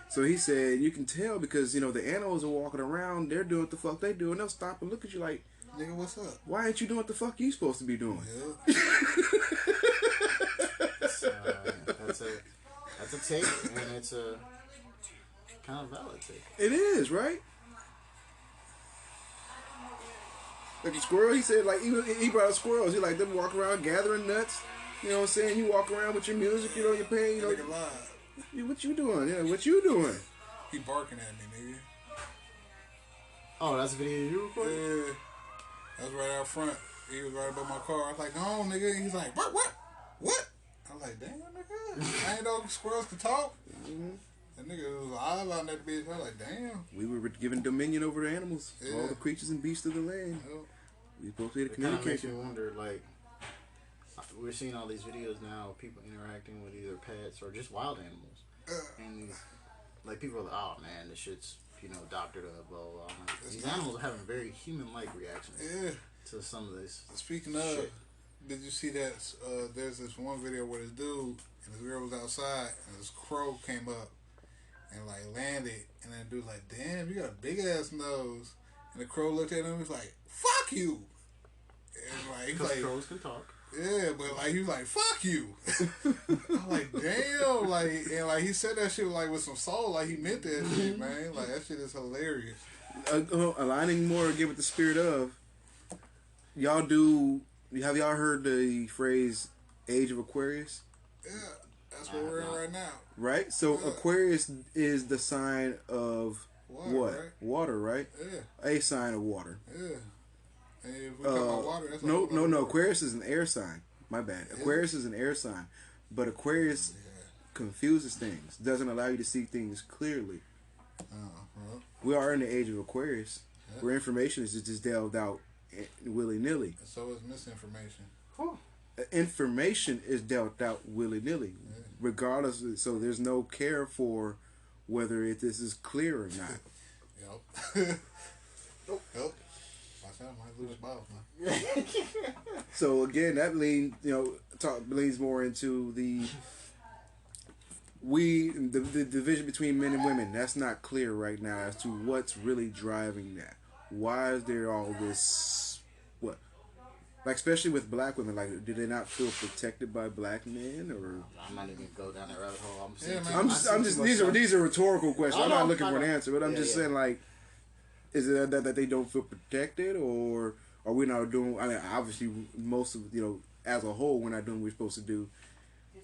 So he said you can tell because the animals are walking around, they're doing what the fuck they do, and they'll stop and look at you like,
Nigga, what's up?
why ain't you doing what the fuck you supposed to be doing?
Yeah.
That's a take, and it's a kind of valid take.
It is, right? Like a squirrel, he said, like, he brought up squirrels. He like them walk around gathering nuts. You know what I'm saying? You walk around with your music, you know, you're paying, you know.
Nigga live.
What you doing? Yeah, what you doing?
He barking at me, nigga.
Oh, that's a video you recorded?
Yeah. That was right out front. He was right above my car. I was like, no, nigga. And he's like, what? I was like, damn, nigga. I ain't know squirrels could talk. That nigga was alive out in that bitch. I was like, damn.
We were given dominion over the animals,
Yeah.
all the creatures and beasts of the land.
Yep.
We supposed to be able to
It kind of makes
communicate.
me wonder, like, we're seeing all these videos now of people interacting with either pets or just wild animals. And, like, people are like, oh, man, this shit's, you know, doctored up, blah, blah, blah. These animals are having very human-like reactions
Yeah.
to some of this.
Speaking of,
Shit.
did you see that? There's this one video where this dude and this girl was outside and this crow came up and like landed, and then the dude like, damn, you got a big ass nose. And the crow looked at him and was like, fuck you. And like, he's
Because
like,
crows can talk.
yeah, but like he was like, fuck you. I'm like, damn, like, and like he said that shit like with some soul, like he meant that shit, man. Like that shit is hilarious.
Aligning more again with the spirit of, have y'all heard the phrase Age of Aquarius?
Yeah, that's what we're in right now.
Right? So
Yeah.
Aquarius is the sign of
Water,
what?
right?
Water, right?
Yeah,
A sign of water.
yeah. And if we talk about water, that's
No,
like
no, no. Aquarius is an air sign. My bad.
Yeah.
Aquarius is an air sign. But Aquarius confuses things, doesn't allow you to see things clearly.
Well,
We are in the age of Aquarius, where information is just delved out willy-nilly.
so is misinformation.
Information is dealt out willy-nilly, regardless. So there's no care for whether this is clear or not.
Yep. Yep. Watch out, I might lose bottles now.
So again, that leans more into the division between men and women. That's not clear right now as to what's really driving that. Why is there all this? What? Like, especially with black women, like, do they not feel protected by black men, or?
I'm not even going to go down that rabbit hole.
Yeah, man.
I'm just. These are rhetorical questions.
I
I'm
know,
not looking
I
for an
know.
answer, but I'm
Yeah,
just
yeah.
saying, like, is it that they don't feel protected, or are we not doing? I mean, obviously, most of as a whole, we're not doing what we're supposed to do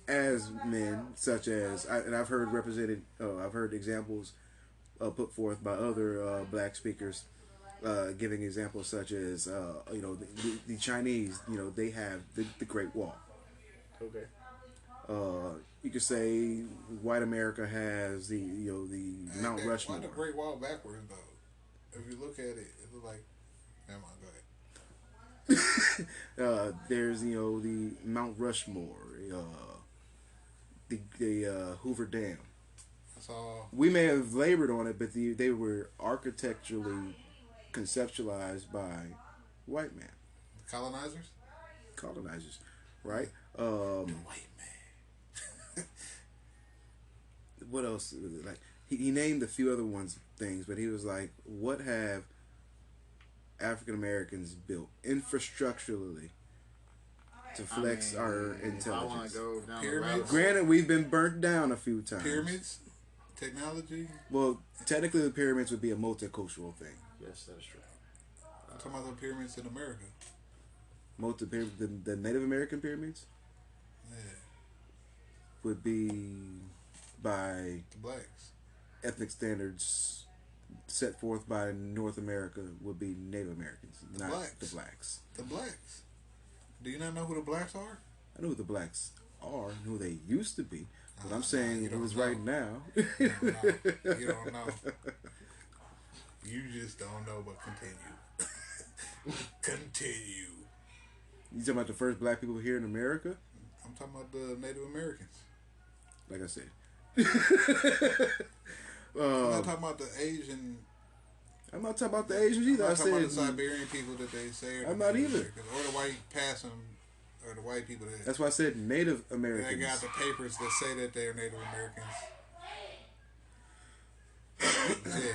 as men, such as, and I've heard I've heard examples put forth by other black speakers, giving examples such as the Chinese, they have the Great Wall.
Okay.
You could say white America has the Mount Rushmore.
Why the Great Wall backwards though? If you look at it, it look like. Never mind, go ahead.
There's the Mount Rushmore, the Hoover Dam.
That's all.
We may have labored on it, but they were architecturally conceptualized by white men,
Colonizers.
right?
White man.
What else? Like he named a few other things, but he was like, "What have African Americans built infrastructurally to flex our
If I want
intelligence?"
to go down the
Pyramids?
rabbit hole,
Granted, we've been burnt down a few times.
Pyramids. Technology.
Well, technically, the pyramids would be a multicultural thing.
yes, that is true.
I'm talking about the pyramids in America.
The Native American pyramids
Yeah.
would be by
The blacks.
ethnic standards set forth by North America would be Native Americans, not
blacks.
the blacks.
The blacks. Do you not know who the blacks are?
I know who the blacks are and who they used to be, but I'm
you
saying
don't
who's
know.
right now.
You don't know. You just don't know, but continue. Continue.
You talking about the first black people here in America?
I'm talking about the Native Americans.
Like I said.
I'm not talking about the Asian.
I'm not talking about the Asians either.
I'm
I
not talking about the
said
Siberian people that they say. Are
I'm
the
not
Native
either.
Americans, or the white passing, or the white people that
that's why I said Native
they
Americans.
got the papers that say that they're Native Americans. Yeah.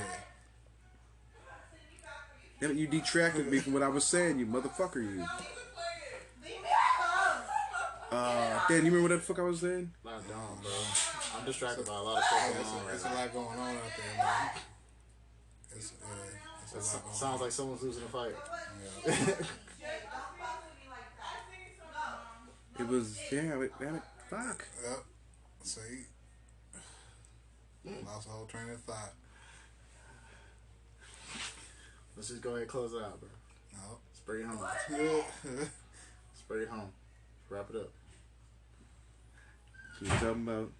Damn it, you detracted me from what I was saying, you motherfucker, you.
Leave me alone.
Dan, you remember what the fuck I was saying?
I don't, bro. I'm distracted by a lot of stuff going on right
It's
now.
a lot going on out there, man. It's a a lot going
Sounds
on.
like someone's losing a fight.
Yeah.
Don't fuck with me like that.
It was damn it, fuck.
Yep. See, lost the whole train of thought.
Let's just go ahead and close it out, bro.
No.
Let's bring it home. Let's bring it home. Wrap it up.
So we're talking about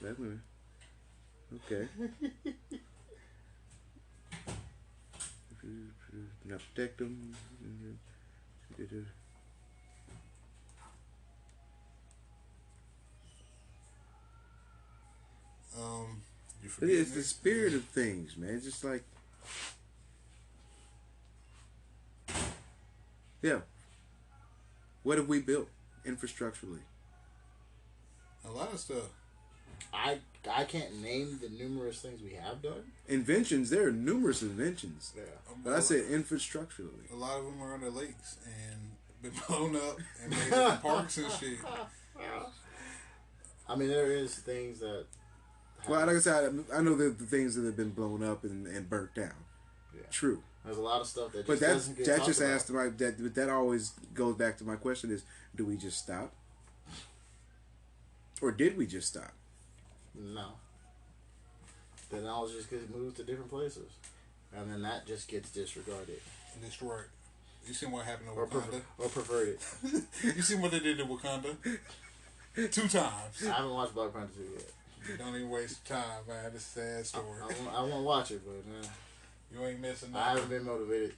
black women. Okay. Not protect them.
You forget
It's the spirit of things, man. It's just like, yeah. What have we built infrastructurally?
a lot of stuff.
I can't name the numerous things we have done.
Inventions. There are numerous inventions,
Yeah.
but I said infrastructurally.
A lot of them are on the lakes and been blown up and made into parks and shit.
I mean, there is things that.
Well, like I said, I know the things that have been blown up and burnt down.
Yeah.
True.
There's a lot of stuff that.
But
Just doesn't get
that
talked
just
about.
asked my that always goes back to my question: is do we just stop, or did we just stop?
No. Then knowledge just gets moved to different places, and then that just gets disregarded
And destroyed. You seen what happened to
or
Wakanda?
perverted.
You seen what they did to Wakanda? 2 times.
I haven't watched Black Panther 2 yet.
Don't even waste time, man. It's a sad story.
I won't watch it, but
You ain't missing
I haven't
nothing.
been motivated.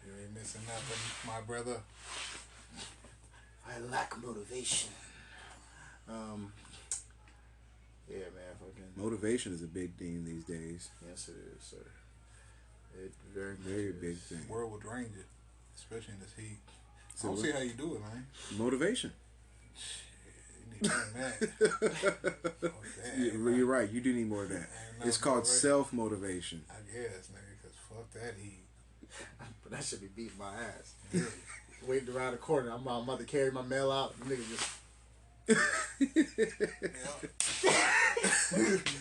You ain't missing nothing, my brother.
I lack motivation. Yeah, man, fucking.
Motivation is a big thing these days.
Yes, it is, sir. It very much
Very
is.
big thing.
The world will drain you, especially in this heat.
So
I don't
what-
see how you do it, man.
Motivation.
You need to learn that. Fuck that.
You're right. You do need more of that.
Ain't no
It's called
motivation.
self-motivation.
I guess, nigga, because fuck that heat.
But that should be beating my ass.
Yeah.
Waiting around the corner, I'm about to carry my mail out. Nigga just.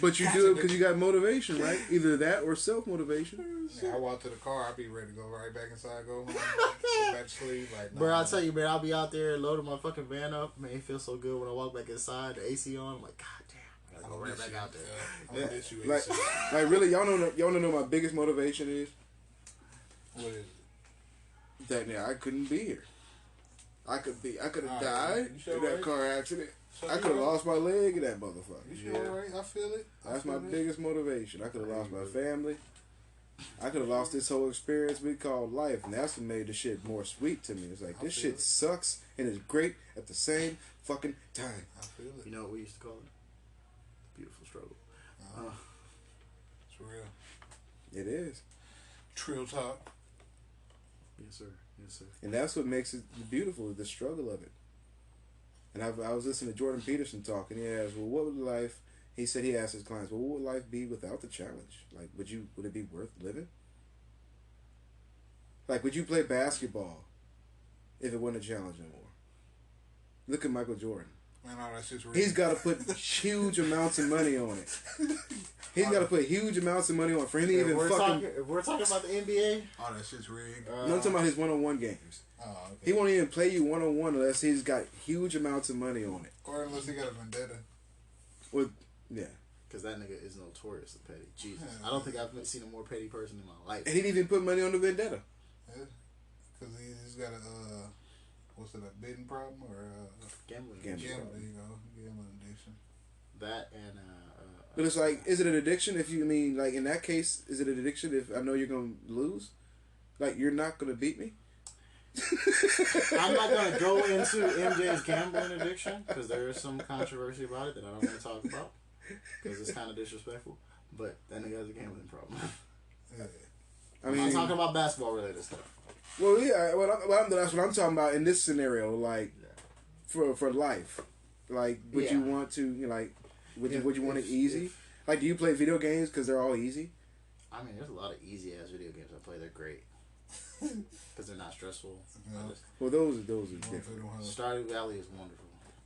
But you do it because you got motivation, right? Either that or self-motivation.
Yeah, I walk to the car, I'll be ready to go right back inside, go home, go back to sleep. Like, nah,
Bro, I'll tell you, man, I'll be out there loading my fucking van up. Man, it feels so good when I walk back inside, the AC on. I'm like, God damn, I gotta go right back out there.
I'm gonna miss you,
Like,
AC.
like really, y'all wanna know my biggest motivation is
What is it?
that I couldn't be here. I could have
Alright,
died
you sure
in that
right?
car accident.
So
I
you
could have
right?
lost my leg in that motherfucker.
You sure right? I feel it. I
That's
feel
my
it.
biggest motivation. I could have lost my family. I could have lost this whole experience we call life, and that's what made the shit more sweet to me. It's like,
I
this
feel
shit
it.
sucks and is great at the same fucking time.
I feel it.
You know what we used to call it? The beautiful struggle.
It's real.
It is.
Trill talk.
Yes, sir. Yes, sir.
And that's what makes it beautiful, the struggle of it. And I was listening to Jordan Peterson talk, and he asked, well, what would life, he said he asked his clients, well, what would life be without the challenge? Like, would it be worth living? Like, would you play basketball if it wasn't a challenge anymore? Look at Michael Jordan.
Man, all that shit's real.
He's got to put huge amounts of money on it. He's got to put huge amounts of money on it for him to
If
even
we're,
fucking...
if we're talking about the NBA,
All that shit's rigged.
No, I'm talking about his one-on-one games.
Oh, okay.
He won't even play you one-on-one unless he's got huge amounts of money on it.
Or unless he got a vendetta.
Or, yeah.
because that nigga is notoriously petty. Jesus. I don't think I've seen a more petty person in my life.
And he didn't even put money on the vendetta.
Yeah. Because he's got a, what's it, a bidding problem? Or
Gambling.
Gambling.
gambling, there you go. Gambling addiction.
That and
But it's like, is it an addiction if you, I mean, like in that case, is it an addiction if I know you're going to lose? Like, you're not going to beat me?
I'm not gonna go into MJ's gambling addiction because there is some controversy about it that I don't want to talk about because it's kind of disrespectful. But that nigga has a gambling problem.
Yeah.
I
I'm
mean,
talking about basketball related stuff.
well, yeah, that's what I'm talking about in this scenario, like, for life. Like, would you
Yeah.
want to, you know, like, would you want it
If-
easy? Like, do you play video games because they're all easy?
I mean, there's a lot of easy ass video games I play. They're great because they're not stressful.
Yeah.
Well, those are
Going
different.
through them hoes.
Stardew Valley is wonderful.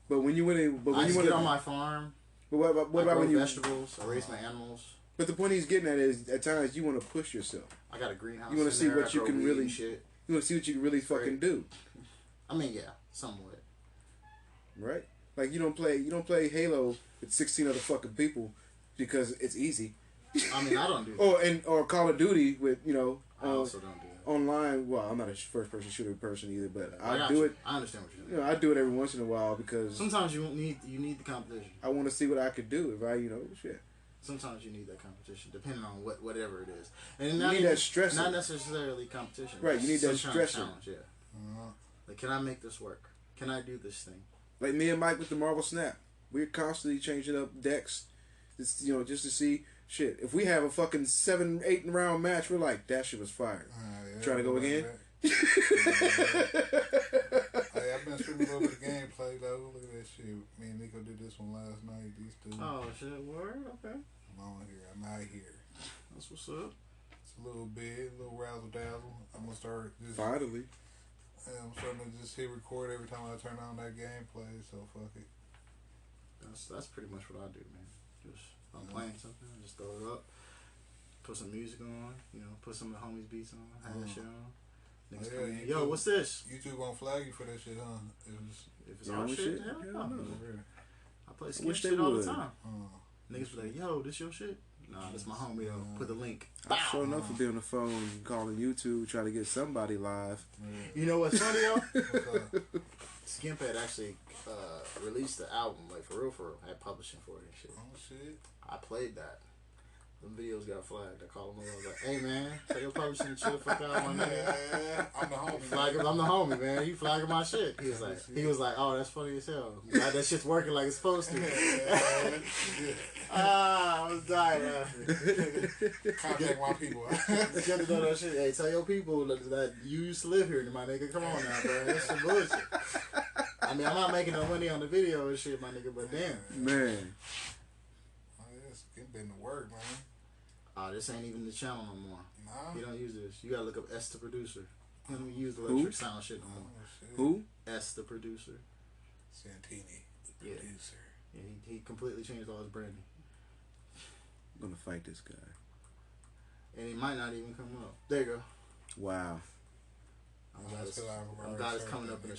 But when you want to,
I just get on my farm.
but what
I
about
grow
when you?
vegetables. I raise my animals.
But the point he's getting at is, at times you want to push yourself.
I got a greenhouse.
You want to see what you can really.
Shit.
You want to see what you can really fucking do.
I mean, yeah, somewhat.
Right? Like you don't play Halo with 16 other fucking people because it's easy.
I mean, I don't do that.
Or Call of Duty with
I also don't do that.
online. Well, I'm not a first person shooter person either, but I do
you.
it.
I understand what you're saying.
You know, I do it every once in a while because
Sometimes you need the competition.
I want to see what I could do if I shit.
Sometimes you need that competition, depending on whatever it is. And
You
not
need
even,
that stressor.
Not necessarily competition.
Right, you need that
Some kind of
stressor.
challenge, yeah. Like, can I make this work? Can I do this thing?
Like me and Mike with the Marvel Snap, we're constantly changing up decks. Just to see shit. If we have a fucking 7-8 round match, we're like, that shit was fire. Trying to go again.
Hey, I've been streaming a little bit of gameplay though. Look at that shit. Me and Nico did this one last night. These two.
Oh shit! Word. Okay.
I'm on here. I'm out here.
That's what's up.
It's a little bit, a little razzle dazzle. I'm gonna start just.
Finally.
I'm starting to just hit record every time I turn on that gameplay. So fuck it.
That's pretty much what I do, man. Just I'm playing something, I just throw it up, put some music on, put some of the homies' beats on, have that shit on. Niggas come in, yo, what's this?
YouTube won't flag you for that shit, huh?
If it's our shit, hell no.
Really.
I play skip
wish they
shit all the
would.
time. Niggas be like, yo, this your shit? Nah, this my homie though. Put the link.
I'm sure enough to be on the phone calling YouTube, trying to get somebody live.
You know what's funny though?
What's up?
Skimp had actually released the album, like for real, had publishing for it and shit.
Oh shit.
I played that. Them videos got flagged. I called him over. I was like, hey man, tell your publishing and chill fuck out, my nigga.
I'm the homie.
I'm the homie, man. You flagging my shit. He was like, oh, that's funny as hell. Glad that shit's working like it's supposed to. I was dying, man.
Contact my people.
Get to know that shit. Hey, tell your people that you used to live here, my nigga. Come on now, bro. That's some bullshit. I mean, I'm not making no money on the video and shit, my nigga, but damn.
Man.
Oh, yeah, it's been to work, man.
This ain't even the channel no more.
Nah.
You don't use this. You gotta look up S the producer. He don't even use the electric sound shit no more.
Oh, shit.
Who?
S the producer.
Santini, the
Yeah.
producer.
Yeah, he completely changed all his branding.
I'm gonna fight this guy.
And he might not even come up. There you go.
Wow.
I'm glad it's coming up in a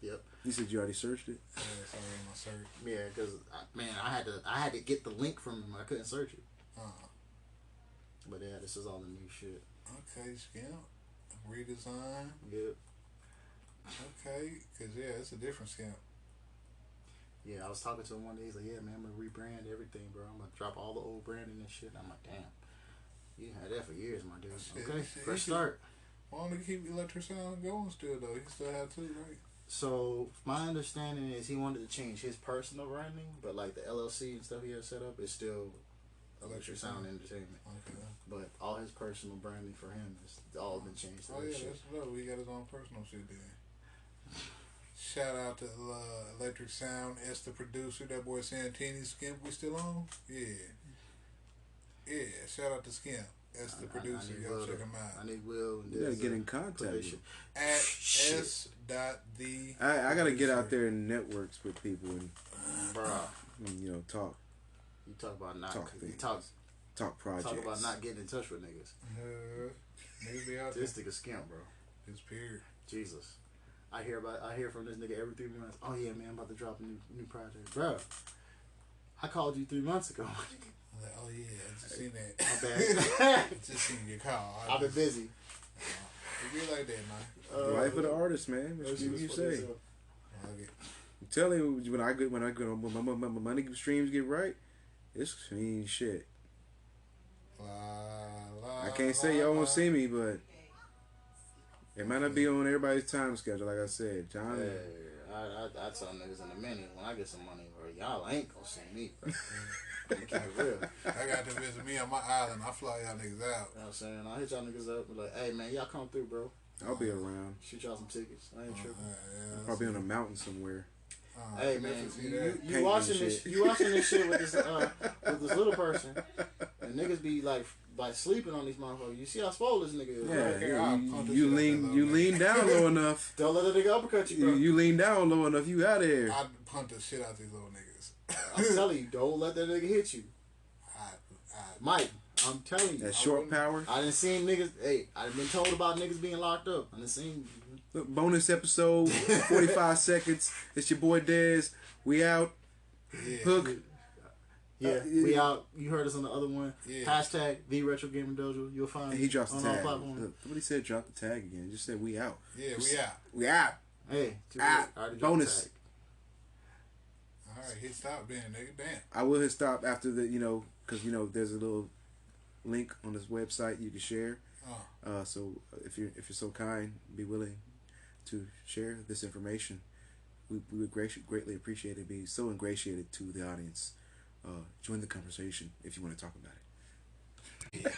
yep.
You said you already searched it?
Yeah, it's already in my search.
Yeah, because man, I had to get the link from him. I couldn't search it. But yeah, this is all the new shit.
Okay, Skimp. Redesign.
Yep.
Okay, because yeah, it's a different Skimp.
Yeah, I was talking to him one day. He's like, "Yeah, man, I'm gonna rebrand everything, bro. I'm gonna drop all the old branding and shit." I'm like, "Damn, you had that for years, my dude." Okay, fresh start.
Why don't they keep Electric Sound going still though? He still have two, right?
So my understanding is he wanted to change his personal branding, but like the LLC and stuff he has set up is still Electric Sound Entertainment.
Okay.
But all his personal branding for him is all been changed to
Oh
that
yeah,
shit.
that's dope. He got his own personal shit then. Shout out to Electric Sound, S the producer, that boy Santini, Skimp, we still on? Yeah. Yeah, shout out to Skimp, S the producer, y'all check him out.
I need Will and
You gotta
Dez
get
to
in
put
contact
that
with
shit.
him.
At
Shit.
S.the.
I gotta get out there and networks with people and
Bruh,
talk
you talk about not
Talk
you
things.
talk
projects.
talk about not getting in touch with niggas.
Niggas be out there.
This nigga Skimp, bro.
Disappeared.
Jesus. I hear from this nigga every 3 months. Oh yeah, man, I'm about to drop a new project, bro. I called you 3 months ago.
I'm like, oh yeah, I just seen that.
My bad.
I just seen your call.
I've been busy.
It be like that, man.
Life of the artist, man. What
That
you
shit was
say?
funny as hell.
Okay.
I'm telling you, when my money streams get right, it's shit. I can't say y'all won't see me, but it might not be on everybody's time schedule. Like I said, John.
Hey, I tell niggas in a minute when I get some money, bro, y'all ain't gonna see me, bro. I'm gonna keep it real.
I got to visit me on my island. I fly y'all niggas out.
You know what I'm saying? I'll hit y'all niggas up and be like, hey man, y'all come through, bro.
I'll be around.
Shoot y'all some tickets. I ain't tripping.
Yeah,
Probably on a mountain somewhere.
Hey man,
definitely see
you
Painting
watching
shit.
this? You watching this shit with this little person, and niggas be like sleeping on these motherfuckers. You see how swole this nigga is?
Yeah,
Right?
Okay, I'll pump this
you
shit out
lean
that
you
little
lean down low enough.
Don't let a nigga uppercut you, bro.
You lean down low enough. You out of here.
I'd punt the shit out these little niggas.
I'm telling you, don't let that nigga hit you.
I
Mike, I'm telling you.
That short power.
I done seen niggas. Hey, I've been told about niggas being locked up. I done seen.
Look, bonus episode, 45 seconds. It's your boy Dez. We out.
Yeah.
Hook.
Yeah, we out. You heard us on the other one.
Yeah.
Hashtag the Retro Gaming Dojo. You'll find
He drops the
on all
tag.
platforms.
Somebody said drop the tag again. He just said we out.
Yeah, we out.
We out.
Hey,
Ah,
I already dropped
bonus.
the tag.
All right, hit stop then, nigga. Damn.
I will hit stop after the, because, there's a little link on this website you can share. So if you're so kind, be willing to share this information. We would greatly appreciate it. Be so ingratiated to the audience. Join the conversation if you want to talk about it.